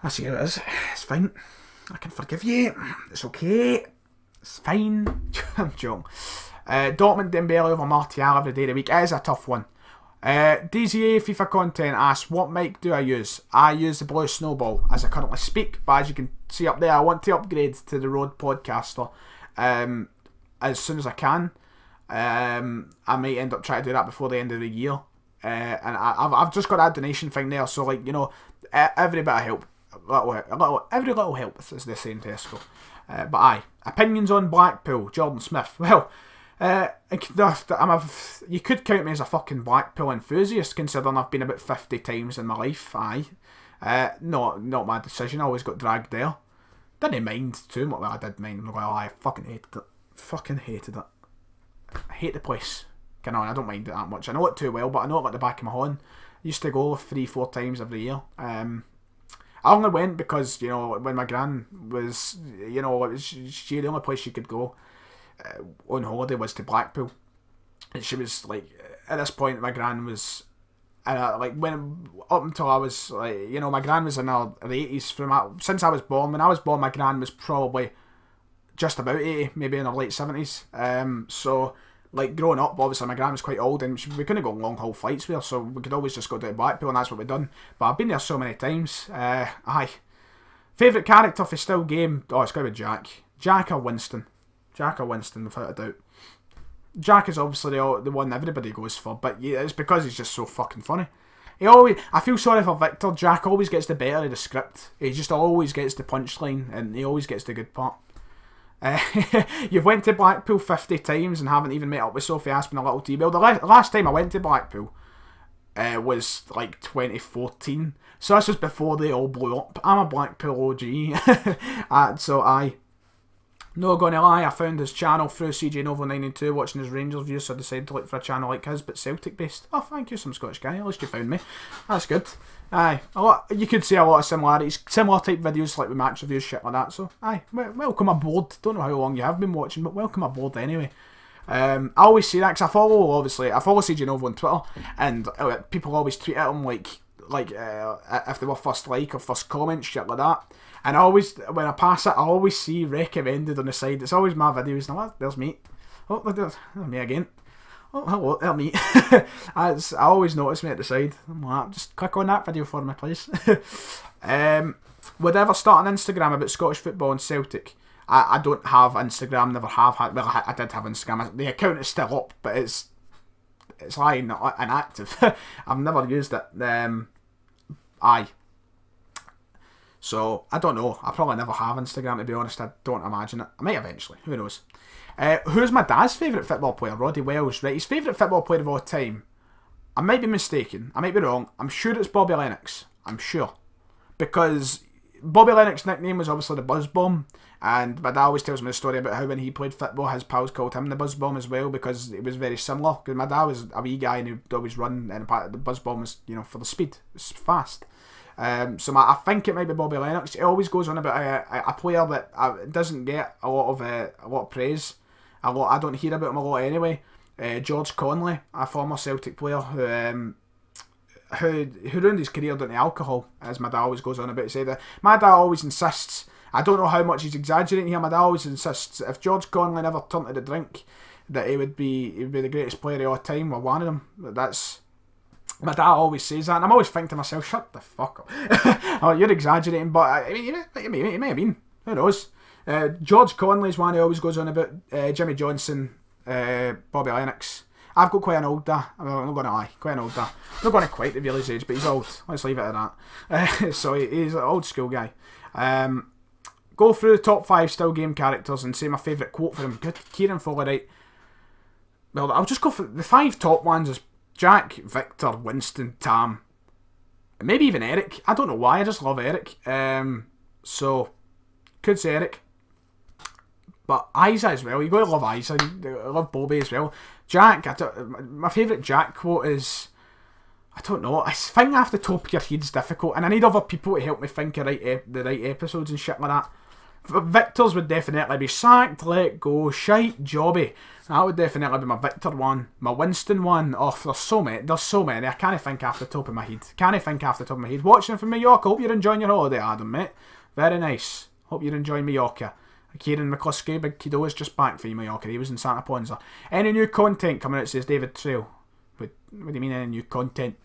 I see how it is. It's fine. I can forgive you. It's okay. It's fine. I'm joking. Dortmund Dembele over Martial every day of the week. It is a tough one. DZA FIFA content asks, what mic do I use? I use the Blue Snowball as I currently speak, but as you can see up there, I want to upgrade to the Rode Podcaster as soon as I can. I might end up trying to do that before the end of the year. And I've just got that donation thing there, so like, you know, every bit of help, every little help, as they say in Tesco. But aye, opinions on Blackpool, Jordan Smith. Well, you could count me as a fucking Blackpool enthusiast, considering I've been about 50 times in my life. Aye, not my decision. I always got dragged there. Didn't mind too much. Well, I did mind. I'm not gonna lie. I fucking hated it. Fucking hated it. I hate the place. Can I don't mind it that much. I know it too well, but I know it like the back of my hand. I used to go 3-4 times every year. I only went because, you know, when my gran was, you know, the only place she could go on holiday was to Blackpool. And she was like, at this point, my gran was, like, when up until I was, like, you know, my gran was in her 80s. Since I was born. When I was born, my gran was probably just about 80, maybe in her late 70s. So, like, growing up, obviously, my gran was quite old, and we couldn't go long haul flights with her, so we could always just go to Blackpool, and that's what we've done. But I've been there so many times. Aye. Favourite character for still game? Oh, it's got to be Jack. Jack or Winston. Jack or Winston, without a doubt. Jack is obviously the one everybody goes for, but yeah, it's because he's just so fucking funny. I feel sorry for Victor. Jack always gets the better of the script. He just always gets the punchline, and he always gets the good part. You've went to Blackpool 50 times and haven't even met up with Sophie Aspen a little T. Well, the last time I went to Blackpool was like 2014, so this was before they all blew up. I'm a Blackpool OG. So aye. No gonna lie, I found his channel through CJ Novo 92 watching his Rangers views, so I decided to look for a channel like his, but Celtic based. Oh, thank you, some Scottish guy. At least you found me. That's good. Aye, you could see a lot of similarities, similar type videos like with match reviews, shit like that. So aye, welcome aboard. Don't know how long you have been watching, but welcome aboard anyway. I always see that because I follow CJ Novo on Twitter, and people always tweet at him like if they were first like or first comment, shit like that. And I always, when I pass it, I always see recommended on the side. It's always my videos. Now, there's me. Oh, there's me again. Oh, hello, there's me. I always notice me at the side. I'm like, just click on that video for me, please. Would I ever start an Instagram about Scottish football and Celtic? I don't have Instagram, never have had. Well, I did have Instagram. The account is still up, but it's like not inactive. I've never used it. Aye. So, I don't know. I probably never have Instagram, to be honest. I don't imagine it. I might eventually. Who knows? Who's my dad's favourite football player? Roddy Wells. Right, his favourite football player of all time. I might be mistaken. I might be wrong. I'm sure it's Bobby Lennox. I'm sure. Because Bobby Lennox's nickname was obviously the Buzz Bomb. And my dad always tells me a story about how when he played football, his pals called him the Buzz Bomb as well, because it was very similar. Because my dad was a wee guy and he'd always run, and the Buzz Bomb was, you know, for the speed. It's fast. So I think it might be Bobby Lennox. He always goes on about a player that doesn't get a lot of praise. I don't hear about him a lot anyway. George Conley, a former Celtic player who ruined his career down to alcohol, as my dad always goes on about. Say that my dad always insists. I don't know how much he's exaggerating here. My dad always insists if George Conley never turned to the drink, that he would be the greatest player of all time, or one of them. That's. My dad always says that, and I'm always thinking to myself, shut the fuck up. Oh, you're exaggerating, but I mean, it may have been. Who knows? George Conley's one who always goes on about. Jimmy Johnson, Bobby Lennox. I've got quite an old dad. I'm not going to lie, quite an old dad. I'm not going to quite reveal his age, but he's old. Let's leave it at that. So he's an old school guy. Go through the top 5 still game characters and say my favourite quote for him. Good, Kieran Foley, right? Well, I'll just go for the 5 top ones. Is Jack, Victor, Winston, Tam, maybe even Eric. I don't know why, I just love Eric. So, could say Eric. But Isa as well, you got to love Isa. I love Bobby as well. Jack, my favourite Jack quote is, I don't know, I think off the top of your head's difficult, and I need other people to help me think of the right episodes and shit like that. Victor's would definitely be sacked, let go, shite, jobby. That would definitely be my Victor one. My Winston one, oh, there's so many. I can't think off the top of my head. Watching from New York, I hope you're enjoying your holiday, Adam, mate. Very nice. Hope you're enjoying Mallorca. Kieran McCluskey, Big KEDO is just back for you, Mallorca. He was in Santa Ponza. Any new content coming out, says David Trail. What do you mean, any new content?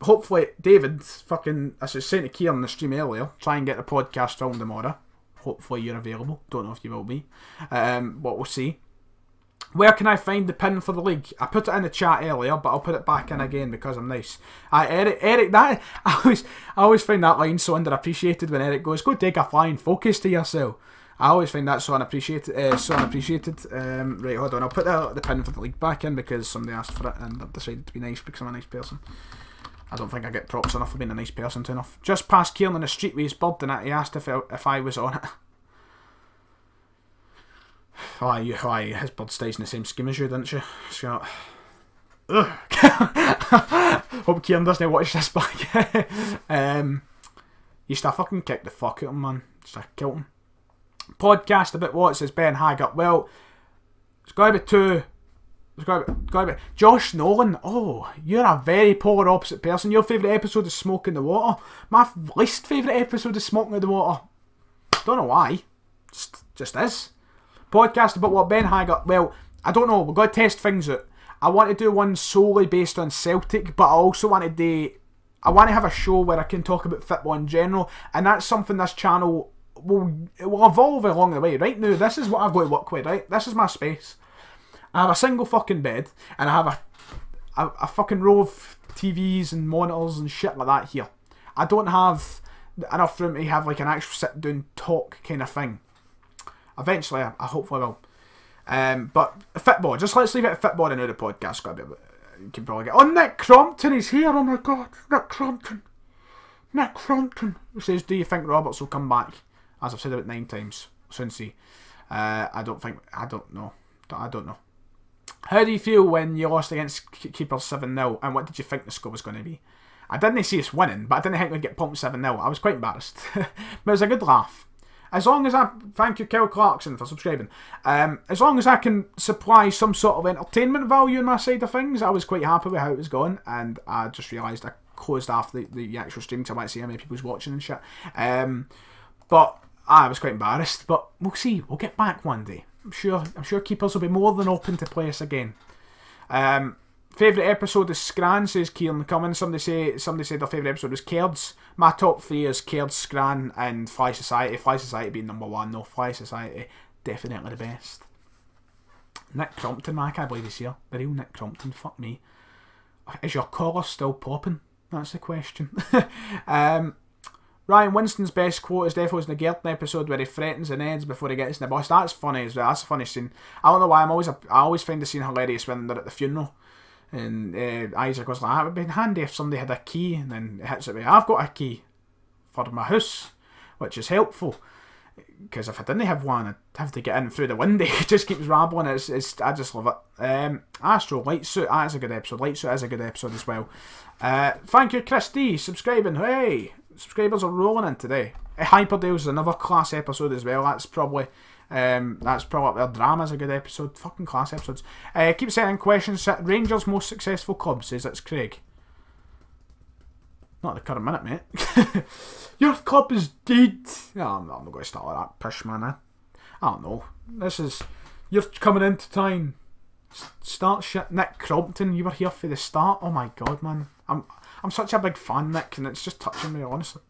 Hopefully, David, I was saying to Kieran in the stream earlier, try and get the podcast filmed tomorrow. Hopefully you're available. Don't know if you will be. But we'll see. Where can I find the pin for the league? I put it in the chat earlier, but I'll put it back in again because I'm nice. Eric, that I always find that line so underappreciated when Eric goes, "Go take a flying focus to yourself." I always find that so unappreciated. Right, hold on. I'll put the pin for the league back in because somebody asked for it, and I've decided to be nice because I'm a nice person. I don't think I get props enough for being a nice person enough. Just past Kieran on the street with his bird, and he asked if I was on it. His bird stays in the same scheme as you, didn't she? So, hope Kieran doesn't watch this back. Used to fucking kick the fuck out of him, man. Used to kill him. Podcast about what, says Ben Haggart. Well, it's got to be two. It's got to be Josh Nolan. Oh, you're a very polar opposite person. Your favourite episode is Smoke in the Water. My least favourite episode is Smoking in the Water. Don't know why. Just is. Podcast about what, Ben Haggart? Well, I don't know. We've got to test things out. I want to do one solely based on Celtic, but I also want to do. I want to have a show where I can talk about football in general, and that's something this channel will evolve along the way. Right now, this is what I've got to work with. Right, this is my space. I have a single fucking bed, and I have a fucking row of TVs and monitors and shit like that here. I don't have enough room to have like an actual sit down talk kind of thing. Eventually, I hopefully will. But football, just let's leave it at football and now the podcast. Got to be, you can probably get. Oh, Nick Crompton is here. Oh my god, Nick Crompton. Nick Crompton. He says, "Do you think Roberts will come back?" As I've said about 9 times. Soon see. I don't know. I don't know. How do you feel when you lost against Keepers 7-0, and what did you think the score was going to be? I didn't see us winning, but I didn't think we'd get pumped 7-0. I was quite embarrassed. But it was a good laugh. As long as thank you, Kel Clarkson, for subscribing. As long as I can supply some sort of entertainment value on my side of things, I was quite happy with how it was going, and I just realised I closed off the actual stream till I might see how many people was watching and shit. But I was quite embarrassed, but we'll see. We'll get back one day. I'm sure Keepers will be more than open to play us again. Favourite episode is Scran, says Kieran Cummins. Somebody said their favourite episode was Cairds. My top 3 is Cairds, Scran, and Fly Society. Fly Society being number 1 though. Fly Society, definitely the best. Nick Crompton, man, I can't believe he's here. The real Nick Crompton, fuck me. Is your collar still popping? That's the question. Ryan Winston's best quote is definitely in the Gerton episode where he threatens and ends before he gets in the bus. That's funny as well. That's a funny scene. I don't know why. I always find the scene hilarious when they're at the funeral and Isaac goes like, "It would be handy if somebody had a key," and then it hits it with, "I've got a key for my house," which is helpful because if I didn't have one, I'd have to get in through the window. It just keeps rambling. I just love it. Astro Light Suit. That's a good episode. Light Suit is a good episode as well. Thank you, Chris D, subscribing. Hey. Subscribers are rolling in today. Hyperdale's is another class episode as well. That's probably their drama's a good episode. Fucking class episodes. Keep sending questions. Rangers' most successful club, says it's Craig. Not at the current minute, mate. Your club is dead. No, I'm not going to start like that pish, man. I don't know. You're coming in to try and start shit. Nick Crompton, you were here for the start. Oh my god, man. I'm such a big fan, Nick, and it's just touching me, honestly.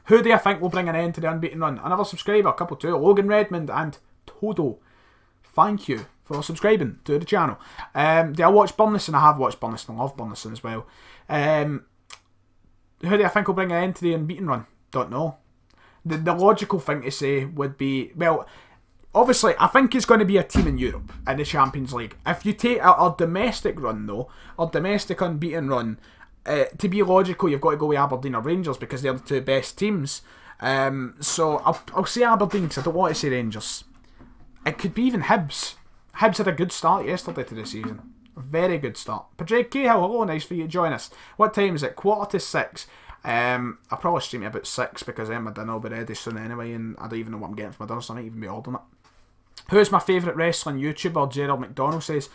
Who do I think will bring an end to the unbeaten run? Another subscriber, a couple too. Logan Redmond and Todo. Thank you for subscribing to the channel. Do I watch Burnistoun? I have watched Burnistoun. I love Burnistoun as well. Who do I think will bring an end to the unbeaten run? Don't know. The logical thing to say would be, well, obviously, I think it's going to be a team in Europe in the Champions League. If you take our domestic run, though, our domestic unbeaten run, to be logical, you've got to go with Aberdeen or Rangers because they're the 2 best teams. So I'll say Aberdeen because I don't want to say Rangers. It could be even Hibs. Hibs had a good start yesterday to the season. A very good start. Padraig Cahill, hello, nice for you to join us. What time is it? 6:15. I'll probably stream it about 6 because my dinner will be ready soon anyway, and I don't even know what I'm getting for my dinner, so I might even be ordering it. Who's my favourite wrestling YouTuber? Gerald McDonald says.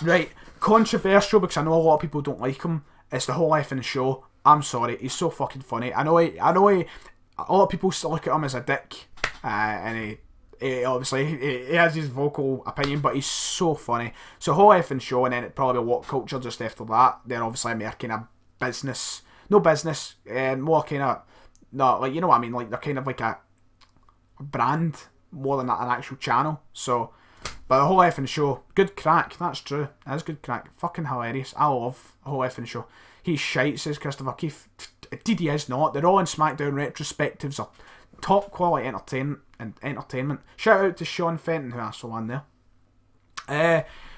Right, controversial because I know a lot of people don't like him. It's the whole effing show. I'm sorry, he's so fucking funny. I know a lot of people still look at him as a dick, and he obviously he has his vocal opinion, but he's so funny. So whole effing show, and then it probably what culture just after that. Then obviously more kind of business, no business, more kind of no, like, you know what I mean, like they're kind of like a brand more than an actual channel. So, but the whole effing show, good crack. That's true. That's good crack. Fucking hilarious. I love the whole effing show. He shites, says Christopher Keefe. Indeed he is not. The Raw and SmackDown retrospectives are top quality entertainment. Shout out to Sean Fenton who asked for one there.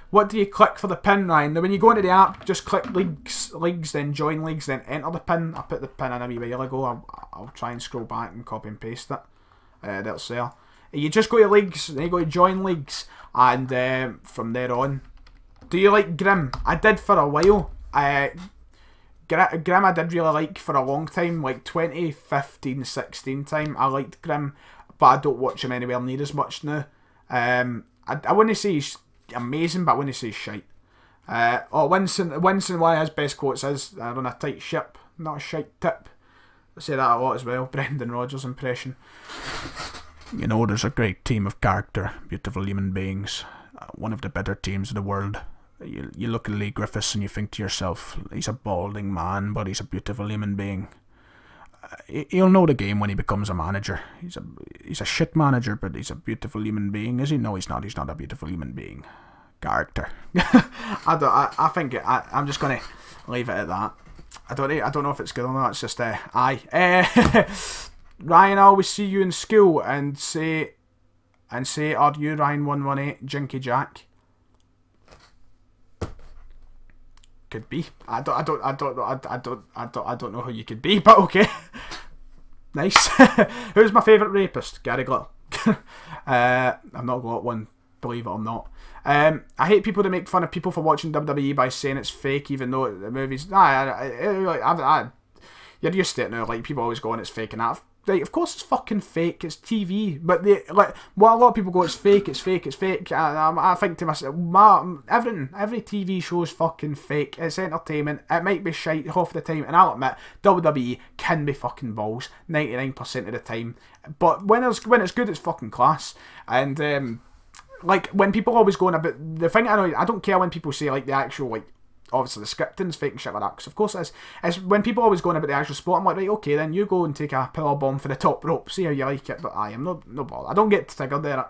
What do you click for the pin, Ryan? Now when you go into the app, just click leagues, then join leagues, then enter the pin. I put the pin in a wee while ago. I'll try and scroll back and copy and paste it. That's there. You just go to leagues, then you go to join leagues, and from there on. Do you like Grim? I did for a while. Grim I did really like for a long time, like 2015-16 time. I liked Grim, but I don't watch him anywhere near as much now. I wouldn't say he's amazing, but I wouldn't say he's shite. Winston, one of his best quotes is, "I run a tight ship, not a shite tip." I say that a lot as well. Brendan Rodgers impression. You know, there's a great team of character, beautiful human beings. One of the better teams in the world. You look at Lee Griffiths and you think to yourself, he's a balding man, but he's a beautiful human being. He'll know the game when he becomes a manager. He's a shit manager, but he's a beautiful human being. Is he? No, he's not. He's not a beautiful human being. Character. I think I'm just gonna leave it at that. I don't know if it's good or not. It's just aye. Ryan, I always see you in school and say, "Are you Ryan 118 Jinky Jack?" Could be. I don't know who you could be, but okay. Nice. Who's my favourite rapist? Gary Glitter. I've not got one, believe it or not. I hate people that make fun of people for watching WWE by saying it's fake, even though the movies. You're used to it now. Like, people always go on it's fake and that. Like, of course it's fucking fake. It's TV. But what a lot of people go, it's fake. It's fake. It's fake. I think to myself, every TV show is fucking fake. It's entertainment. It might be shite half the time, and I'll admit WWE can be fucking balls 99% of the time. But when it's good, it's fucking class. And like when people always going about the thing, I don't care when people say like the actual like. Obviously the scripting's fake and shit like that, because of course it is. It's when people always going about the actual sport, I'm like, right, okay, then you go and take a power bomb for the top rope, see how you like it, but I am no bother. I don't get triggered there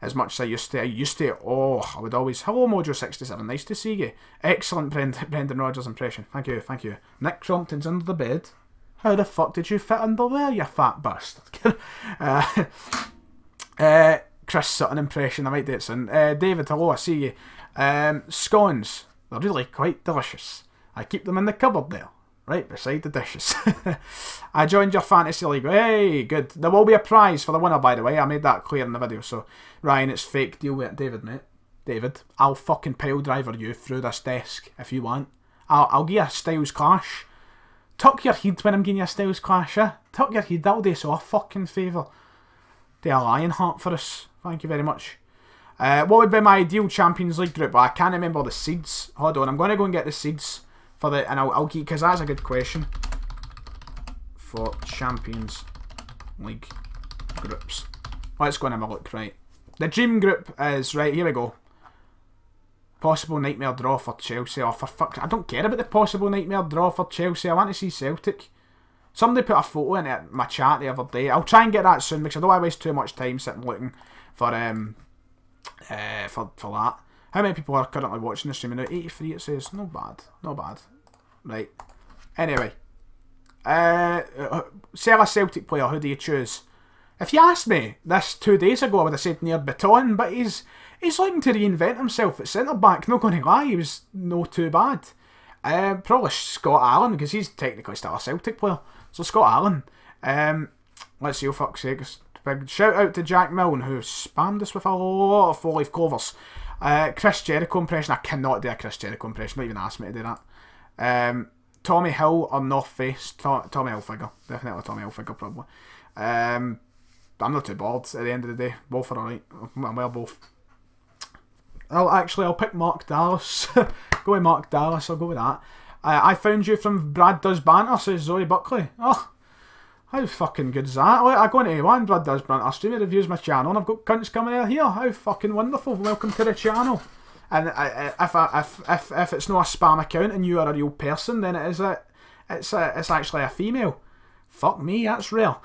as much as I used to. Oh, I would always, hello Mojo67, nice to see you. Excellent Brendan Rodgers impression, thank you. Nick Crompton's under the bed. How the fuck did you fit under there, you fat bastard? Chris Sutton impression, I might do it soon. David, hello, I see you. Scones. They're really quite delicious. I keep them in the cupboard there, right beside the dishes. I joined your fantasy league. Hey, good. There will be a prize for the winner, by the way. I made that clear in the video. So, Ryan, it's fake. Deal with it, David, mate. David, I'll fucking pile driver you through this desk if you want. I'll give you a Styles Clash. Tuck your head when I'm giving you a Styles Clash, yeah? Tuck your head. That'll do so a fucking favour. Do a lion heart for us. Thank you very much. What would be my ideal Champions League group? Well, I can't remember the seeds. Hold on, I'm going to go and get the seeds for the, and I'll keep, because that's a good question for Champions League groups. Let's go and have a look. Right, the dream group is right. Here we go. Possible nightmare draw for Chelsea. Oh, for fuck! I don't care about the possible nightmare draw for Chelsea. I want to see Celtic. Somebody put a photo in my chat the other day. I'll try and get that soon because I don't want to waste too much time sitting looking for that. How many people are currently watching the stream now? 83 it says. Not bad. Right. Anyway. Sell a Celtic player, who do you choose? If you asked me this 2 days ago, I would have said Near Baton, but he's looking to reinvent himself at centre back. Not going to lie, he was no too bad. Probably Scott Allen, because he's technically still a Celtic player. So Scott Allen. Let's see, oh fuck's sake. Big shout out to Jack Milne, who spammed us with a lot of 4-leaf clovers. Chris Jericho impression. I cannot do a Chris Jericho impression. Don't even ask me to do that. Tommy Hill or North Face. Tommy Hilfiger. Definitely Tommy Hilfiger, probably. I'm not too bored at the end of the day. Both are alright. Well, both. I'll pick Mark Dallas. Go with Mark Dallas. I'll go with that. I found you from Brad Does Banter, says Zoe Buckley. Oh, How fucking good is that? Like, I go into One Blood Does Banter stream, it reviews my channel, and I've got cunts coming out here. How fucking wonderful! Welcome to the channel. And if it's not a spam account and you are a real person, then it's actually a female. Fuck me, that's rare.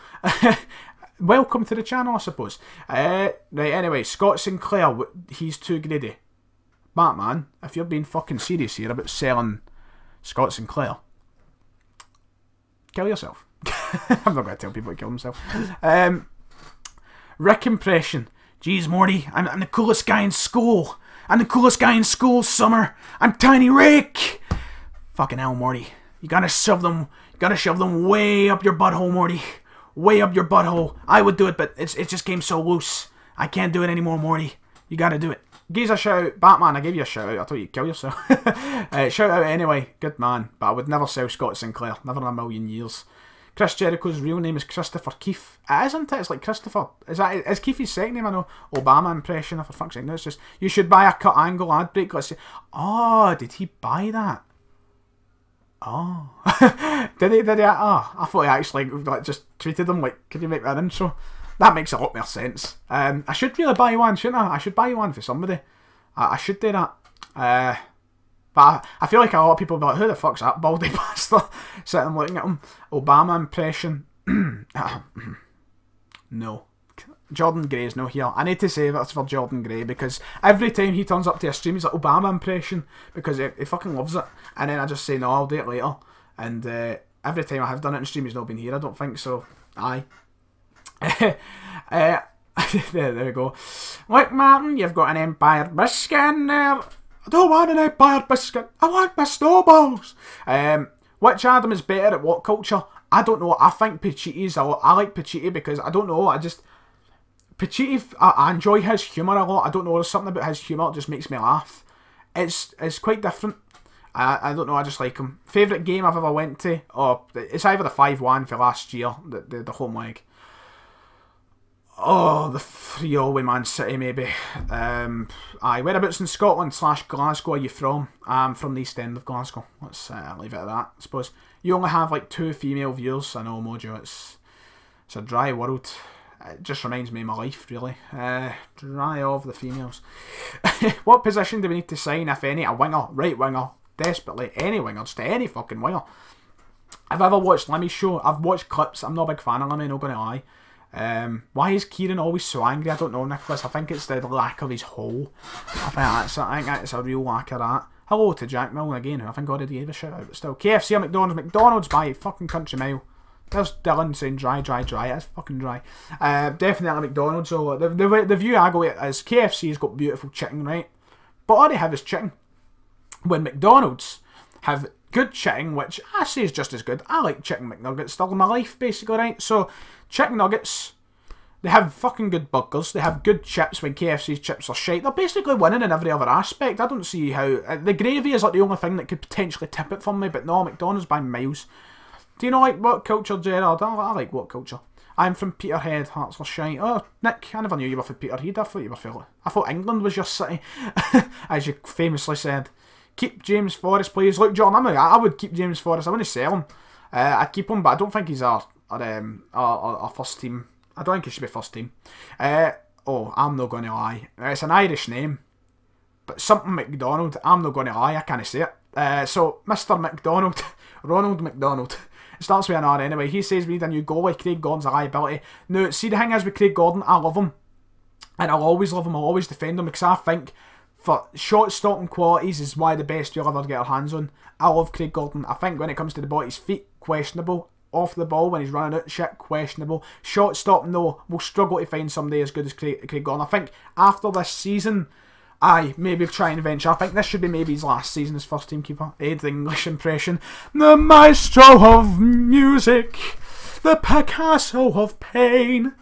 Welcome to the channel, I suppose. Right, anyway, Scott Sinclair, he's too greedy. Batman, if you're being fucking serious here about selling Scott Sinclair, kill yourself. I'm not going to tell people to kill themselves. Rick impression. Jeez, Morty, I'm the coolest guy in school. I'm the coolest guy in school, Summer. I'm Tiny Rick. Fucking hell, Morty. You gotta shove them way up your butthole, Morty. Way up your butthole. I would do it, but it just came so loose. I can't do it anymore, Morty. You gotta do it. Give us a shout out. Batman, I gave you a shout out. I told you to kill yourself. Shout out anyway. Good man. But I would never sell Scott Sinclair. Never in a million years. Chris Jericho's real name is Christopher Keefe. It isn't it? It's like Christopher. Is Keefe his second name? I know. Obama impression. For fuck's sake. No, it's just, you should buy a cut angle ad break. Let's see. Oh, did he buy that? Oh. Did he? Oh, I thought he actually like, just tweeted him like, could you make that intro? That makes a lot more sense. I should really buy one, shouldn't I? I should buy one for somebody. I should do that. But I feel like a lot of people will be like, who the fuck's that baldy bastard? Sitting looking at him. Obama impression. No. Jordan Gray's no here. I need to say that's for Jordan Gray because every time he turns up to a stream he's like, Obama impression, because he fucking loves it. And then I just say, no, I'll do it later. And every time I have done it in stream he's not been here, I don't think, so aye. There we go. Look, Martin, you've got an Empire biscuit in there. I don't want an Empire biscuit. I want my snowballs. Which Adam is better at what culture? I don't know. I think Pacitti I like Pacitti because I don't know. Pacitti, I enjoy his humour a lot. I don't know. There's something about his humour that just makes me laugh. It's quite different. I don't know. I just like him. Favourite game I've ever went to? Oh, it's either the 5-1 for last year, the home leg. Oh, the 3-0 with Man City, maybe. Aye, whereabouts in Scotland / Glasgow are you from? I'm from the East End of Glasgow. Let's leave it at that, I suppose. You only have like 2 female viewers. I know, Mojo, it's a dry world. It just reminds me of my life, really. Dry of the females. What position do we need to sign, if any? A winger, right winger, desperately. Any winger, just any fucking winger. Have I ever watched Limmy's show? I've watched clips. I'm not a big fan of Limmy, not going to lie. Why is Kieran always so angry? I don't know, Nicholas. I think it's the lack of his hole. I think that's a real lack of that. Hello to Jack Milne again, who I think already gave a shout out, but still. KFC or McDonald's? McDonald's by fucking country mile. There's Dylan saying dry. That's fucking dry. Definitely McDonald's. So the view I go at is KFC's got beautiful chicken, right? But all they have is chicken. When McDonald's have good chicken, which I say is just as good. I like chicken McNuggets still in my life, basically, right? So, chicken nuggets, they have fucking good burgers, they have good chips when KFC's chips are shite. They're basically winning in every other aspect. I don't see how... the gravy is like the only thing that could potentially tip it for me, but no, McDonald's by miles. Do you know like what culture, Gerard? I like what culture. I'm from Peterhead, Hearts are shite. Oh, Nick, I never knew you were from Peterhead. I thought you were from... I thought England was your city, as you famously said. Keep James Forrest, please. Look, John, I would keep James Forrest. I wouldn't sell him. I'd keep him, but I don't think he's our first team. I don't think he should be first team. Oh, I'm not going to lie. It's an Irish name, but something McDonald. I'm not going to lie. I can't say it. So, Mr. McDonald, Ronald McDonald. It starts with an R anyway. He says we need a new goalie. Craig Gordon's a liability. Now, see, the thing is with Craig Gordon, I love him. And I'll always love him. I'll always defend him because I think for shot stopping qualities is why the best you'll ever get our hands on. I love Craig Gordon. I think when it comes to the ball, his feet, questionable. Off the ball when he's running out, shit, questionable. Shot stopping, no. We'll struggle to find somebody as good as Craig Gordon. I think after this season, maybe try and venture. I think this should be maybe his last season as first team keeper. Ed, the English impression. The maestro of music. The Picasso of pain.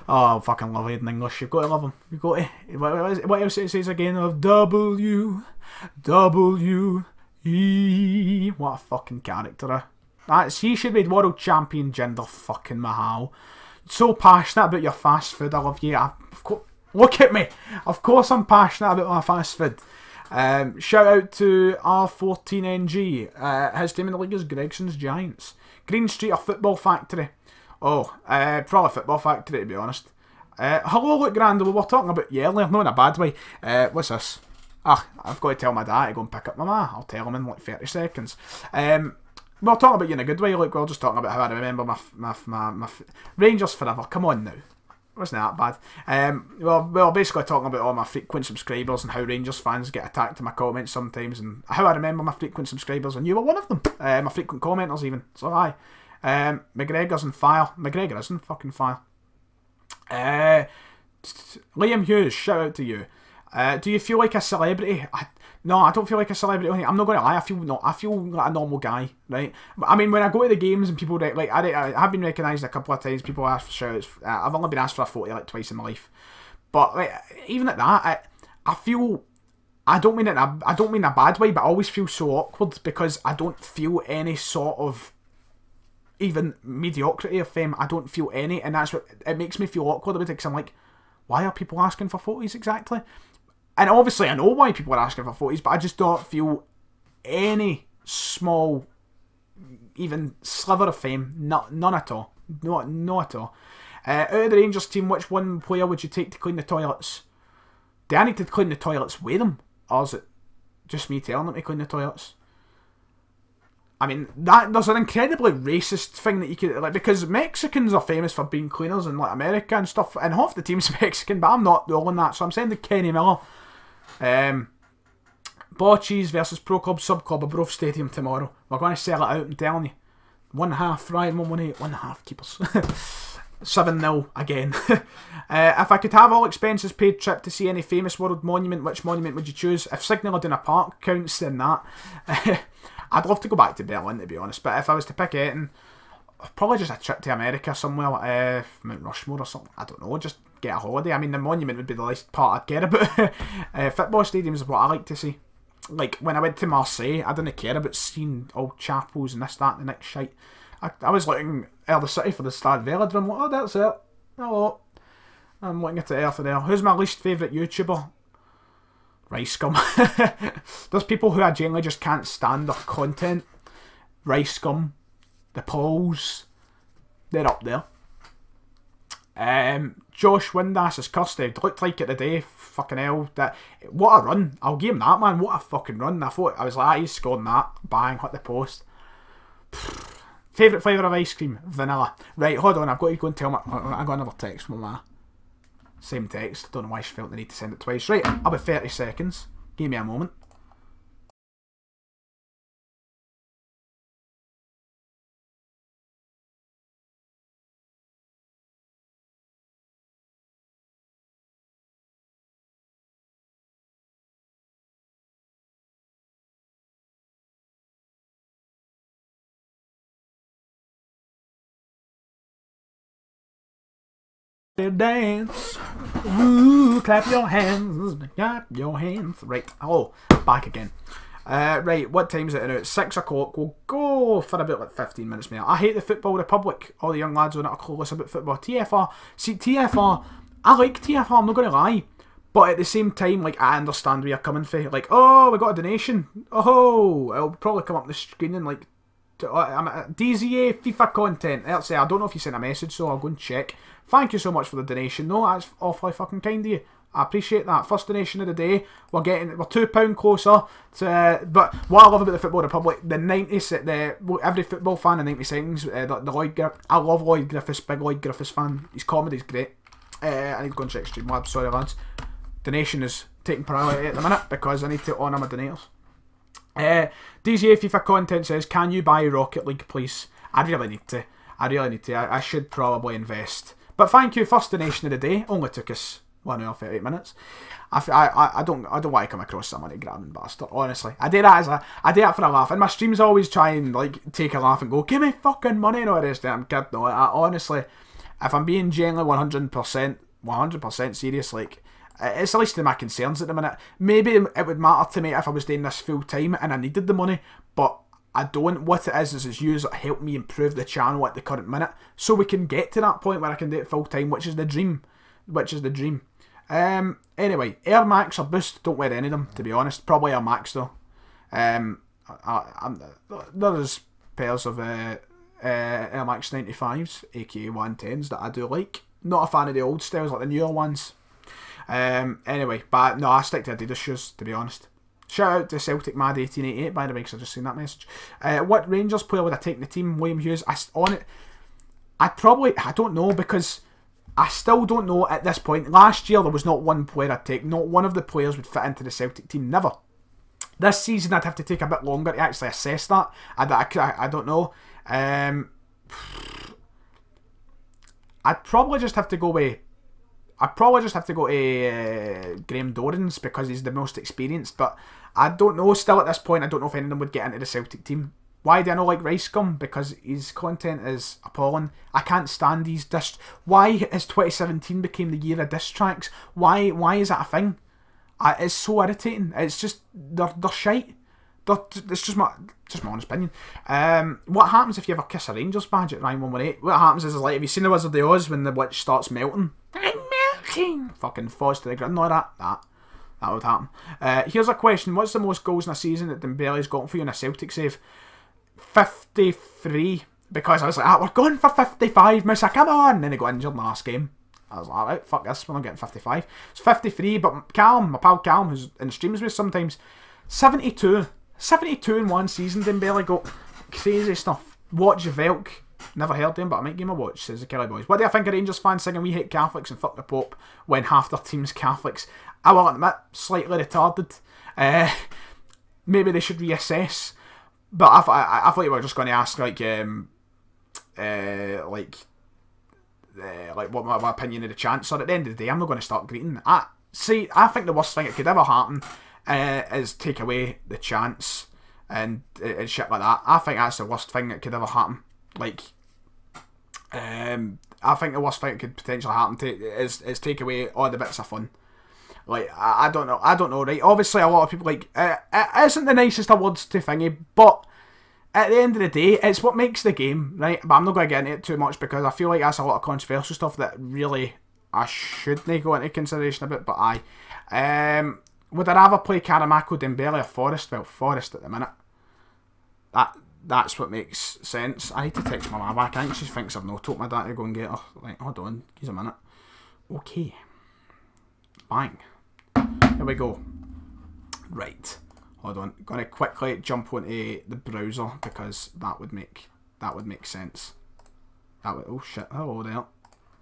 Oh, I fucking love Ed in English. You've got to love him. You've got to. What else it says again? Of W. E. What a fucking character. He should be world champion Jinder fucking Mahal. So passionate about your fast food. I love you. Look at me. Of course I'm passionate about my fast food. Shout out to R14NG. His team in the league is Gregson's Giants. Green Street, a football factory. Oh, probably Football Factory, to be honest. Hello, Luke Grandel. We're talking about you earlier, not in a bad way. What's this? Ah, I've got to tell my dad to go and pick up my ma. I'll tell him in like 30 seconds. We're talking about you in a good way, Luke. We're just talking about how I remember my Rangers forever. Come on now. Wasn't that bad? We're basically talking about all my frequent subscribers and how Rangers fans get attacked in my comments sometimes, and how I remember my frequent subscribers, and you were one of them. My frequent commenters even. So aye. McGregor's on fire. McGregor isn't fucking fire. Liam Hughes, shout out to you. Do you feel like a celebrity? No, I don't feel like a celebrity. I'm not going to lie. I feel like a normal guy, right? I mean, when I go to the games and people like, I have been recognised a couple of times. People ask for shoutouts. I've only been asked for a photo like twice in my life. But like, even at that, I feel. I don't mean a bad way, but I always feel so awkward because I don't feel any sort of even mediocrity of fame. I don't feel any, and that's what it makes me feel awkward about it, because I'm like, why are people asking for photos exactly? And obviously I know why people are asking for photos, but I just don't feel any small, even sliver of fame. None at all. Not at all. Out of the Rangers team, which one player would you take to clean the toilets? Do I need to clean the toilets with them? Or is it just me telling them to clean the toilets? I mean, there's an incredibly racist thing that you could, like, because Mexicans are famous for being cleaners in like America and stuff, and half the team's Mexican, but I'm not all in that, so I'm sending Kenny Miller. Bocce's versus Pro Club Sub Club Abroad Stadium tomorrow. We're going to sell it out, I'm telling you. 1.5, Ryan 118, 1.5 keepers. 7-0 again. If I could have all expenses paid trip to see any famous world monument, which monument would you choose? If Signal Iduna Park counts, then that. I'd love to go back to Berlin, to be honest, but if I was to pick anything, probably just a trip to America somewhere, like Mount Rushmore or something. I don't know, just get a holiday. I mean, the monument would be the least part I'd care about. Football stadiums is what I like to see. Like, when I went to Marseille, I didn't care about seeing old chapels and this, that, and the next shite. I was looking at the city for the Stade Velodrome. I'm like, oh, that's it. Hello. I'm looking at it there for there. Who's my least favourite YouTuber? Rice Scum. There's people who I genuinely just can't stand their content. Rice Scum. The Pauls. They're up there. Josh Windass is custard. Looked like it today. Fucking hell. What a run. I'll give him that, man. What a fucking run. I was like, he's scoring that. Bang. Hit the post. Favourite flavour of ice cream? Vanilla. Right, hold on. I've got to go and tell my... I got another text from my... Same text. Don't know why she felt the need to send it twice. Right, I'll be 30 seconds. Give me a moment. Dance. Ooh, clap your hands. Clap your hands. Right. Oh, back again. Right, what time is it now? It's 6 o'clock. We'll go for about like 15 minutes more. I hate the Football Republic. All the young lads are not clueless about football. TFR. See, TFR, I like TFR, I'm not going to lie. But at the same time, like, I understand where you're coming from. Like, oh, we got a donation. Oh, it'll probably come up the screen and like, DZA FIFA content. I'll say, I don't know if you sent a message, so I'll go and check. Thank you so much for the donation. No, that's awfully fucking kind of you. I appreciate that. First donation of the day. We're £2 closer to. But what I love about the Football Republic, every football fan in 90 seconds. I love Lloyd Griffiths. Big Lloyd Griffiths fan. His comedy's great. I need to go and check Streamlabs. Sorry, lads. Donation is taking priority at the minute because I need to honour my donators. DZA FIFA content says, can you buy Rocket League, please? I really need to. I should probably invest. But thank you. First donation of the day. Only took us 1 hour 38 minutes. I don't want to come across some money grabbing bastard. Honestly, I do that for a laugh. And my streams always try and like take a laugh and go, give me fucking money and all this. I'm kidding. No, honestly, if I'm being genuinely 100% serious, like, it's the least of my concerns at the minute. Maybe it would matter to me if I was doing this full time and I needed the money, but I don't. What it is you help me improve the channel at the current minute, so we can get to that point where I can do it full time, which is the dream. Anyway, Air Max or Boost, don't wear any of them, to be honest. Probably Air Max though. There's pairs of Air Max 95s, aka 110s, that I do like. Not a fan of the old styles, like the newer ones. Anyway, but no, I stick to Adidas shoes, to be honest. Shout out to Celtic Mad 1888, by the way, because I've just seen that message. What Rangers player would I take in the team? William Hughes. I don't know, because I still don't know at this point. Last year, there was not one player I'd take. Not one of the players would fit into the Celtic team. Never. This season, I'd have to take a bit longer to actually assess that. I don't know. I'd probably just have to go with... Graham Dorrans, because he's the most experienced. But I don't know. Still at this point, I don't know if any of them would get into the Celtic team. Why do I not like Ricegum? Because his content is appalling. I can't stand these diss... Why has 2017 became the year of diss tracks? Why is that a thing? It's so irritating. It's just... They're shite. It's just my honest opinion. What happens if you ever kiss a Rangers badge at Ryan 118? What happens is, like, have you seen the Wizard of Oz when the witch starts melting? I'm melting! Fucking falls to the ground like that. That would happen. Here's a question. What's the most goals in a season that Dembele's gotten for you in a Celtic save? 53. Because I was like, we're going for 55, Moussa, come on! And then he got injured in the last game. I was like, alright, fuck this, we're not getting 55. It's 53, but Callum, my pal Callum, who's in streams with sometimes, 72. 72 in one season, Dembele got crazy stuff. Watch Velk. Never heard of him, but I might give him a watch, says the Kelly Boys. What do you think of Rangers fans singing "We Hate Catholics" and "Fuck the Pope" when half their team's Catholics? I will admit, slightly retarded. Maybe they should reassess. But I thought you were just going to ask, like what my opinion of the chants are. At the end of the day, I'm not going to start greeting. I think the worst thing that could ever happen is take away the chants and shit like that. I think that's the worst thing that could ever happen. Like, I think the worst thing that could potentially happen is take away all the bits of fun. Like, I don't know, right? Obviously, a lot of people, like, it isn't the nicest awards to thingy, but at the end of the day, it's what makes the game, right? But I'm not going to get into it too much, because I feel like that's a lot of controversial stuff that really I shouldn't go into consideration a bit, but aye. Would I rather play Karamako, Dembele, or Forrest? Well, Forrest at the minute. That's what makes sense. I need to text my mum back. I think she thinks I've not told my dad to go and get her. Like, hold on, give us a minute. Okay. Bang. Here we go. Right. Hold on. Gonna quickly jump onto the browser, because that would make sense. Oh shit. Hello there.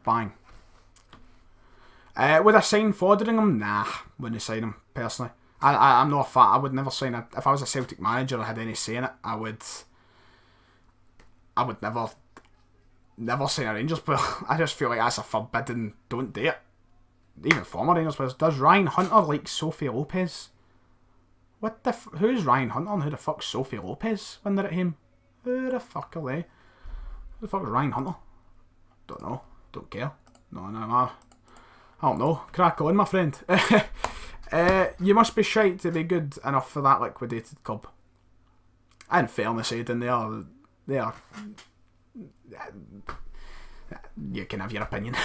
Bang. Would I sign Foderingham? Nah, wouldn't sign him personally. I'm not a fan. I would never sign it. If I was a Celtic manager and I had any say in it, I would never sign a Rangers player. I just feel like that's a forbidden. Don't do it. Even former Rangers players. Does Ryan Hunter like Sophie Lopez? What the who's Ryan Hunter and who the fuck's Sophie Lopez when they're at him? Who the fuck are they? Who the fuck is Ryan Hunter? Don't know. Don't care. No. I don't know. Crack on, my friend. You must be shite to be good enough for that liquidated club. In fairness, Aidan, they are. You can have your opinion.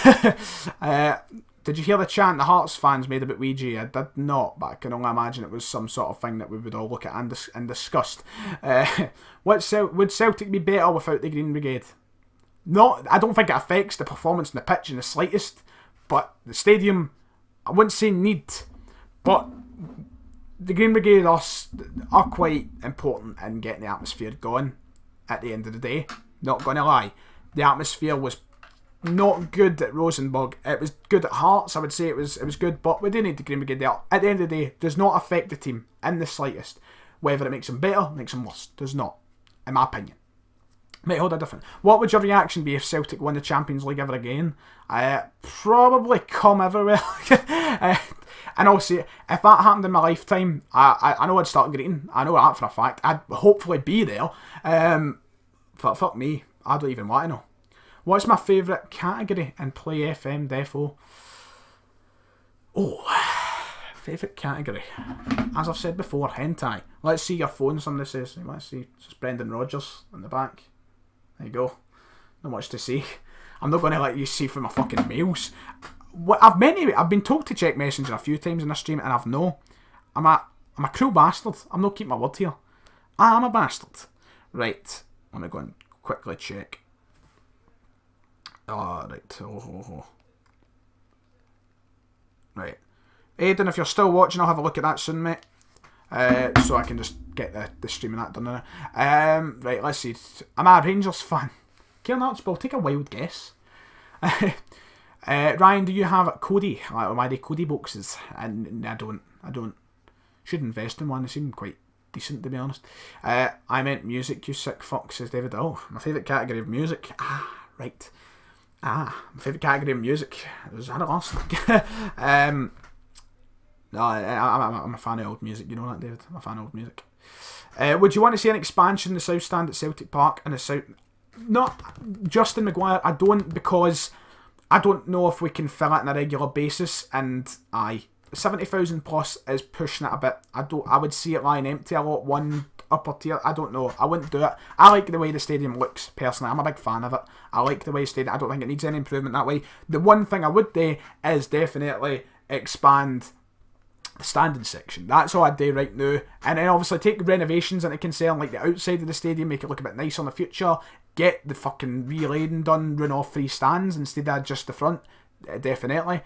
Did you hear the chant the Hearts fans made about Ouija? I did not, but I can only imagine it was some sort of thing that we would all look at and discuss. Would Celtic be better without the Green Brigade? No, I don't think it affects the performance on the pitch in the slightest. But the stadium, I wouldn't say need, but the Green Brigade are quite important in getting the atmosphere going at the end of the day. Not going to lie. The atmosphere was not good at Rosenborg. It was good at Hearts. I would say it was good, but we do need the Green Brigade there. At the end of the day, it does not affect the team in the slightest. Whether it makes them better, makes them worse. Does not, in my opinion. Might hold a different. What would your reaction be if Celtic won the Champions League ever again? Probably come everywhere. And also, if that happened in my lifetime, I know I'd start greeting. I know that for a fact. I'd hopefully be there. But fuck me, I don't even want to know. What's my favourite category in Play FM Defo? Oh, favourite category. As I've said before, hentai. Let's see your phone, somebody says. Let's see. It's Brendan Rodgers in the back. There you go. Not much to see. I'm not going to let you see from my fucking mails. I've been told to check Messenger a few times in this stream, and I've no. I'm a cruel bastard. I'm not keeping my word here. I'm a bastard. Right. Let me go and quickly check. Oh, right. Oh. Right. Aidan, if you're still watching, I'll have a look at that soon, mate. So I can just get the stream and that done now. Right, let's see. I'm a Rangers fan. Kieran Archibald, take a wild guess. Ryan, do you have Cody? Like my Cody boxes? And I don't. Should invest in one. They seem quite decent, to be honest. I meant music, you sick fuck, says David. Oh, my favourite category of music. Ah, right. My favourite category of music. Was that a loss? No, I'm a fan of old music, you know that, David? I'm a fan of old music. Would you want to see an expansion in the South Stand at Celtic Park and the South... Not Justin Maguire, I don't, because I don't know if we can fill it on a regular basis, and 70,000 plus is pushing it a bit. I would see it lying empty a lot, one upper tier. I don't know. I wouldn't do it. I like the way the stadium looks, personally. I'm a big fan of it. I like the way the stadium... I don't think it needs any improvement that way. The one thing I would do is definitely expand the standing section. That's all I'd do right now. And then obviously take renovations into concern, like the outside of the stadium, make it look a bit nicer in the future. Get the fucking relaying done, run off 3 stands instead of just the front. Definitely.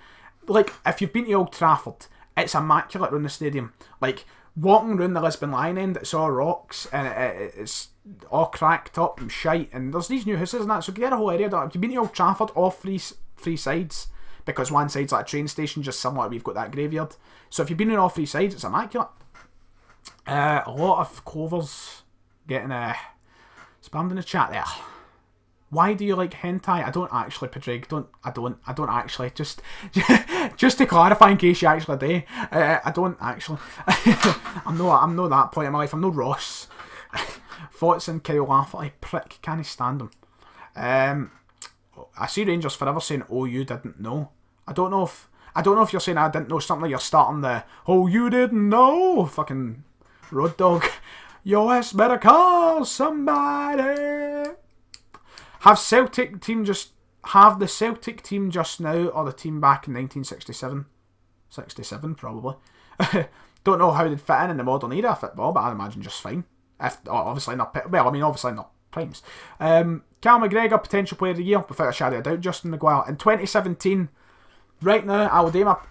Like, if you've been to Old Trafford, it's immaculate around the stadium. Like, walking around the Lisbon Line end, it's all rocks, and it's all cracked up and shite, and there's these new houses and that, so get a whole area done. If you've been to Old Trafford, all three sides, because one side's like a train station, just similar, we've got that graveyard. So if you've been on all 3 sides, it's immaculate. A lot of Clovers getting spammed in the chat there. Why do you like hentai? I don't actually, Pedrig. I don't actually. Just to clarify, in case you actually do, I don't actually. I'm not that point in my life. I'm no Ross. Thoughts and Kyle Lafferty, prick. Can't stand him. I see Rangers Forever saying, "Oh, you didn't know." I don't know if you're saying I didn't know something. Like you're starting the "Oh, you didn't know" fucking road dog. US better call somebody. Have the Celtic team just now, or the team back in 1967? 67 probably. Don't know how they'd fit in the modern era of football, but I'd imagine just fine. Obviously not primes. Callum McGregor, potential player of the year, without a shadow of doubt. Justin Maguire in 2017. Right now,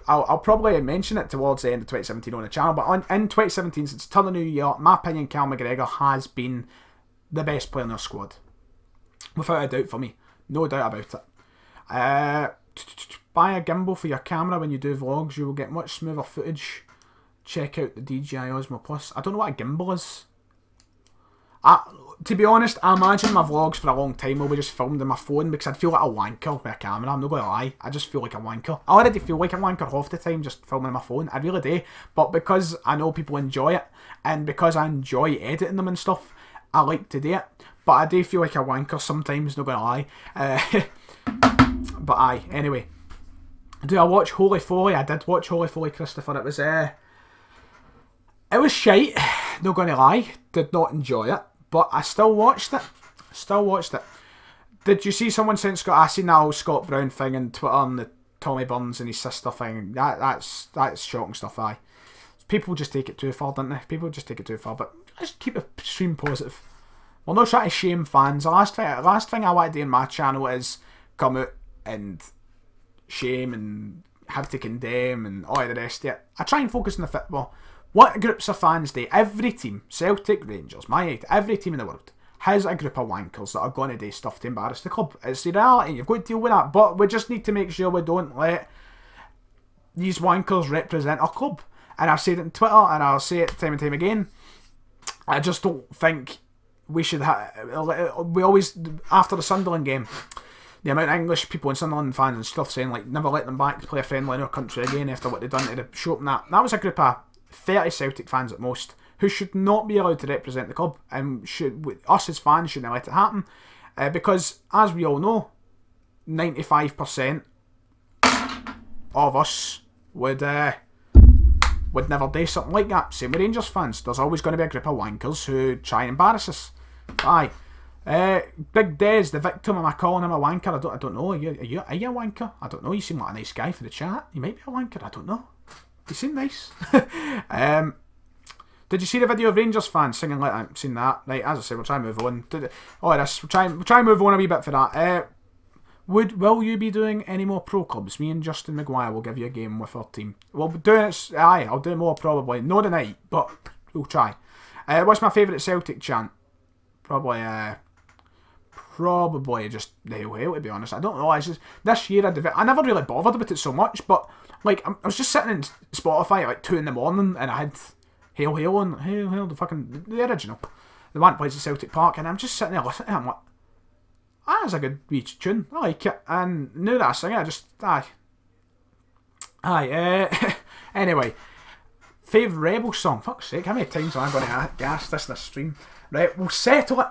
I'll probably mention it towards the end of 2017 on the channel, but in 2017, since the turn of the new year, in my opinion, Callum McGregor has been the best player in our squad. Without a doubt for me. No doubt about it. Buy a gimbal for your camera when you do vlogs. You will get much smoother footage. Check out the DJI Osmo Plus. I don't know what a gimbal is. To be honest, I imagine my vlogs for a long time will be just filmed on my phone because I'd feel like a wanker with a camera. I'm not going to lie. I just feel like a wanker. I already feel like a wanker half the time just filming on my phone. I really do. But because I know people enjoy it, and because I enjoy editing them and stuff, I like to do it. But I do feel like a wanker sometimes, not going to lie. But anyway. Do I watch Holy Folly? I did watch Holy Folly, Christopher. It was shite, not going to lie. Did not enjoy it. But I still watched it. Did you see someone saying I seen that old Scott Brown thing on Twitter and the Tommy Burns and his sister thing? That's shocking stuff, People just take it too far, don't they? People just take it too far, but let's keep the stream positive. We're not trying to shame fans. The last thing I want to do on my channel is come out and shame and have to condemn and all the rest of it. I try and focus on the football. What groups of fans do? Every team, Celtic, Rangers, every team in the world has a group of wankers that are going to do stuff to embarrass the club. It's the reality. You've got to deal with that. But we just need to make sure we don't let these wankers represent our club. And I've said it on Twitter and I'll say it time and time again. I just don't think we should we always, after the Sunderland game, the amount of English people and Sunderland fans and stuff saying like never let them back to play a friendly in our country again after what they've done to the show up, that was a group of 30 Celtic fans at most who should not be allowed to represent the club, and us as fans shouldn't let it happen, because as we all know, 95% of us would never do something like that. Same with Rangers fans. There's always going to be a group of wankers who try and embarrass us. Big Des, the victim. Am I calling him a wanker? I don't know. Are you a wanker? I don't know. You seem like a nice guy for the chat. You might be a wanker. I don't know. You seem nice. Did you see the video of Rangers fans singing like that? Seen that? Right, as I say, we'll try and move on. We'll try and move on a wee bit for that. Will you be doing any more pro clubs? Me and Justin Maguire will give you a game with our team. We'll be doing it. Aye, I'll do more probably. Not tonight, but we'll try. What's my favourite Celtic chant? Probably just the hail hail, to be honest. I don't know. It's just this year I never really bothered about it so much, but like I was just sitting in Spotify at like 2 in the morning and I had Hail Hail on Hail Hail, the original, the one that plays at Celtic Park, and I'm just sitting there listening to it. I'm like, that's a good wee tune. I like it. And now that I sing it, I just anyway, favourite Rebel song. Fuck's sake, how many times am I going to gas this in the stream? Right, we'll settle it.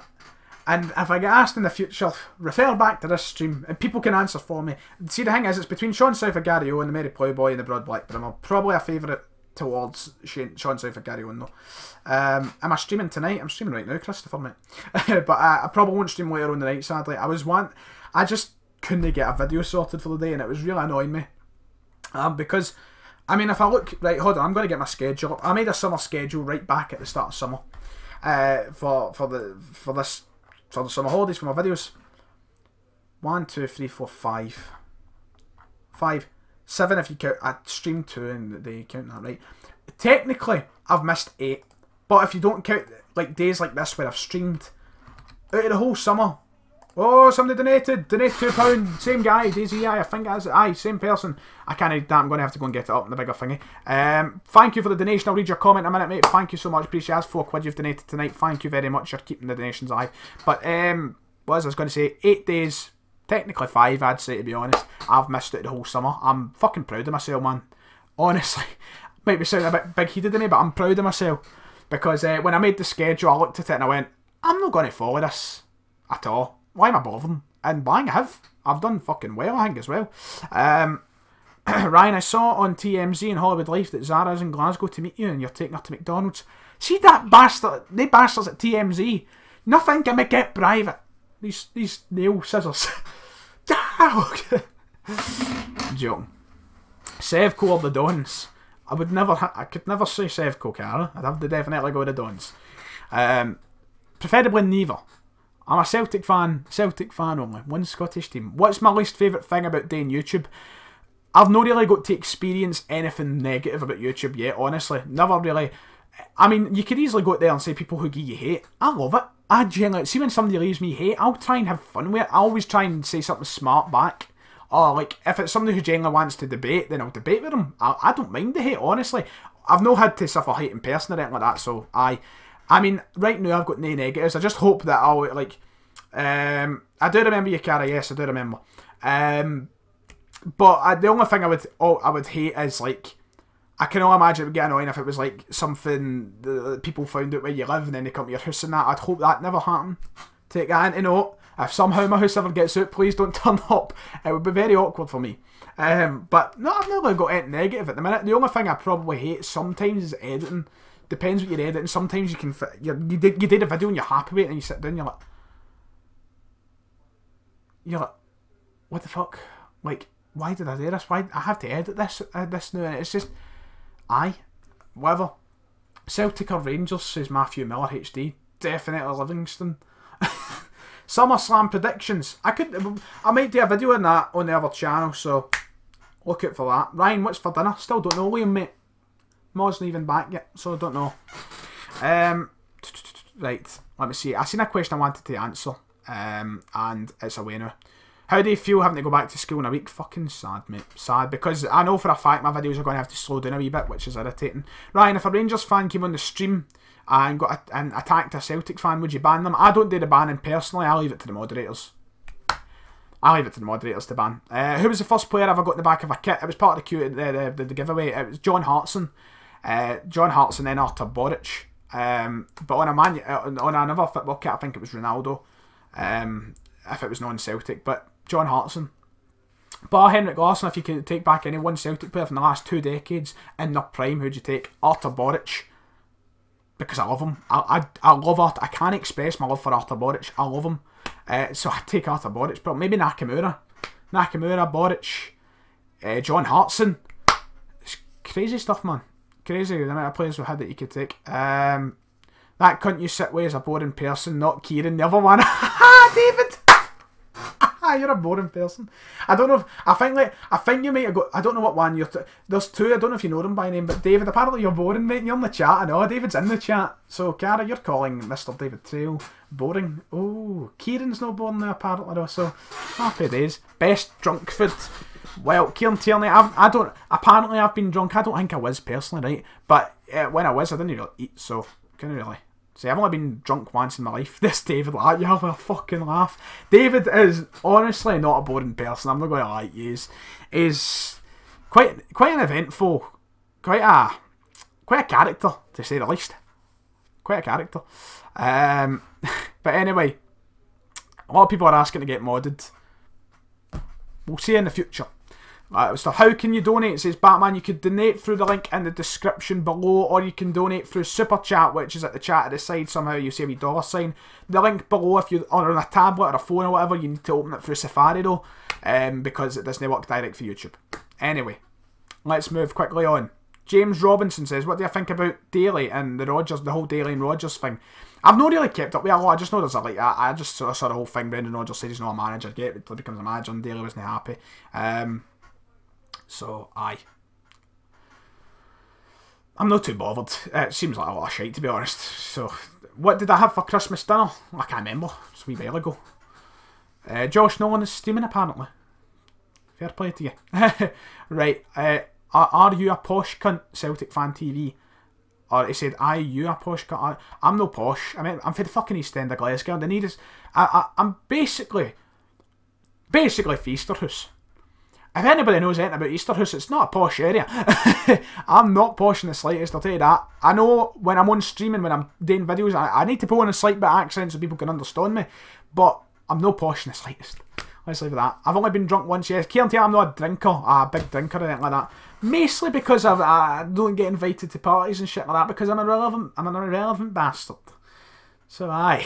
And if I get asked in the future, refer back to this stream and people can answer for me. See, the thing is, it's between Sean South and Gary Owen, the Merry Ploughboy and the Broad Black Brimmer. Probably a favourite towards Sean South and Gary Owen though. Am I streaming tonight? I'm streaming right now, Christopher, mate. But I probably won't stream later on the night, sadly. I just couldn't get a video sorted for the day and it was really annoying me. Because, I mean, if I look, right, hold on, I'm going to get my schedule up. I made a summer schedule right back at the start of summer. For the summer holidays for my videos. 1, 2, 3, 4, 5. 5. 7 if you count. I streamed 2 and they count that, right? Technically, I've missed 8. But if you don't count like days like this where I've streamed out of the whole summer. Oh, somebody donated £2. Same guy, Daisy. I think it is. Aye, same person. I can't read that. I'm going to have to go and get it up in the bigger thingy. Thank you for the donation. I'll read your comment in a minute, mate. Thank you so much. Appreciate it. £4 you've donated tonight. Thank you very much. You're keeping the donations alive. But, what was I going to say? 8 days. Technically 5, I'd say, to be honest. I've missed it the whole summer. I'm fucking proud of myself, man. Honestly. Might be sounding a bit big-headed in me, but I'm proud of myself. Because when I made the schedule, I looked at it and I went, I'm not going to follow this at all. Why am I bothering? And bang, I have. I've done fucking well, I think, as well. Ryan, I saw on TMZ in Hollywood Life that Zara's in Glasgow to meet you and you're taking her to McDonald's. See that bastard, they bastards at TMZ. Nothing can make it private. These nail scissors. Joking. Sevco or the Dons. I could never say Sevco, Cara. I'd have to definitely go with the Dons. Preferably neither. I'm a Celtic fan only. One Scottish team. What's my least favourite thing about doing YouTube? I've not really got to experience anything negative about YouTube yet, honestly. Never really. I mean, you could easily go out there and say people who give you hate. I love it. I genuinely, see when somebody leaves me hate, I'll try and have fun with it. I always try and say something smart back. Or, like, if it's somebody who genuinely wants to debate, then I'll debate with them. I don't mind the hate, honestly. I've not had to suffer hate in person or anything like that, so I mean, right now I've got no negatives. I just hope that I'll, like, I do remember you, Cara, yes, I do remember. But the only thing I would hate is, like, I can only imagine it would get annoying if it was, like, something that people found out where you live and then they come to your house and that. I'd hope that never happened. Take that into note. If somehow my house ever gets out, please don't turn up. It would be very awkward for me. But no, I've not really got anything negative at the minute. The only thing I probably hate sometimes is editing. Depends what you're editing. Sometimes you can you did a video and you're happy with it and you sit down and you're like, what the fuck? Like, why did I do this? Why I have to edit this now? And it's just, whatever. Celtic or Rangers, says Matthew Miller HD. Definitely Livingston. SummerSlam predictions. I might do a video on that on the other channel, so look out for that. Ryan, what's for dinner? Still don't know, Liam, mate. Ma's not even back yet, so I don't know. Right, let me see. I seen a question I wanted to answer, and it's away now. How do you feel having to go back to school in a week? Fucking sad, mate. Sad, because I know for a fact my videos are going to have to slow down a wee bit, which is irritating. Ryan, if a Rangers fan came on the stream and attacked a Celtic fan, would you ban them? I don't do the banning personally. I leave it to the moderators. To ban. Who was the first player I ever got in the back of a kit? It was part of the giveaway. It was John Hartson. Then Artur Boric. But on another football kit, I think it was Ronaldo. If it was non-Celtic, but John Hartson. Bar Henrik Larsson, if you could take back any one Celtic player from the last 2 decades in their prime, who'd you take? Artur Boric. Because I love him. I love Artur. I can't express my love for Artur Boric. I love him. So I'd take Artur Boric, but maybe Nakamura. Boric, John Hartson. It's crazy stuff, man. Crazy the amount of players we had that you could take. That cunt you sit with is a boring person, not Kieran, the other one. David! You're a boring person. I don't know if, I think you might have got, I don't know what one there's two, I don't know if you know them by name, but David, apparently you're boring, mate, you're in the chat. I know, David's in the chat. So, Cara, you're calling Mr. David Trail boring. Oh, Kieran's not boring now, apparently, though, so happy days. Best drunk food. Well, Kieran Tierney, apparently I've been drunk. I don't think I was personally, right? But when I was, I didn't really eat, so couldn't really say. I've only been drunk once in my life. This David, like, you have a fucking laugh. David is honestly not a boring person. I'm not going to lie to you. He's quite an eventful, quite a character, to say the least. Quite a character. But anyway, a lot of people are asking to get modded. We'll see in the future. So how can you donate? It says Batman, you could donate through the link in the description below, or you can donate through Super Chat, which is at the chat at the side. Somehow you see a wee dollar sign. The link below, if you're on a tablet or a phone or whatever, you need to open it through Safari though, because it doesn't work direct for YouTube. Anyway, let's move quickly on. James Robinson says, what do you think about Daly and the whole Daly and Rodgers thing? I've not really kept up with it a lot. I just know there's I just sort of saw the whole thing. Brendan Rodgers said he's not a manager yet, but he becomes a manager, and Daly wasn't happy. So, aye. I'm not too bothered. It seems like a lot of shite, to be honest. So, what did I have for Christmas dinner? I can't remember. It's a wee while ago. Josh Nolan is streaming, apparently. Fair play to you. Right. Are you a posh cunt, Celtic Fan TV? Or he said, are you a posh cunt? I'm no posh. I mean, I'm for the fucking East End of Glasgow. The need is... I'm basically Feasterhouse. If anybody knows anything about Easterhouse, it's not a posh area. I'm not posh in the slightest, I'll tell you that. I know when I'm on streaming, when I'm doing videos, I need to put on a slight bit of accent so people can understand me. But I'm no posh in the slightest. Let's leave it at that. I've only been drunk once, yes. Can't tell I'm not a drinker, a big drinker or anything like that. Mostly because I don't get invited to parties and shit like that, because I'm an irrelevant bastard. So aye.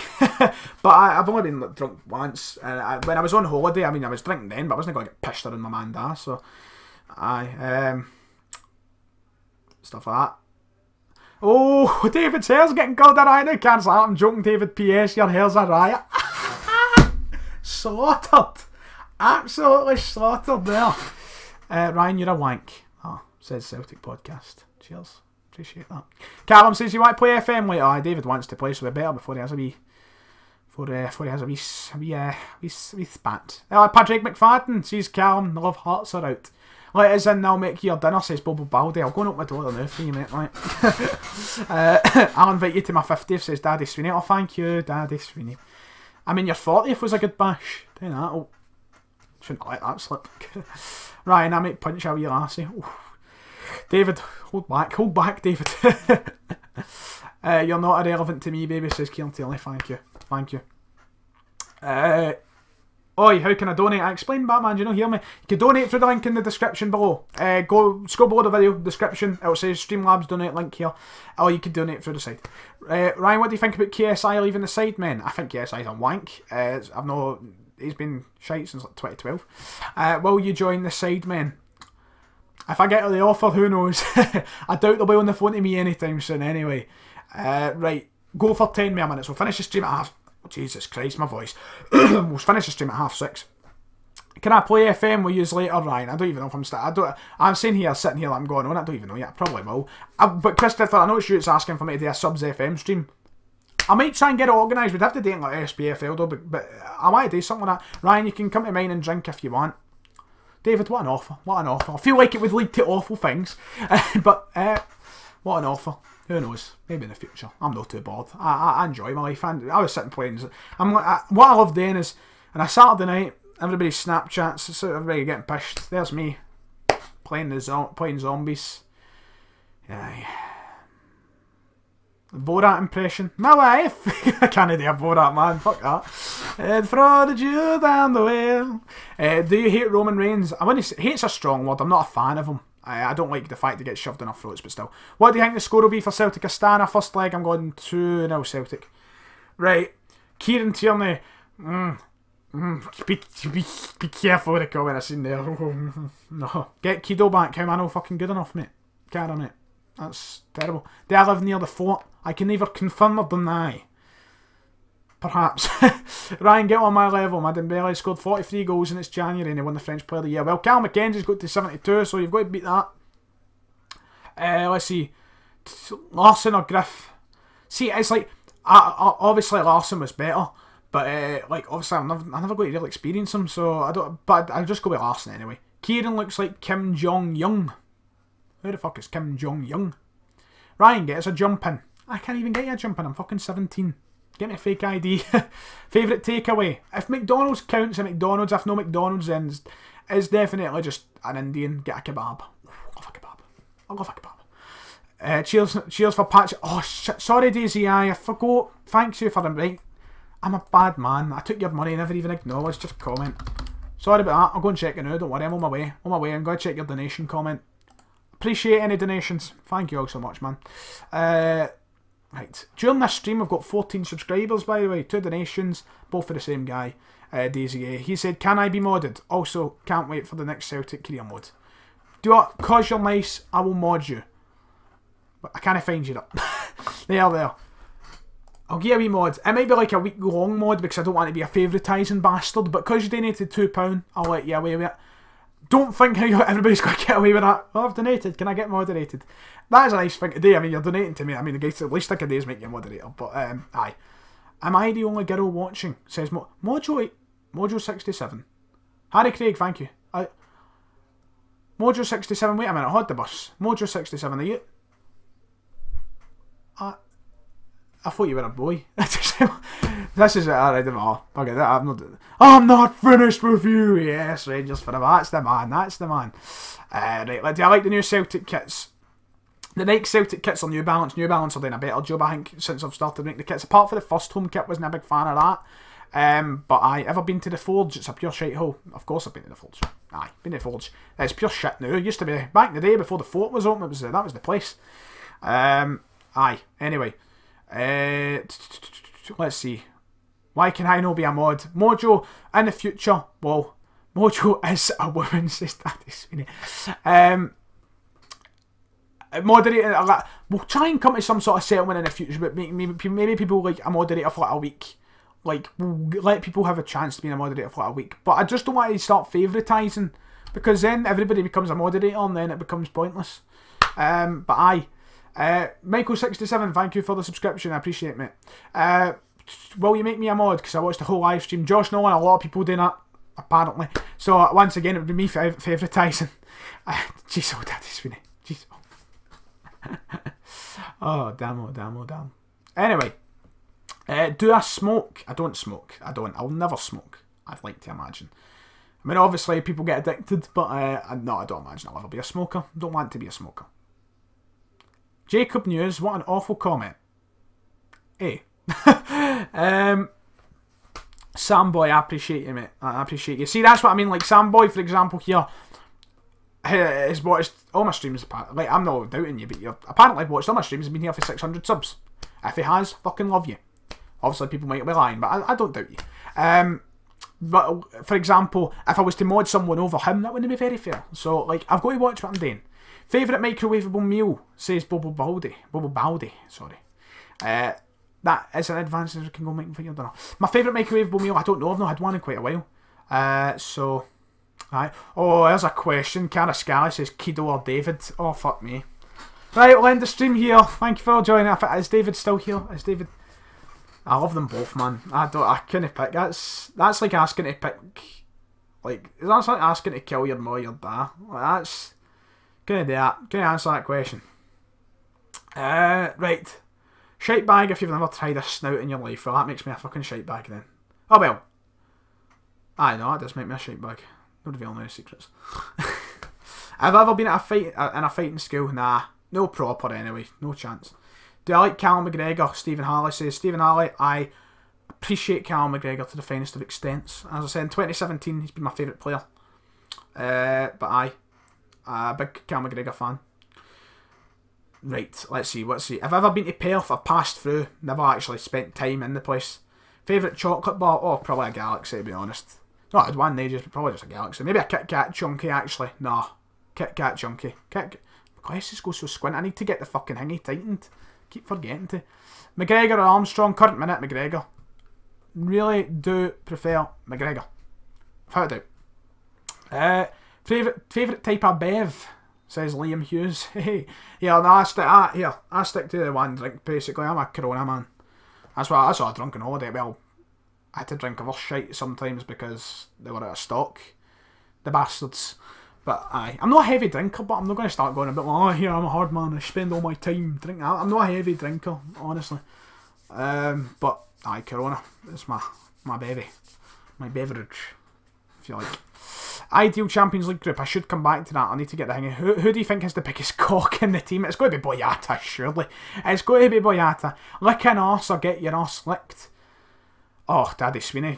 But I've only been drunk once. When I was on holiday, I mean, I was drinking then, but I wasn't going to get pissed around my man's ass, so aye. Stuff like that. Oh, David's hair's getting called a riot. Cancel that. I'm joking, David. P.S. Your hair's a riot. Slaughtered. Absolutely slaughtered there. Ryan, you're a wank. Oh, says Celtic Podcast. Cheers. Appreciate that. Callum says you want to play FM later. Aye, David wants to play, so we better before he has a wee... Before he has a wee spat. Patrick McFadden says Callum, the love hearts are out. Let us in, I'll make you your dinner, says Bobo Baldy. I'll go and open my door now for you, mate. Right. I'll invite you to my 50th, says Daddy Sweeney. Oh, thank you, Daddy Sweeney. I mean, your 40th was a good bash. Do that. Oh, shouldn't have let that slip. Ryan, I might punch out your lassie. David, hold back, David. You're not irrelevant to me, baby, says Kieran Taylor. Thank you. Oi, how can I donate? I explained, Batman, do you not hear me? You can donate through the link in the description below. Scroll below the video description. It'll say Streamlabs donate link here. Or you can donate through the side. Ryan, what do you think about KSI leaving the side, man? I think KSI's a wank. He's been shite since like 2012. Will you join the side, man? If I get the offer, who knows? I doubt they'll be on the phone to me anytime soon anyway. Right, go for 10 more minutes. We'll finish the stream at half... Oh, Jesus Christ, my voice. We'll finish the stream at 6:30. Can I play FM with you later, Ryan? I don't even know if I'm sitting here like I'm going on. I don't even know yet. I probably will. But Christopher, I know it's asking for me to do a Subs FM stream. I might try and get it organised. We'd have to do it like SPFL though, but I might do something like that. Ryan, you can come to mine and drink if you want. David, what an offer. What an offer. I feel like it would lead to awful things. But, what an offer. Who knows? Maybe in the future. I'm not too bored. I enjoy my life. I was sitting playing. What I love doing is, on a Saturday night, everybody Snapchats, so everybody getting pissed. There's me, playing zombies. Yeah. Borat impression. My wife. I can't do a Borat, man. Fuck that. And prodded you down the well. Do you hate Roman Reigns? I wouldn't say hate's a strong word. I'm not a fan of him. I don't like the fact he gets shoved in our throats, but still. What do you think the score will be for Celtic Astana? First leg, I'm going 2-0 Celtic. Right. Kieran Tierney. Be careful with the comment I seen there. No. Get KEDO back. How am I not fucking good enough, mate? Cara, mate. That's terrible. Do I live near the fort? I can neither confirm or deny. Perhaps. Ryan, get on my level. My Dembele scored 43 goals in its January and he won the French Player of the Year. Well, Callum McKenzie's got to 72, so you've got to beat that. Let's see. Larson or Griff? See, it's like, obviously Larson was better, but like obviously I never got to really experience him, so I don't. But I'll just go with Larson anyway. Kieran looks like Kim Jong-Young. Who the fuck is Kim Jong-Young? Ryan, get us a jump in. I can't even get you a jump in. I'm fucking 17. Get me a fake ID. Favourite takeaway? If McDonald's counts, a McDonald's. If no McDonald's, then it's definitely just an Indian. Get a kebab. I love a kebab. I love a kebab. Cheers for patch. Oh shit! Sorry, Daisy. I forgot. Thanks you for the right. I'm a bad man. I took your money, never even acknowledged your comment. Sorry about that. I'll go and check it now. Don't worry. I'm on my way. On my way. I'm going to check your donation comment. Appreciate any donations. Thank you all so much, man. Right. During this stream, we've got 14 subscribers, by the way. 2 donations, both for the same guy, Daisy A. He said, can I be modded? Also, can't wait for the next Celtic career mode. Cause you're nice, I will mod you. But I can't find you up. There. I'll give you a wee mod. It might be like a week-long mod because I don't want to be a favouritising bastard, but because you donated £2, I'll let you away with it. Don't think how everybody's going to get away with that. Oh, I've donated. Can I get moderated? That is a nice thing to do. I mean, you're donating to me. I mean, the guys at least I can do is make you a moderator. But, aye. Am I the only girl watching? Says Mojo67. Harry Craig, thank you. Mojo67, wait a minute. Hold the bus. Mojo67, are you... I thought you were a boy. This is it. Alright, okay, I'm not finished with you. Yes, Rangers forever. That's the man. That's the man. Right, do I like the new Celtic kits? The Nike Celtic kits are New Balance. New Balance are doing a better job, I think, since I've started making the kits. Apart from the first home kit, wasn't a big fan of that. But I ever been to the Forge? It's a pure shithole. Of course I've been to the Forge. Aye, been to the Forge. It's pure shit now. It used to be back in the day before the fort was open. That was the place. Aye. Anyway. Let's see. Why can I not be a mod? Mojo in the future. Well, Mojo is a woman, says Daddy Sweeney. Moderator. We'll try and come to some sort of settlement in the future, but maybe people like a moderator for like a week. Like, we'll let people have a chance to be a moderator for like a week. But I just don't want to start favouritising, because then everybody becomes a moderator and then it becomes pointless. But aye. Michael67, thank you for the subscription. I appreciate it, mate. Will you make me a mod? Because I watched the whole live stream. Josh Nolan, a lot of people doing that, apparently. So, once again, it would be me favouritising. Jeez, oh, Daddy Sweeney. Jeez. Oh, damn. Anyway. Do I smoke? I don't smoke. I'll never smoke. I'd like to imagine. I mean, obviously, people get addicted, but no, I don't imagine I'll ever be a smoker. Don't want to be a smoker. Jacob News, what an awful comment. Hey. Samboy, I appreciate you, mate. I appreciate you. See, that's what I mean. Like, Samboy, for example, here, has watched all my streams. Like, I'm not doubting you, but you've apparently watched all my streams and been here for 600 subs. If he has, fucking love you. Obviously, people might be lying, but I don't doubt you. But, for example, if I was to mod someone over him, that wouldn't be very fair. So, like, I've got to watch what I'm doing. Favourite microwavable meal, says Bobo Baldy, sorry. That is an advance as we can go make for you, I don't know. My favourite microwavable meal, I don't know, I've not had one in quite a while. So, right. Oh, there's a question. Cara Scally says KEDO or David. Oh, fuck me. Right, we'll end the stream here. Thank you for joining. Is David still here? Is David... I love them both, man. I couldn't pick. That's like asking to pick... Like, that's like asking to kill your mum or your dad. Like, that's... Can I do that? Can I answer that question? Right. Shite bag if you've never tried a snout in your life. Well, that makes me a fucking shite bag then. Oh well. I know, that does make me a shite bag. Don't reveal no secrets. Have I ever been at a fight in a fighting school? Nah. No proper anyway. No chance. Do I like Callum McGregor? Stephen Harley says. Stephen Harley, I appreciate Callum McGregor to the finest of extents. As I said, in 2017, he's been my favourite player. But aye. Big Callum McGregor fan. Right, let's see. Have I ever been to Perth? I've passed through. Never actually spent time in the place. Favourite chocolate bar? Oh, probably a Galaxy, to be honest. No, I had one ages, but probably just a Galaxy. Maybe a Kit Kat Chunky, actually. Nah, Kit Kat Chunky. Glasses go so squint. I need to get the fucking hingy tightened. Keep forgetting to. McGregor or Armstrong? Current minute, McGregor. Really do prefer McGregor. Without a doubt. Favourite type of bev? Says Liam Hughes. Yeah, no, I stick to the one drink basically. I'm a Corona man. That's why I drunk on holiday. Well, I had to drink other shite sometimes because they were out of stock. The bastards. But aye, I'm not a heavy drinker, but I'm not going to start going a bit like, oh, here, I'm a hard man, I spend all my time drinking. I'm not a heavy drinker, honestly. But aye, Corona is my baby. My beverage, if you like. Ideal Champions League group, I should come back to that. I need to get the hang of who do you think has the biggest cock in the team? It's got to be Boyata, surely. It's got to be Boyata. Lick an arse or get your arse licked. Oh, Daddy Sweeney,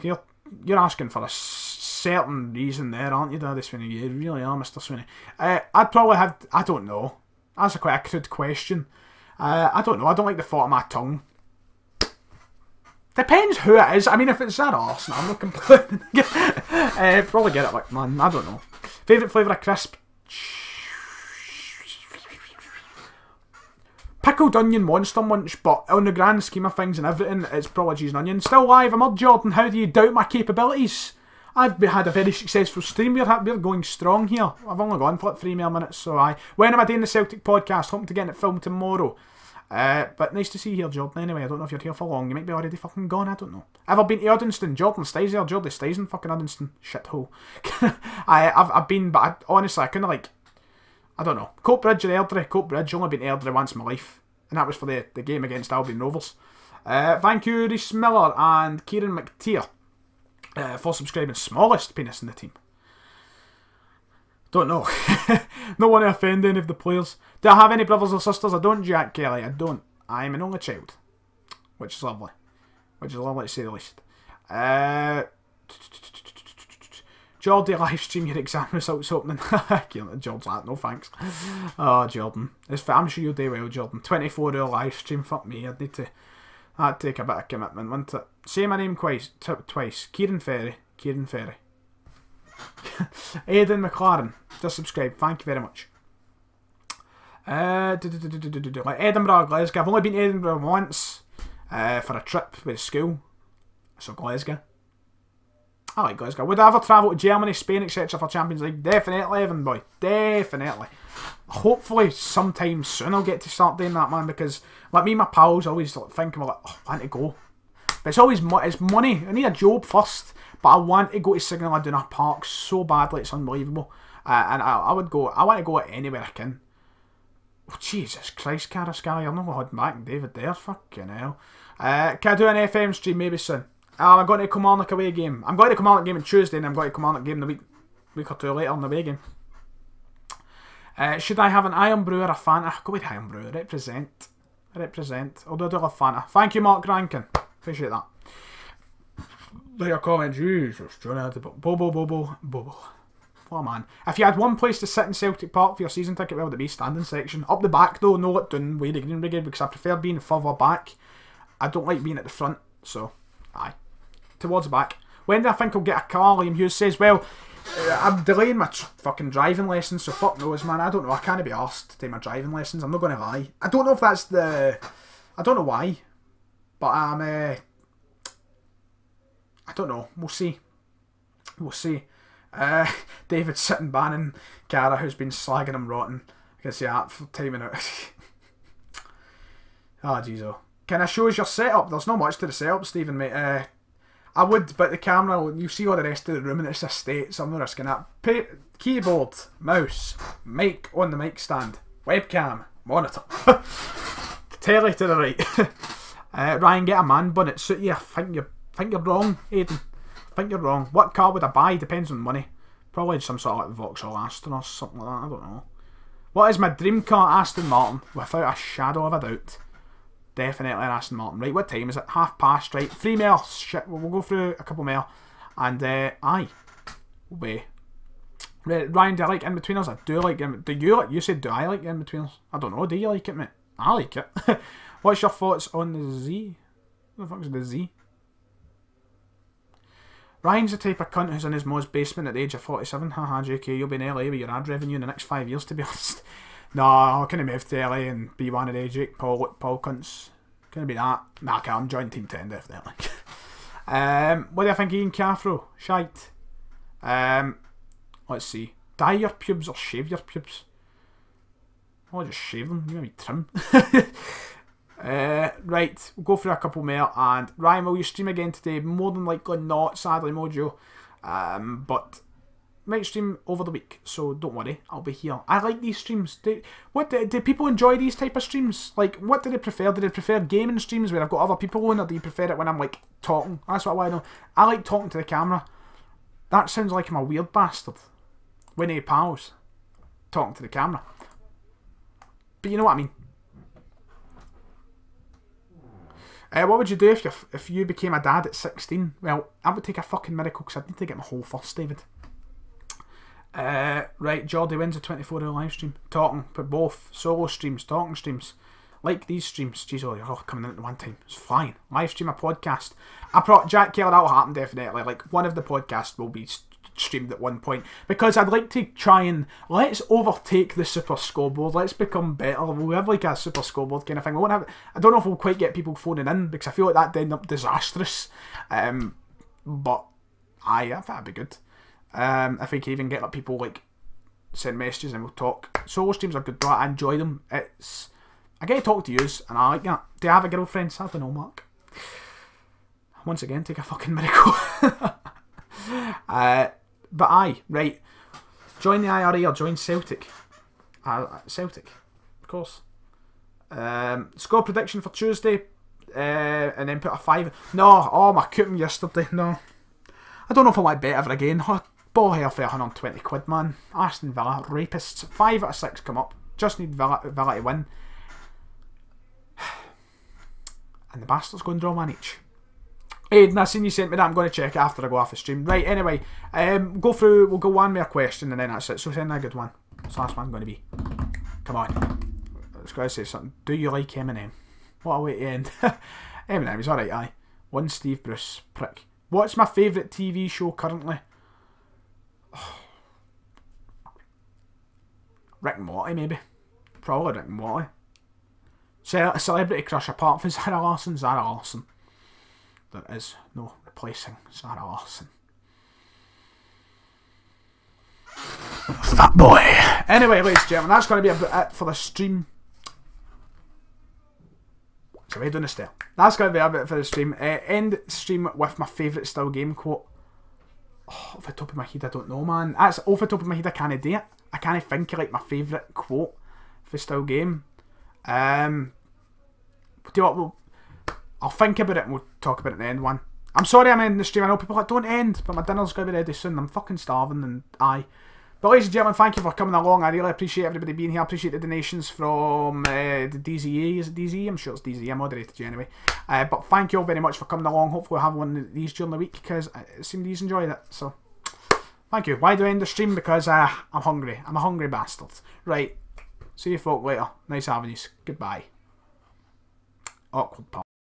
you're asking for a certain reason there, aren't you, Daddy Sweeney? You really are, Mr. Sweeney. I'd probably have... I don't know. That's quite a crude question. I don't know. I don't like the thought of my tongue. Depends who it is. I mean, if it's that arse, no, I'm not complaining. Probably get it like, man, I don't know. Favourite flavour of crisp? Pickled onion monster munch, but on the grand scheme of things and everything, it's probably cheese and onion. Still live, I'm up, Jordan. How do you doubt my capabilities? I've had a very successful stream. We're going strong here. I've only gone for like 3 more minutes, so aye. When am I doing the Celtic podcast? Hoping to get it filmed tomorrow. But nice to see you here, Jordan. Anyway, I don't know if you're here for long. You might be already fucking gone, I don't know. Ever been to Uddingston? Jordan stays there. Jordy stays in fucking Uddingston. Shithole. I've been, but honestly, I kind of like... I don't know. Coatbridge or Airdrie? Coatbridge. Only been to Airdrie once in my life. And that was for the game against Albion Rovers. Thank you, Rhys Miller and Kieran McTeer for subscribing. Smallest penis in the team. Don't know. Don't want to offend any of the players. Do I have any brothers or sisters? I don't, Jack Kelly. I don't. I am an only child. Which is lovely. Which is lovely to say the least. Jordy, live stream your exam results opening. Jordan's like, no thanks. Oh, Jordan. I'm sure you'll do well, Jordan. 24-hour live stream, fuck me. That'd take a bit of commitment, wouldn't it? Say my name twice. Kieran Ferry. Kieran Ferry. Aidan McLaren. Just subscribe. Thank you very much. Edinburgh, Glasgow. I've only been to Edinburgh once for a trip with school. So Glasgow. I like Glasgow. Would I ever travel to Germany, Spain, etc. for Champions League? Definitely, Evan boy. Definitely. Hopefully sometime soon I'll get to start doing that, man, because like me and my pals always think I'm like, oh, I want to go. But it's always it's money. I need a job first, but I want to go to Signal Iduna Park so badly, it's unbelievable. And I want to go anywhere I can. Oh, Jesus Christ, Carascali, I'm not holding back David there, fucking hell. Can I do an FM stream maybe soon? I'm going to Kilmarnock away game. I'm going to Kilmarnock game on Tuesday, and I'm going to Kilmarnock game the week or two later on the away game. Should I have an Iron Brew or a Fanta? Go with Iron Brew. Represent. Although I do love Fanta. Thank you, Mark Rankin. Appreciate that. Leave a comment. Jesus, Bobo. Oh man. If you had one place to sit in Celtic Park for your season ticket, well, it'd be standing section. Up the back though, no it down way the Green Brigade, because I prefer being further back. I don't like being at the front, so aye. Towards the back. When do I think I'll get a car? Liam Hughes says, well, I'm delaying my fucking driving lessons, so fuck knows, man. I don't know. I can't be arsed to take my driving lessons. I'm not going to lie. I don't know if that's the... I don't know why. But I don't know. We'll see. We'll see. David sitting banning Cara, who's been slagging him rotten. I can see that for timing out. Oh, jeez. Can I show us your setup? There's not much to the setup, Stephen, mate. I would, but the camera, you see all the rest of the room and it's a state, so I'm not risking that. Keyboard, mouse, mic on the mic stand, webcam, monitor, telly to the right. Ryan, get a man bun, it suit you. I think you're wrong, Aidan. I think you're wrong. What car would I buy? Depends on money. Probably some sort of like Vauxhall Aston or something like that, I don't know. What is my dream car? Aston Martin, without a shadow of a doubt. Definitely an Aston Martin. Right, what time is it? 1:30, right. 3 more. Shit, we'll go through a couple more. And, aye. Right, Ryan, do I like in-betweeners? I do like in-betweeners. Do you like... You said, do I like in-betweeners? I don't know. Do you like it, mate? I like it. What's your thoughts on the Z? What the fuck is the Z? Ryan's the type of cunt who's in his mom's basement at the age of 47. Haha, JK, you'll be in LA with your ad revenue in the next 5 years, to be honest. No, I couldn't move to LA and be one of the Jake Paul cunts. Couldn't be that. Nah, I can't. Join Team 10, definitely. What do you think, Ian Caffro? Shite. Let's see. Dye your pubes or shave your pubes? I'll just shave them. You maybe trim. Right, we'll go through a couple more. And Ryan, will you stream again today? More than likely not, sadly, Mojo. But might stream over the week, so don't worry, I'll be here. I like these streams. Do people enjoy these type of streams? Like, what do they prefer? Do they prefer gaming streams where I've got other people on, or do you prefer it when I'm like talking? That's what I want to know. I like talking to the camera. That sounds like I'm a weird bastard. Winnie pals talking to the camera. But you know what I mean. What would you do if you became a dad at 16? Well, I would take a fucking miracle because I'd need to get my whole first, David. Right, Jordy wins a 24-hour live stream. Talking, but both solo streams, talking streams. Like these streams. Jeez, oh, you're all coming in at one time. It's flying. Live stream a podcast. Jack Keller, that'll happen definitely. Like, one of the podcasts will be streamed at one point. Because I'd like to try and, let's overtake the Super Scoreboard. Let's become better. We'll have like a Super Scoreboard kind of thing. We won't have, I don't know if we'll quite get people phoning in, because I feel like that'd end up disastrous. But, I think that'd be good. If we can even get like people like send messages and we'll talk. Solo streams are good, but I enjoy them. I get to talk to yous and I like that. Do you have a girlfriend? I don't know, Mark. Once again, take a fucking miracle. But aye, right. Join the IRA or join Celtic. Celtic, of course. Score prediction for Tuesday, and then put a 5. No, oh my coupon yesterday. No, I don't know if I might bet ever again. Ball hair for 120 quid, man. Aston Villa, rapists. 5 out of 6 come up. Just need Villa to win. And the bastards going to draw one each. Aidan, I seen you sent me that. I'm going to check it after I go off the stream. Right, anyway. Go through, we'll go one more question and then that's it. So send a good one. What's the last one going to be? Come on. Let's go and say something. Do you like Eminem? What a way to end. Eminem, he's alright, aye. One Steve Bruce, prick. What's my favourite TV show currently? Rick and Morty, maybe. Probably Rick and Morty. Celebrity crush apart from Zara Larsson. Zara Larsson. There is no replacing Zara Larsson. Fat boy. Anyway, ladies and gentlemen, that's going to be about it for the stream. So we're doing this there. That's going to be a bit for the stream. End stream with my favourite still game quote. Oh, off the top of my head, I don't know, man. That's off the top of my head, I can't do it. I can't think of like my favourite quote for still game. Do you know what? I'll think about it and we'll talk about it in the end one. I'm sorry I'm ending the stream. I know people are like, don't end, but my dinner's going to be ready soon. I'm fucking starving and aye. But ladies and gentlemen, thank you for coming along. I really appreciate everybody being here. I appreciate the donations from the DZE. Is it DZE? I'm sure it's DZE. I moderated you anyway. But thank you all very much for coming along. Hopefully we'll have one of these during the week because it seemed you enjoyed it. So, thank you. Why do I end the stream? Because I'm hungry. I'm a hungry bastard. Right. See you folk later. Nice having you. Goodbye. Awkward part.